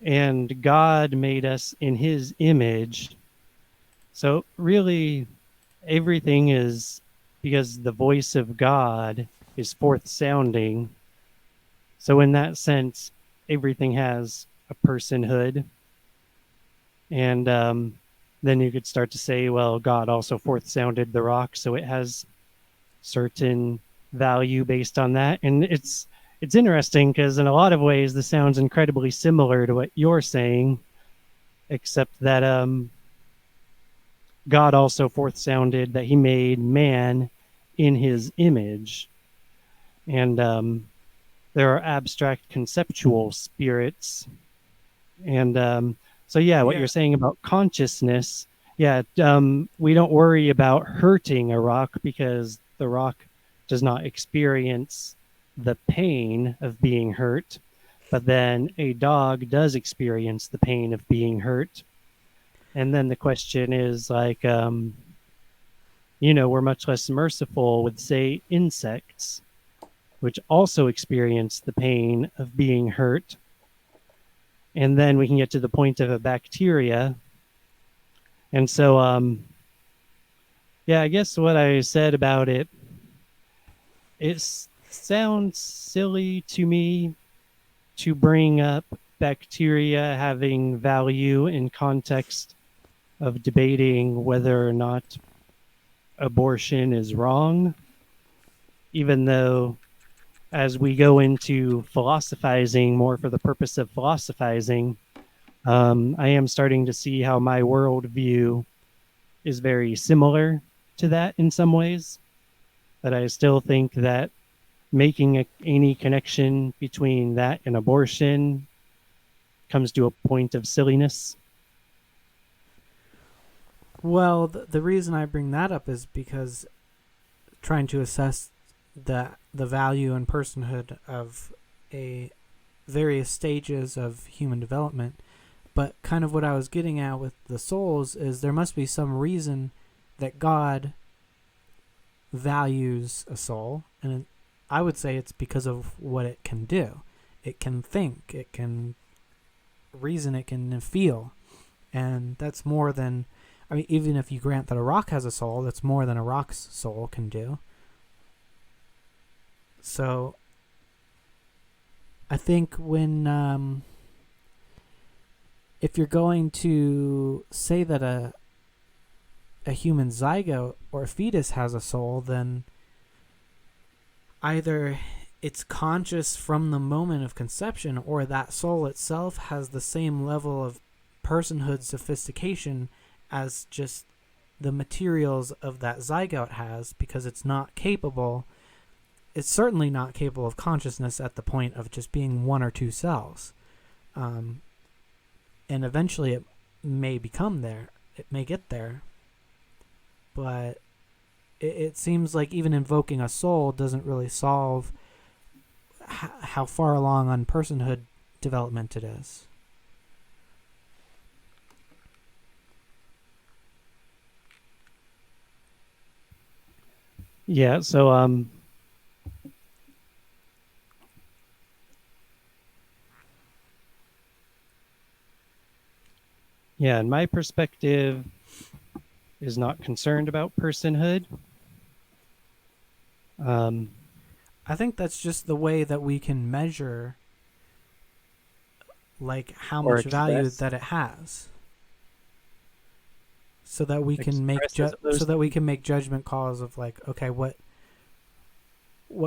and God made us in his image. So really, everything is because the voice of God is fourth sounding. So in that sense, everything has a personhood. And then you could start to say, well, God also fourth sounded the rock, so it has certain value based on that. And it's interesting because in a lot of ways, this sounds incredibly similar to what you're saying, except that God also fourth sounded that he made man in his image. And there are abstract conceptual spirits. And so, yeah, what you're saying about consciousness, we don't worry about hurting a rock because the rock does not experience the pain of being hurt. But then a dog does experience the pain of being hurt. And then the question is like, we're much less merciful with, say, insects, which also experience the pain of being hurt. And then we can get to the point of a bacteria. And so, I guess what I said about it sounds silly to me to bring up bacteria having value in context of debating whether or not abortion is wrong, even though as we go into philosophizing more for the purpose of philosophizing, I am starting to see how my worldview is very similar to that in some ways. But I still think that making any connection between that and abortion comes to a point of silliness. Well, the reason I bring that up is because trying to assess the value and personhood of a various stages of human development, but kind of what I was getting at with the souls is there must be some reason that God values a soul, and I would say it's because of what it can do. It can think, it can reason, it can feel, and that's more than, I mean, even if you grant that a rock has a soul, that's more than a rock's soul can do. So I think when if you're going to say that a human zygote or a fetus has a soul, then either it's conscious from the moment of conception, or that soul itself has the same level of personhood sophistication as just the materials of that zygote has, because it's certainly not capable of consciousness at the point of just being one or two cells. And eventually it may become there. It may get there. But it seems like even invoking a soul doesn't really solve how far along on personhood development it is. Yeah, so in my perspective is not concerned about personhood. I think that's just the way that we can measure like how much value that it has, so that we can make judgment calls of like, okay, what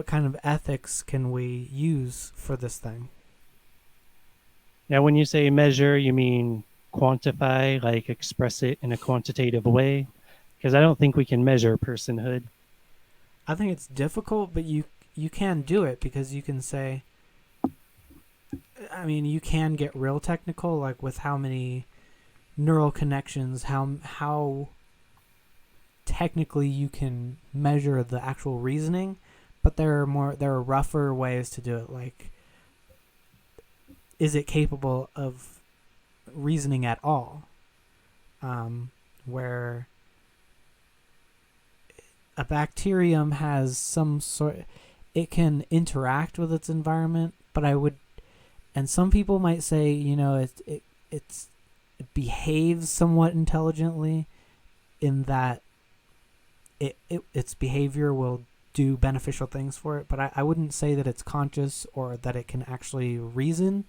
kind of ethics can we use for this thing? Now, when you say measure, you mean quantify, like express it in a quantitative way? Because I don't think we can measure personhood. I think it's difficult, but you can do it, because you can say, I mean, you can get real technical, like with how many neural connections, how technically you can measure the actual reasoning, but there are rougher ways to do it, like, is it capable of reasoning at all. Where a bacterium has some sort, it can interact with its environment, but and some people might say, it behaves somewhat intelligently, in that its behavior will do beneficial things for it, but I wouldn't say that it's conscious or that it can actually reason.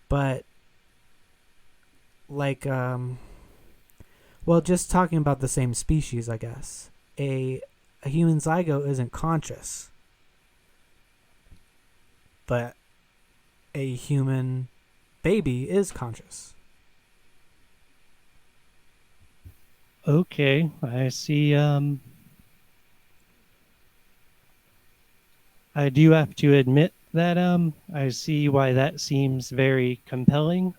But like, well, just talking about the same species, I guess a human zygote isn't conscious, but a human baby is conscious. Okay, I see. I do have to admit that I see why that seems very compelling.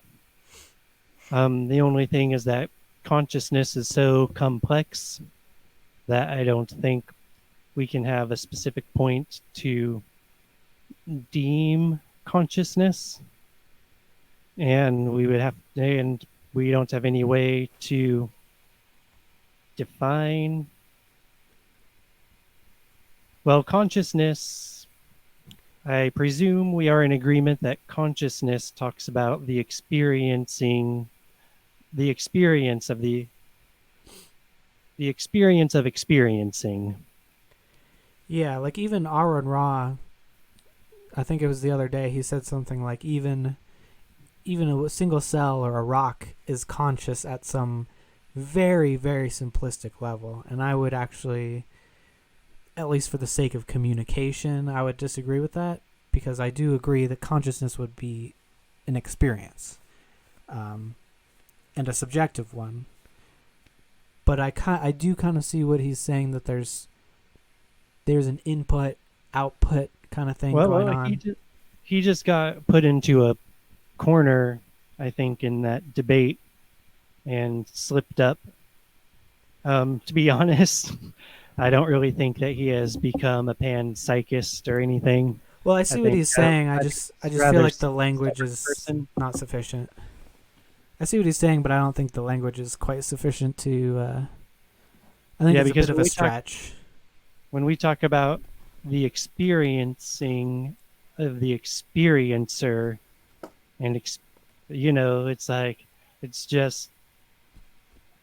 The only thing is that consciousness is so complex that I don't think we can have a specific point to deem consciousness, and we don't have any way to define, well, consciousness. I presume we are in agreement that consciousness talks about the experience of experiencing. Yeah, like even Aaron Ra, I think it was the other day, he said something like even a single cell or a rock is conscious at some very, very simplistic level. And I would actually, at least for the sake of communication, I would disagree with that, because I do agree that consciousness would be an experience, and a subjective one. But I do kind of see what he's saying, that there's an input output kind of thing going on. He just got put into a corner, I think, in that debate, and slipped up. To be honest, I don't really think that he has become a panpsychist or anything. Well, I see what he's saying. I just feel like the language is not sufficient. I see what he's saying, but I don't think the language is quite sufficient to. I think it's a bit of a stretch. When we talk about the experiencing of the experiencer, and it's like, it's just.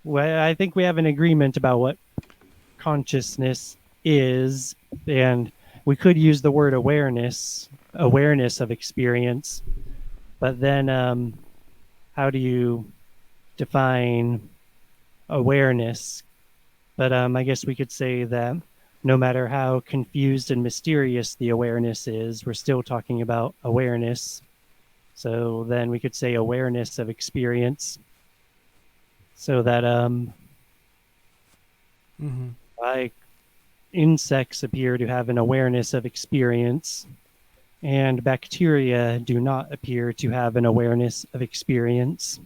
Well, I think we have an agreement about what consciousness is, and we could use the word awareness of experience, but then how do you define awareness? But I guess we could say that no matter how confused and mysterious the awareness is, we're still talking about awareness. So then we could say awareness of experience. So that like insects appear to have an awareness of experience, and bacteria do not appear to have an awareness of experience.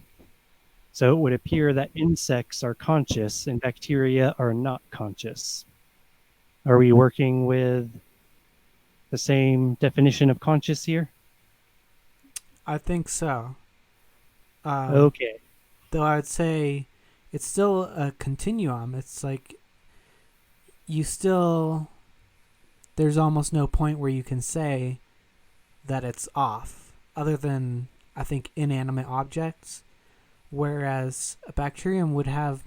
So it would appear that insects are conscious and bacteria are not conscious. Are we working with the same definition of conscious here? I think so. Okay. Though I would say it's still a continuum. It's like there's almost no point where you can say that it's off, other than, I think, inanimate objects, whereas a bacterium would have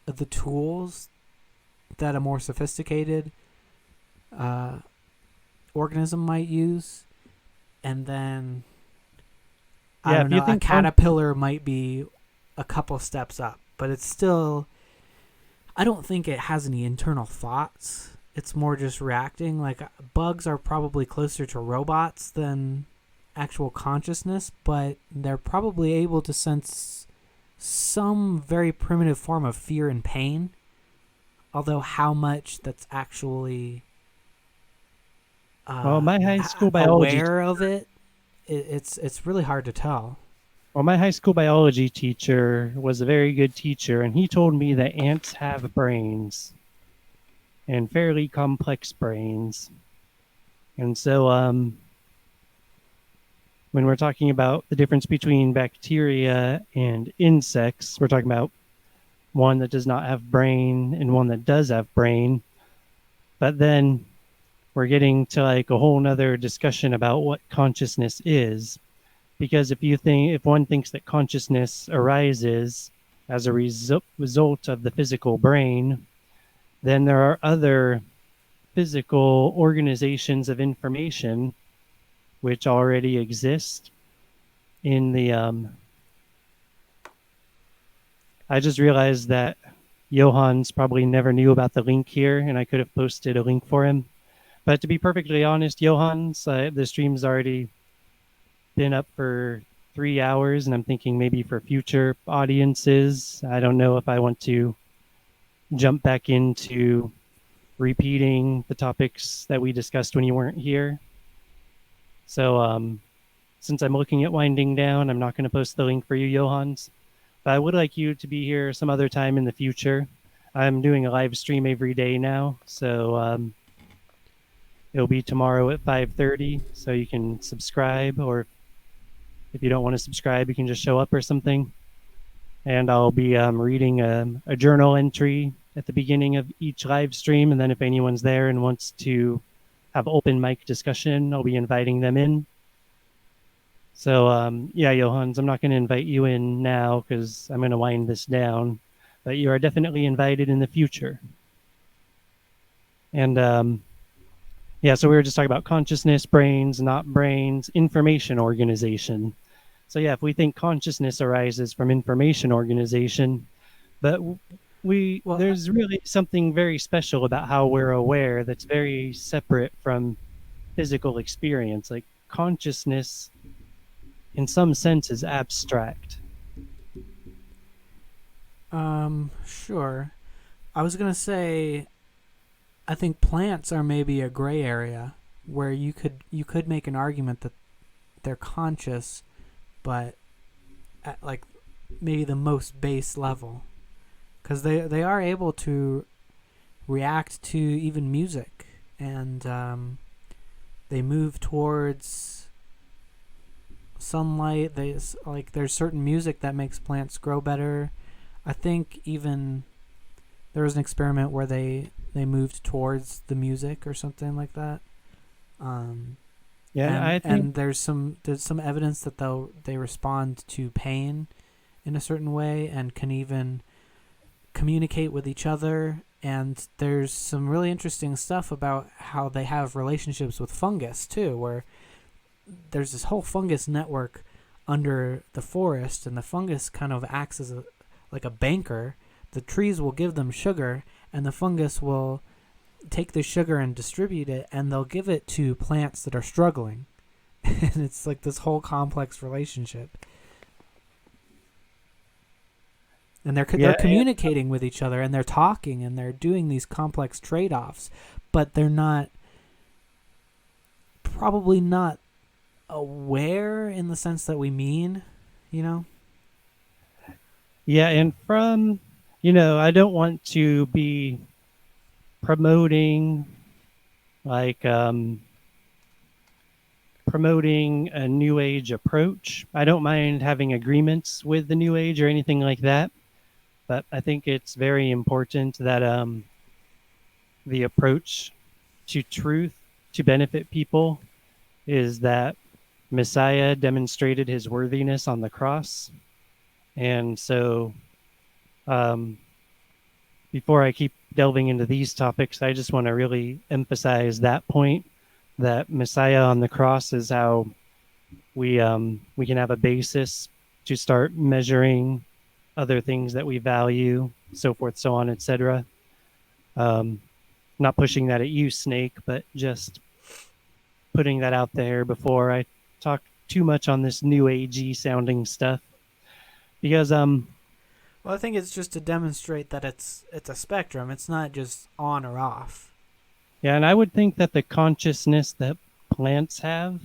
the tools that a more sophisticated organism might use, and then I don't know, a caterpillar might be a couple steps up, but it's still, I don't think it has any internal thoughts. It's more just reacting. Like, bugs are probably closer to robots than actual consciousness, but they're probably able to sense some very primitive form of fear and pain. Although how much that's actually my high school biology aware of it, it's really hard to tell. Well, my high school biology teacher was a very good teacher, and he told me that ants have brains, and fairly complex brains. And so when we're talking about the difference between bacteria and insects, we're talking about one that does not have brain and one that does have brain. But then we're getting to like a whole nother discussion about what consciousness is. Because if one thinks that consciousness arises as a result of the physical brain, then there are other physical organizations of information which already exist in the I just realized that Johan's probably never knew about the link here, and I could have posted a link for him. But to be perfectly honest, Johan's the stream's already been up for 3 hours, and I'm thinking maybe for future audiences, I don't know if I want to jump back into repeating the topics that we discussed when you weren't here. So since I'm looking at winding down, I'm not going to post the link for you, Johans. But I would like you to be here some other time in the future. I'm doing a live stream every day now, so it'll be tomorrow at 5:30, so you can subscribe, or if you don't want to subscribe, you can just show up or something. And I'll be reading a journal entry at the beginning of each live stream, and then if anyone's there and wants to have open mic discussion, I'll be inviting them in. So yeah, Johans, I'm not going to invite you in now because I'm going to wind this down, but you are definitely invited in the future. And yeah, so we were just talking about consciousness, brains, not brains, information organization. So yeah, if we think consciousness arises from information organization, but there's really something very special about how we're aware that's very separate from physical experience. Like consciousness, in some sense, is abstract. Sure. I was gonna say, I think plants are maybe a gray area where you could make an argument that they're conscious, but at like maybe the most base level, because they are able to react to even music, and they move towards sunlight. There's certain music that makes plants grow better. I think even there was an experiment where they moved towards the music or something like that. I think, and there's some evidence that they respond to pain in a certain way and can even communicate with each other. And there's some really interesting stuff about how they have relationships with fungus too, where there's this whole fungus network under the forest, and the fungus kind of acts as like a banker. The trees will give them sugar, and the fungus will take the sugar and distribute it, and they'll give it to plants that are struggling. And it's like this whole complex relationship. And they're communicating with each other, and they're talking, and they're doing these complex trade-offs, but they're probably not aware in the sense that we mean, you know? Yeah, and from, I don't want to be promoting promoting a new age approach. I don't mind having agreements with the new age or anything like that, but I think it's very important that the approach to truth to benefit people is that Messiah demonstrated his worthiness on the cross. And so before I keep delving into these topics, I just want to really emphasize that point, that Messiah on the cross is how we can have a basis to start measuring other things that we value, so forth, so on, etc. Not pushing that at you, Snake, but just putting that out there before I talk too much on this new agey sounding stuff. Because well, I think it's just to demonstrate that it's a spectrum. It's not just on or off. Yeah, and I would think that the consciousness that plants have,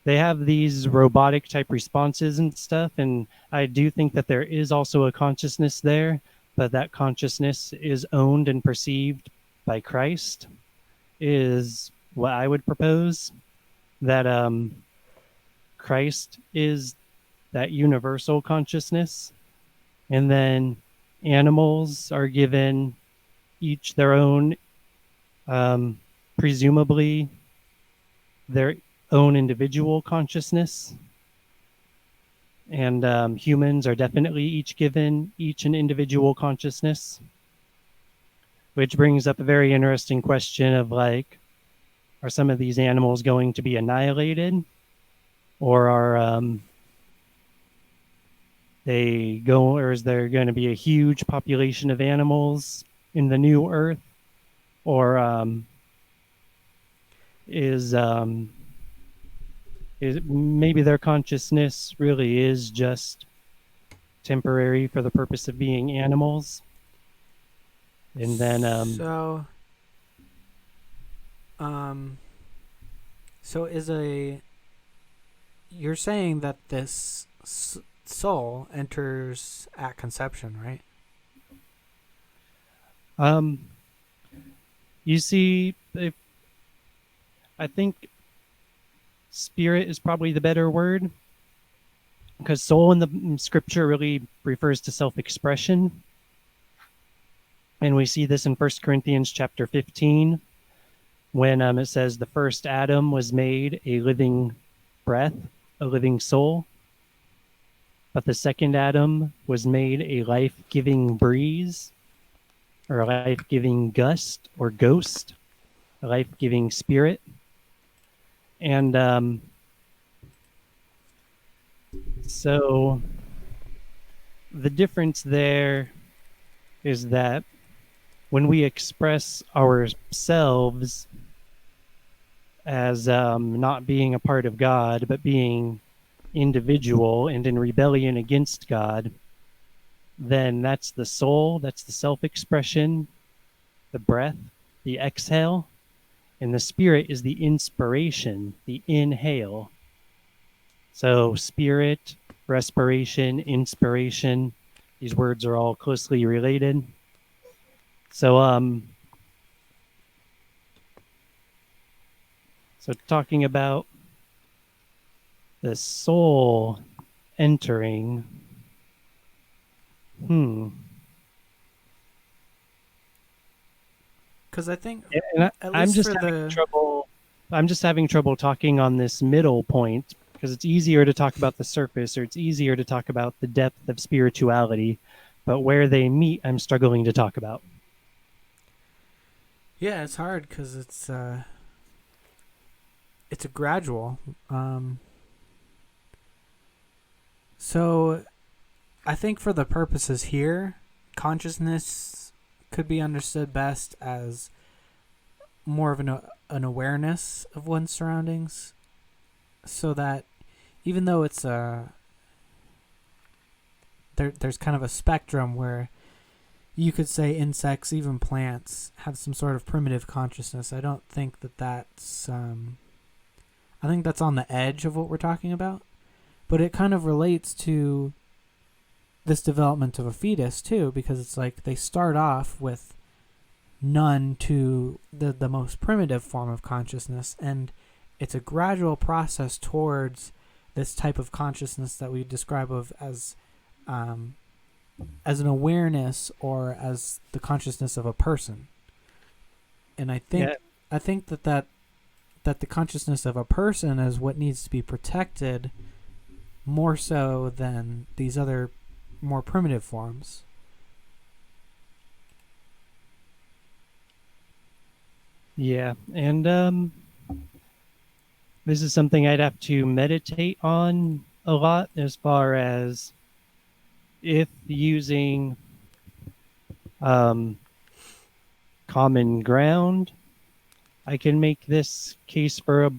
they have these robotic type responses and stuff, and I do think that there is also a consciousness there, but that consciousness is owned and perceived by Christ, is what I would propose. That Christ is that universal consciousness, and then animals are given each their own, presumably their own individual consciousness, and humans are definitely each given each an individual consciousness, which brings up a very interesting question of like, are some of these animals going to be annihilated, or are or is there going to be a huge population of animals in the new Earth, or is maybe their consciousness really is just temporary for the purpose of being animals, and then so you're saying that this soul enters at conception, right? You see, I think spirit is probably the better word, because soul in the scripture really refers to self-expression, and we see this in 1 Corinthians chapter 15, when it says the first Adam was made a living breath, a living soul, but the second Adam was made a life-giving breeze, or a life-giving gust or ghost, a life-giving spirit. And so the difference there is that when we express ourselves as not being a part of God, but being individual and in rebellion against God, then that's the soul, that's the self-expression, the breath, the exhale, and the spirit is the inspiration, the inhale. So spirit, respiration, inspiration, these words are all closely related. So talking about the soul entering, Because I think, I'm just having trouble talking on this middle point, because it's easier to talk about the surface, or it's easier to talk about the depth of spirituality, but where they meet, I'm struggling to talk about. Yeah, it's hard because it's a gradual. So I think for the purposes here, consciousness could be understood best as more of an awareness of one's surroundings, so that even though it's there's kind of a spectrum where you could say insects, even plants, have some sort of primitive consciousness. I don't think that's I think that's on the edge of what we're talking about, but it kind of relates to this development of a fetus too, because it's like they start off with none to the most primitive form of consciousness, and it's a gradual process towards this type of consciousness that we describe as an awareness, or as the consciousness of a person. And I think that the consciousness of a person is what needs to be protected more so than these other more primitive forms. Yeah, and this is something I'd have to meditate on a lot, as far as if using common ground, I can make this case for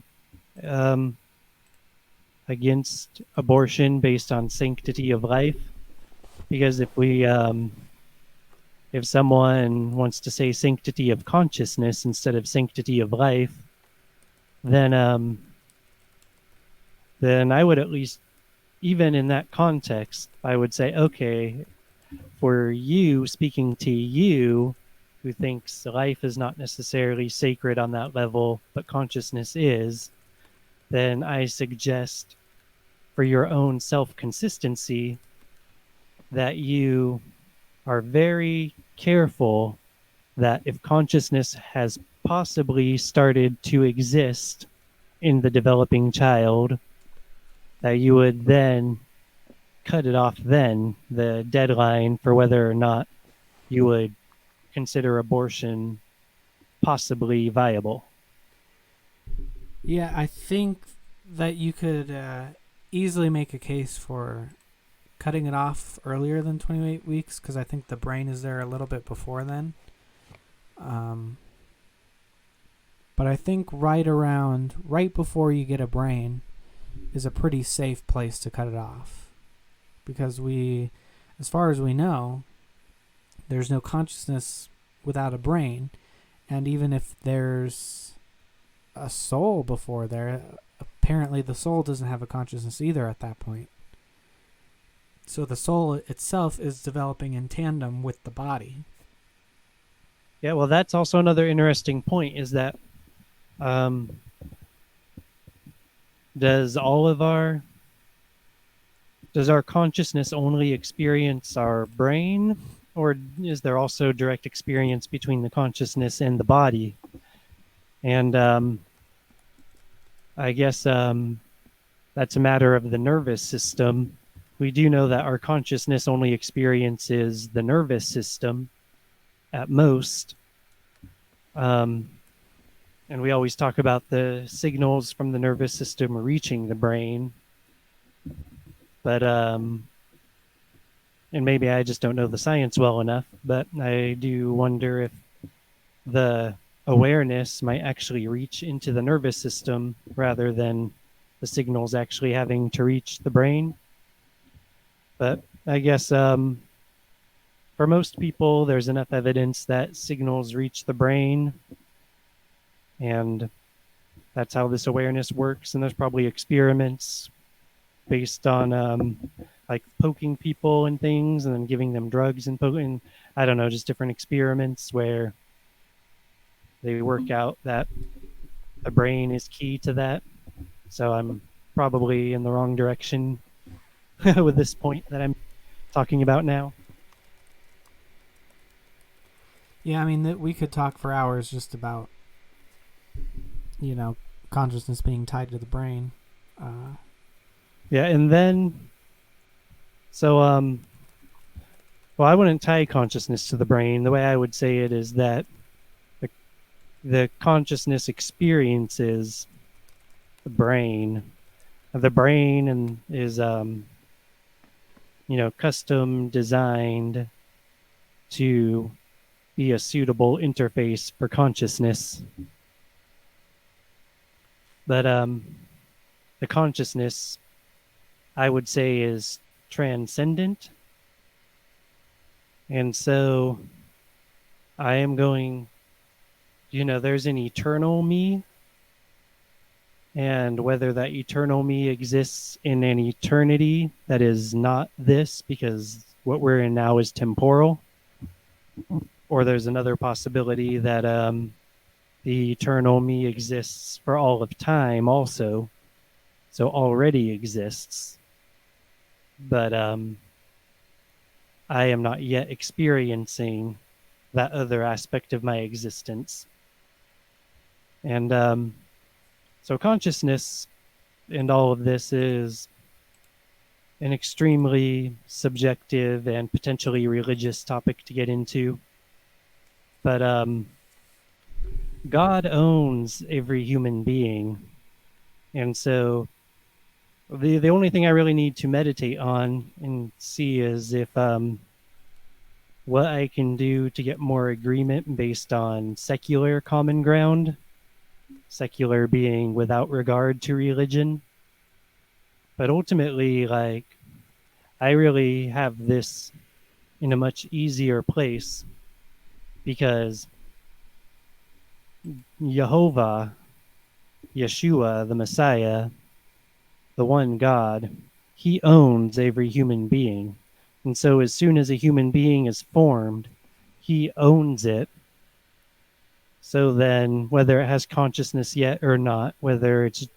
against abortion based on sanctity of life, because if someone wants to say sanctity of consciousness instead of sanctity of life, then I would, at least, even in that context, I would say, okay, for you, speaking to you, who thinks life is not necessarily sacred on that level, but consciousness is, then I suggest for your own self-consistency that you are very careful that if consciousness has possibly started to exist in the developing child, that you would then cut it off then, the deadline for whether or not you would consider abortion possibly viable. Yeah, I think that you could easily make a case for cutting it off earlier than 28 weeks because I think the brain is there a little bit before then. But I think right before you get a brain is a pretty safe place to cut it off. Because as far as we know, there's no consciousness without a brain. And even if there's a soul before there, apparently the soul doesn't have a consciousness either at that point. So the soul itself is developing in tandem with the body. Yeah, well, that's also another interesting point is that does our consciousness only experience our brain, or is there also direct experience between the consciousness and the body? And I guess that's a matter of the nervous system. We do know that our consciousness only experiences the nervous system at most. And we always talk about the signals from the nervous system reaching the brain. But, and maybe I just don't know the science well enough, but I do wonder if the awareness might actually reach into the nervous system rather than the signals actually having to reach the brain. But I guess for most people, there's enough evidence that signals reach the brain, and that's how this awareness works. And there's probably experiments based on like poking people and things and then giving them drugs and poking, I don't know, just different experiments where they work out that the brain is key to that. So I'm probably in the wrong direction with this point that I'm talking about now. Yeah, I mean, we could talk for hours just about, consciousness being tied to the brain. Yeah, and then, so, well, I wouldn't tie consciousness to the brain. The way I would say it is that the consciousness experiences the brain. The brain is, custom designed to be a suitable interface for consciousness. But the consciousness, I would say, is transcendent. And so I am going, there's an eternal me. And whether that eternal me exists in an eternity that is not this, because what we're in now is temporal, or there's another possibility that the eternal me exists for all of time also, so already exists, but I am not yet experiencing that other aspect of my existence. And so consciousness and all of this is an extremely subjective and potentially religious topic to get into. But God owns every human being. And so the only thing I really need to meditate on and see is if what I can do to get more agreement based on secular common ground, secular being without regard to religion. But ultimately, like, I really have this in a much easier place because Jehovah, Yeshua, the Messiah, the one God, he owns every human being. And so as soon as a human being is formed, he owns it. So then whether it has consciousness yet or not, whether it's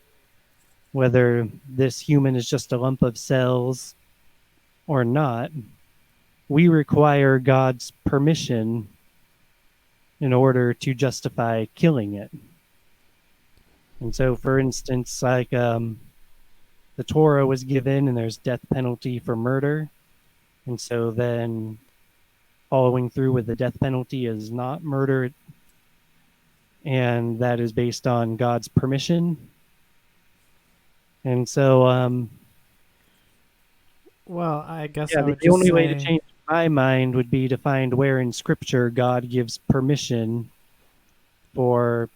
whether this human is just a lump of cells or not, we require God's permission in order to justify killing it. And so, for instance, like the Torah was given and there's death penalty for murder. And so then following through with the death penalty is not murder. And that is based on God's permission. And so, Well, I guess yeah, I would the just only way to say, change my mind would be to find where in Scripture God gives permission for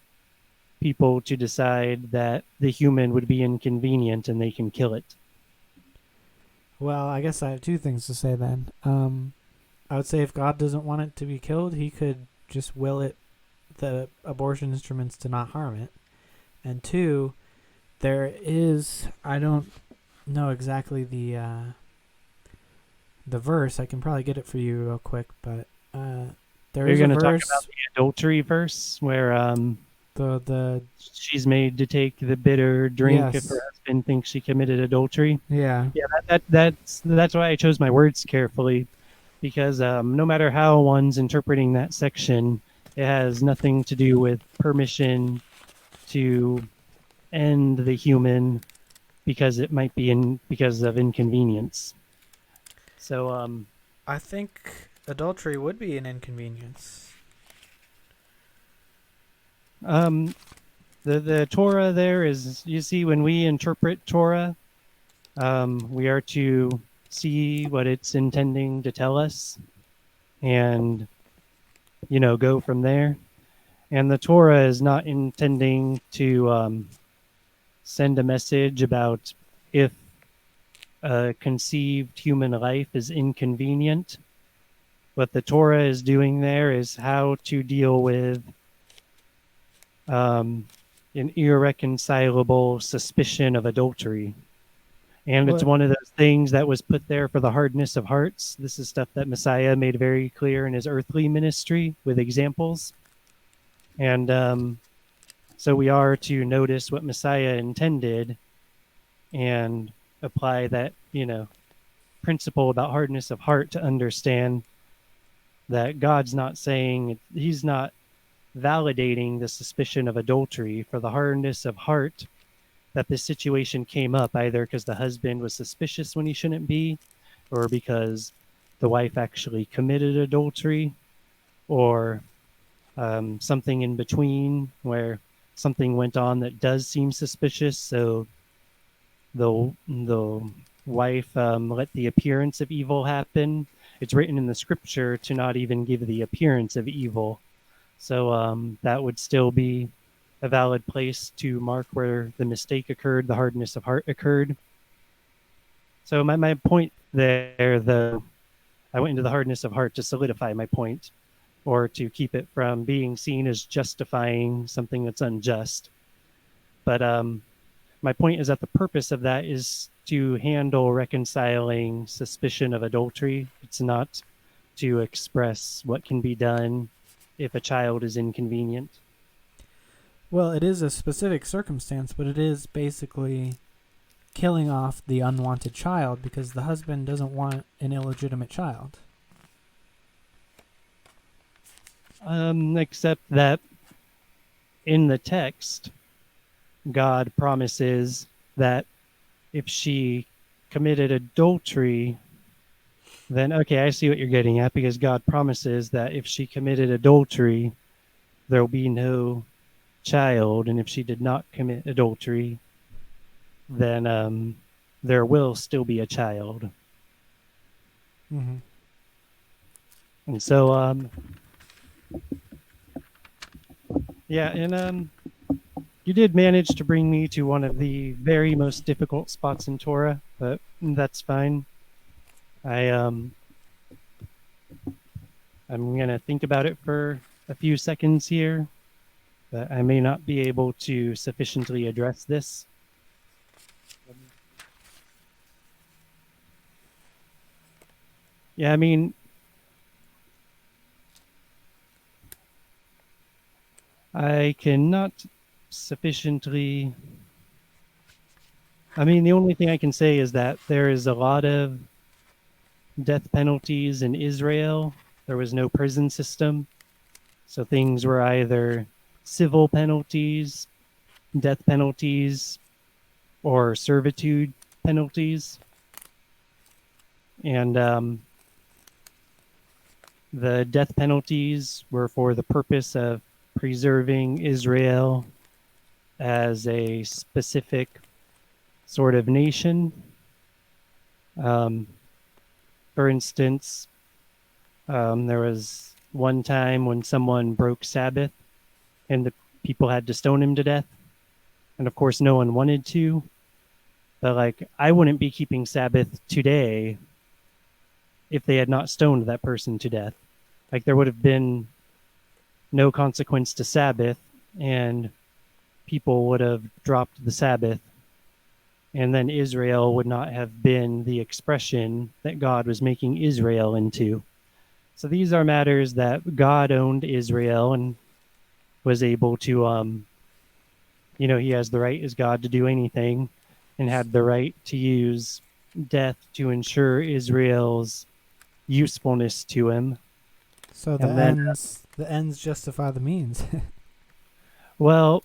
people to decide that the human would be inconvenient and they can kill it. well, I guess I have two things to say then. I would say if God doesn't want it to be killed, he could just will it, the abortion instruments, to not harm it. And two, there is, I don't know exactly the verse. I can probably get it for you real quick, but there You're is a going to talk verse. about the adultery verse where The she's made to take the bitter drink if Yes. her husband thinks she committed adultery. yeah. Yeah, that's why I chose my words carefully, because no matter how one's interpreting that section, it has nothing to do with permission to end the human because it might be because of inconvenience. So I think adultery would be an inconvenience. the Torah there is, you see, when we interpret Torah, we are to see what it's intending to tell us and, go from there. And the Torah is not intending to send a message about if a conceived human life is inconvenient. What the Torah is doing there is how to deal with an irreconcilable suspicion of adultery. And it's What- one of those things that was put there for the hardness of hearts. This is stuff that Messiah made very clear in his earthly ministry with examples. And so we are to notice what Messiah intended and apply that, principle about hardness of heart to understand that God's not saying, he's not validating the suspicion of adultery for the hardness of heart that this situation came up, either because the husband was suspicious when he shouldn't be, or because the wife actually committed adultery, or something in between where something went on that does seem suspicious. So the wife let the appearance of evil happen. It's written in the scripture to not even give the appearance of evil. So that would still be a valid place to mark where the mistake occurred, the hardness of heart occurred. So my point there, though, I went into the hardness of heart to solidify my point, or to keep it from being seen as justifying something that's unjust. But my point is that the purpose of that is to handle reconciling suspicion of adultery. It's not to express what can be done if a child is inconvenient. Well, it is a specific circumstance, but it is basically killing off the unwanted child because the husband doesn't want an illegitimate child. Except that in the text, God promises that if she committed adultery, then, okay, I see what you're getting at, because God promises that if she committed adultery, there will be no child, and if she did not commit adultery, then there will still be a child. Mm-hmm. And so, yeah, and you did manage to bring me to one of the very most difficult spots in Torah, but that's fine. I'm gonna think about it for a few seconds here, but I may not be able to sufficiently address this. Yeah, I mean, I cannot sufficiently I mean, the only thing I can say is that there is a lot of death penalties in Israel. There was no prison system. So things were either civil penalties, death penalties, or servitude penalties. And the death penalties were for the purpose of preserving Israel as a specific sort of nation. Um, for instance, there was one time when someone broke Sabbath and the people had to stone him to death. And of course, no one wanted to. But like, I wouldn't be keeping Sabbath today if they had not stoned that person to death. Like, there would have been no consequence to Sabbath, and people would have dropped the Sabbath. And then Israel would not have been the expression that God was making Israel into. So these are matters that God owned Israel and was able to, he has the right as God to do anything and had the right to use death to ensure Israel's usefulness to him. So And then, the ends justify the means. well,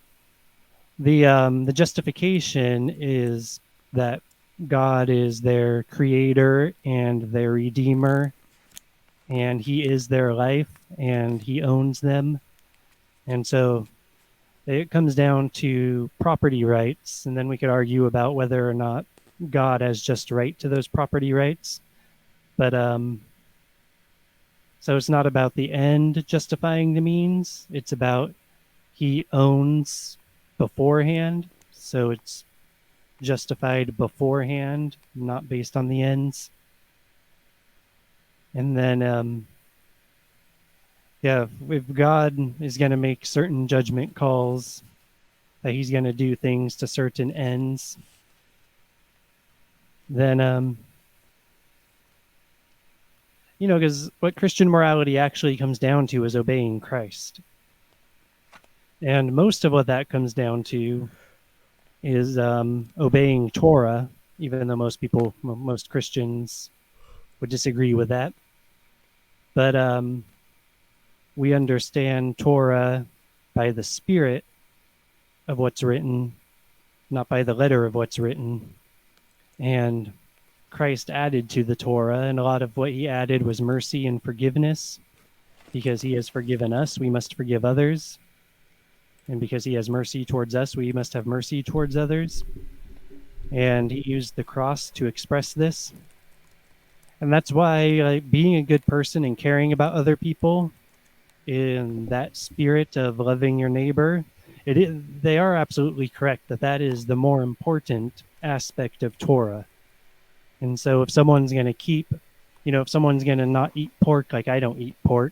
the justification is that God is their creator and their redeemer, and he is their life, and he owns them. And so it comes down to property rights, and then we could argue about whether or not God has just right to those property rights. But so it's not about the end justifying the means. It's about he owns beforehand, so it's justified beforehand, not based on the ends. And then, if God is going to make certain judgment calls, that he's going to do things to certain ends, then, because what Christian morality actually comes down to is obeying Christ. And most of what that comes down to is obeying Torah, even though most Christians would disagree with that. But we understand Torah by the spirit of what's written, not by the letter of what's written. And Christ added to the Torah, and a lot of what he added was mercy and forgiveness. Because he has forgiven us, we must forgive others. And because he has mercy towards us, we must have mercy towards others. And he used the cross to express this. And that's why being a good person and caring about other people in that spirit of loving your neighbor, they are absolutely correct that is the more important aspect of Torah. And so if someone's going to if someone's going to not eat pork, like I don't eat pork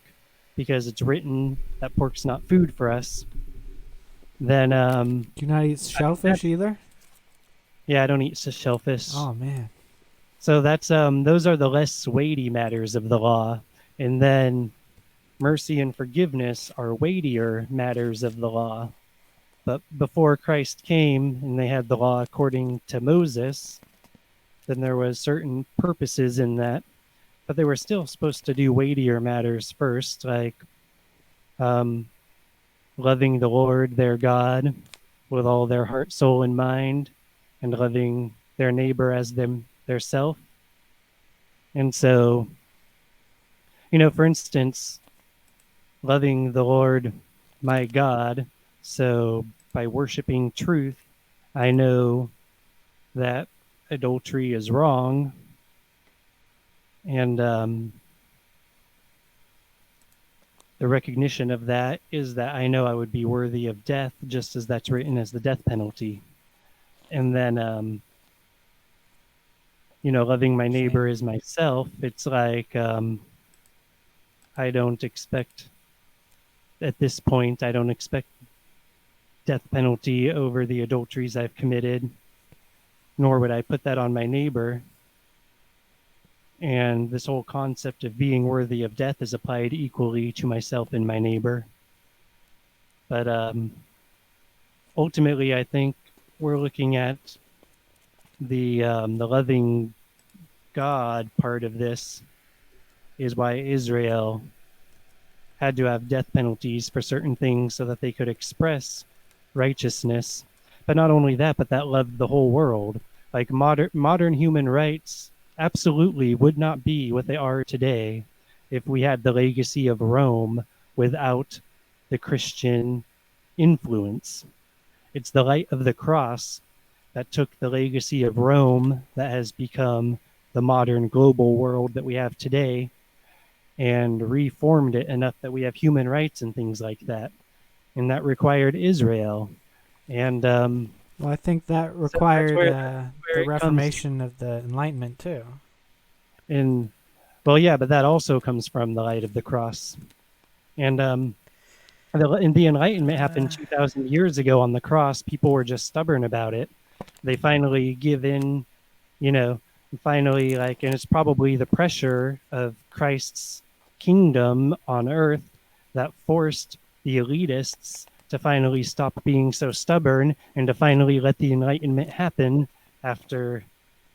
because it's written that pork's not food for us, then Do you not eat shellfish either? yeah, I don't eat shellfish. Oh man. So that's those are the less weighty matters of the law. And then mercy and forgiveness are weightier matters of the law. But before Christ came and they had the law according to Moses, then there was certain purposes in that, but they were still supposed to do weightier matters first, like loving the Lord their God with all their heart, soul, and mind, and loving their neighbor as their self. And so, for instance, loving the Lord my God, so by worshiping truth, I know that adultery is wrong, and the recognition of that is that I know I would be worthy of death, just as that's written as the death penalty. And then, loving my neighbor as myself, it's like I don't expect, at this point, I don't expect death penalty over the adulteries I've committed, nor would I put that on my neighbor. And this whole concept of being worthy of death is applied equally to myself and my neighbor. But ultimately, I think we're looking at the loving God part of this is why Israel had to have death penalties for certain things so that they could express righteousness. But not only that, but that loved the whole world. Like modern human rights absolutely would not be what they are today if we had the legacy of Rome without the Christian influence. It's the light of the cross that took the legacy of Rome that has become the modern global world that we have today and reformed it enough that we have human rights and things like that. And that required Israel. And Well, I think that so required where the it comes Reformation of the Enlightenment too. in, well, yeah, but that also comes from the light of the cross. And the Enlightenment happened 2,000 years ago on the cross. People were just stubborn about it. They finally give in, you know, finally, like, and it's probably the pressure of Christ's kingdom on earth that forced the elitists to finally stop being so stubborn and to finally let the Enlightenment happen after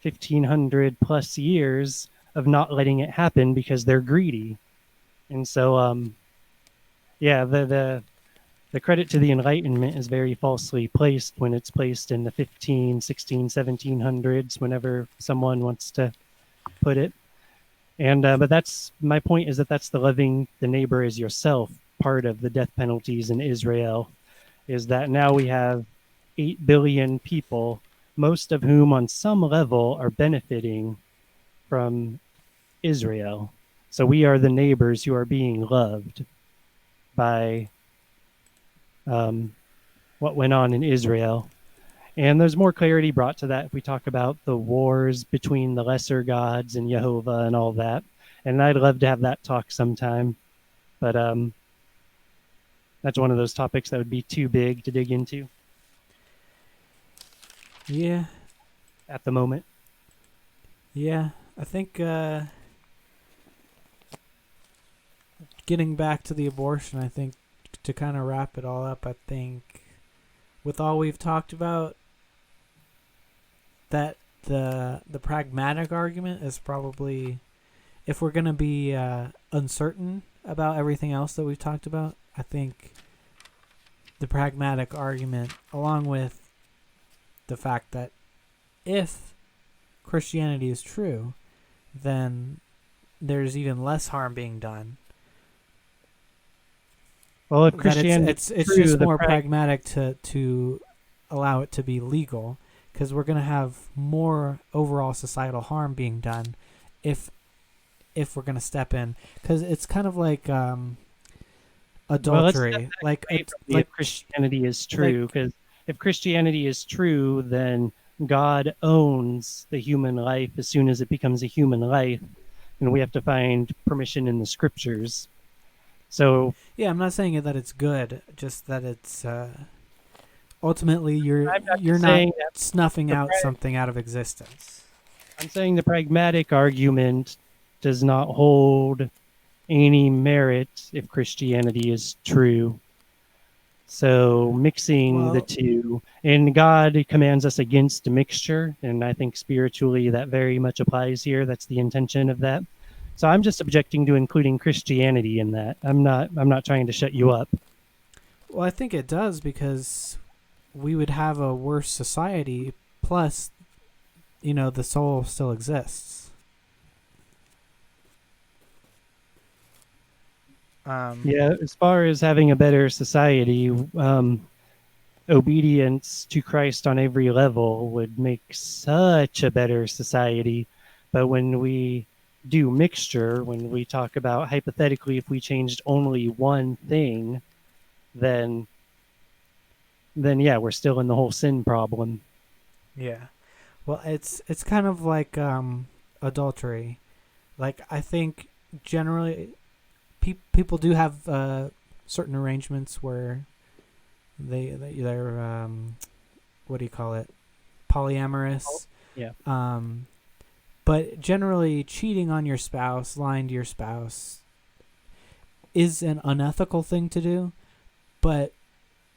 1,500 plus years of not letting it happen because they're greedy. And so, yeah, the credit to the Enlightenment is very falsely placed when it's placed in the 15, 16, 1700s, whenever someone wants to put it. And but that's my point, is that that's the loving the neighbor as yourself part of the death penalties in Israel, is that now we have 8 billion people, most of whom on some level are benefiting from Israel. So we are the neighbors who are being loved by what went on in Israel. And there's more clarity brought to that if we talk about the wars between the lesser gods and Jehovah and all that. And I'd love to have that talk sometime. But that's one of those topics that would be too big to dig into Yeah, at the moment. yeah. I think getting back to the abortion, I think to kind of wrap it all up, I think with all we've talked about, that the pragmatic argument is probably, if we're going to be uncertain about everything else that we've talked about, I think the pragmatic argument, along with the fact that if Christianity is true, then there's even less harm being done. Well, if That Christianity it's true, just the more pragmatic to allow it to be legal, because we're going to have more overall societal harm being done if we're going to step in, because it's kind of like adultery. If Christianity is true, because if Christianity is true, then God owns the human life as soon as it becomes a human life, and we have to find permission in the scriptures. So yeah, I'm not saying that it's good, just that it's ultimately you're not snuffing out something out of existence. I'm saying the pragmatic argument does not hold any merit if Christianity is true. So mixing the two, and God commands us against mixture, and I think spiritually that very much applies here. That's the intention of that. So I'm just objecting to including Christianity in that. I'm not trying to shut you up. Well, I think it does, because we would have a worse society, plus, the soul still exists. Yeah, as far as having a better society, obedience to Christ on every level would make such a better society. But when we do mixture, when we talk about hypothetically, if we changed only one thing, then yeah, we're still in the whole sin problem. Yeah. Well, it's kind of like adultery. Like, I think generally people do have certain arrangements where they're what do you call it? Polyamorous. Yeah. But generally, cheating on your spouse, lying to your spouse, is an unethical thing to do. But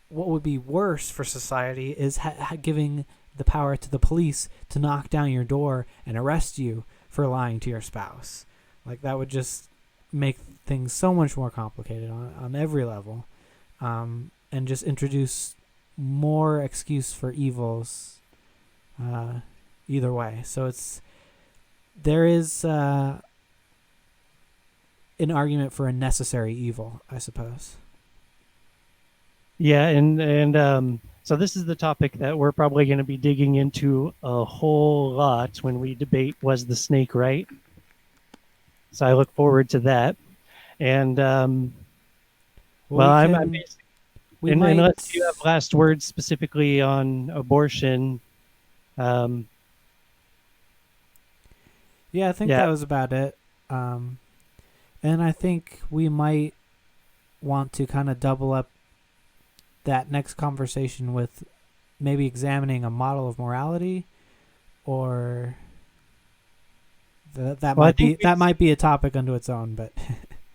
what would be worse for society is giving the power to the police to knock down your door and arrest you for lying to your spouse. Like, that would just make things so much more complicated on every level, and just introduce more excuse for evils either way. So there is an argument for a necessary evil, I suppose. Yeah, and so this is the topic that we're probably going to be digging into a whole lot when we debate was the snake right. So I look forward to that. And unless you have last words specifically on abortion. Yeah, I think that was about it. And I think we might want to kind of double up that next conversation with maybe examining a model of morality, or that might be a topic unto its own. But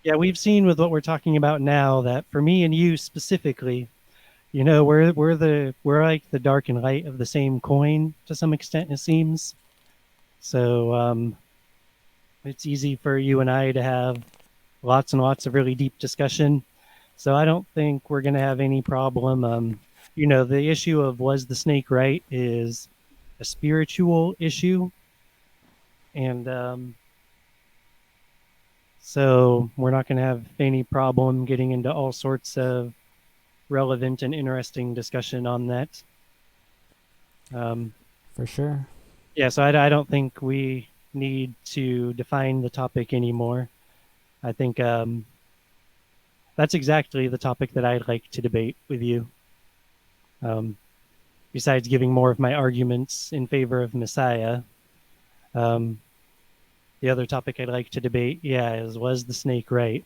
yeah, we've seen with what we're talking about now that for me and you specifically, we're like the dark and light of the same coin to some extent, it seems. So it's easy for you and I to have lots and lots of really deep discussion. So I don't think we're going to have any problem. The issue of was the snake right is a spiritual issue. And so we're not going to have any problem getting into all sorts of relevant and interesting discussion on that. For sure. Yeah, so I don't think we need to define the topic anymore. I think that's exactly the topic that I'd like to debate with you. Besides giving more of my arguments in favor of Messiah, the other topic I'd like to debate, was the snake right?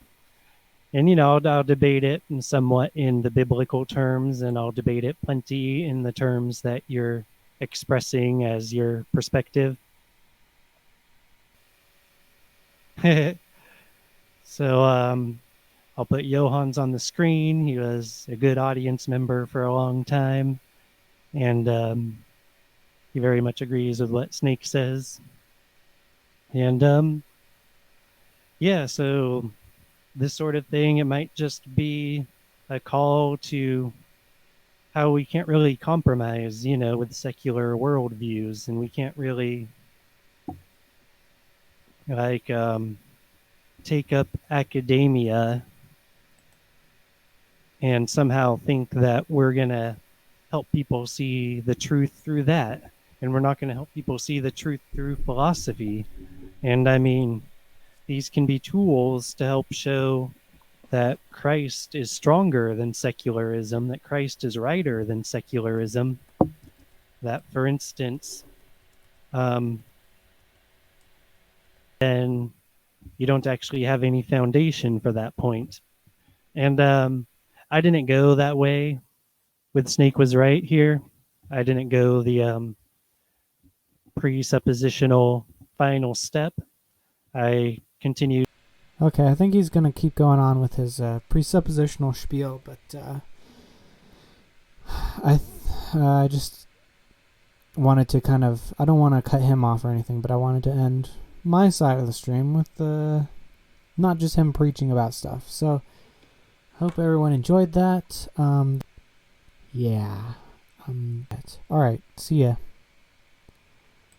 And, I'll debate it somewhat in the biblical terms, and I'll debate it plenty in the terms that you're expressing as your perspective. So I'll put Johan's on the screen. He was a good audience member for a long time, and he very much agrees with what Snake says. And so this sort of thing, it might just be a call to how we can't really compromise, with secular worldviews, and we can't really take up academia and somehow think that we're going to help people see the truth through that. And we're not going to help people see the truth through philosophy. And I mean, these can be tools to help show that Christ is stronger than secularism, that Christ is righter than secularism, that, for instance, then you don't actually have any foundation for that point. And I didn't go that way with Snake was right here. I didn't go the presuppositional final step. I continued. Okay, I think he's going to keep going on with his presuppositional spiel, but I just wanted to I don't want to cut him off or anything, but I wanted to end my side of the stream with not just him preaching about stuff. So, hope everyone enjoyed that. All right, see ya.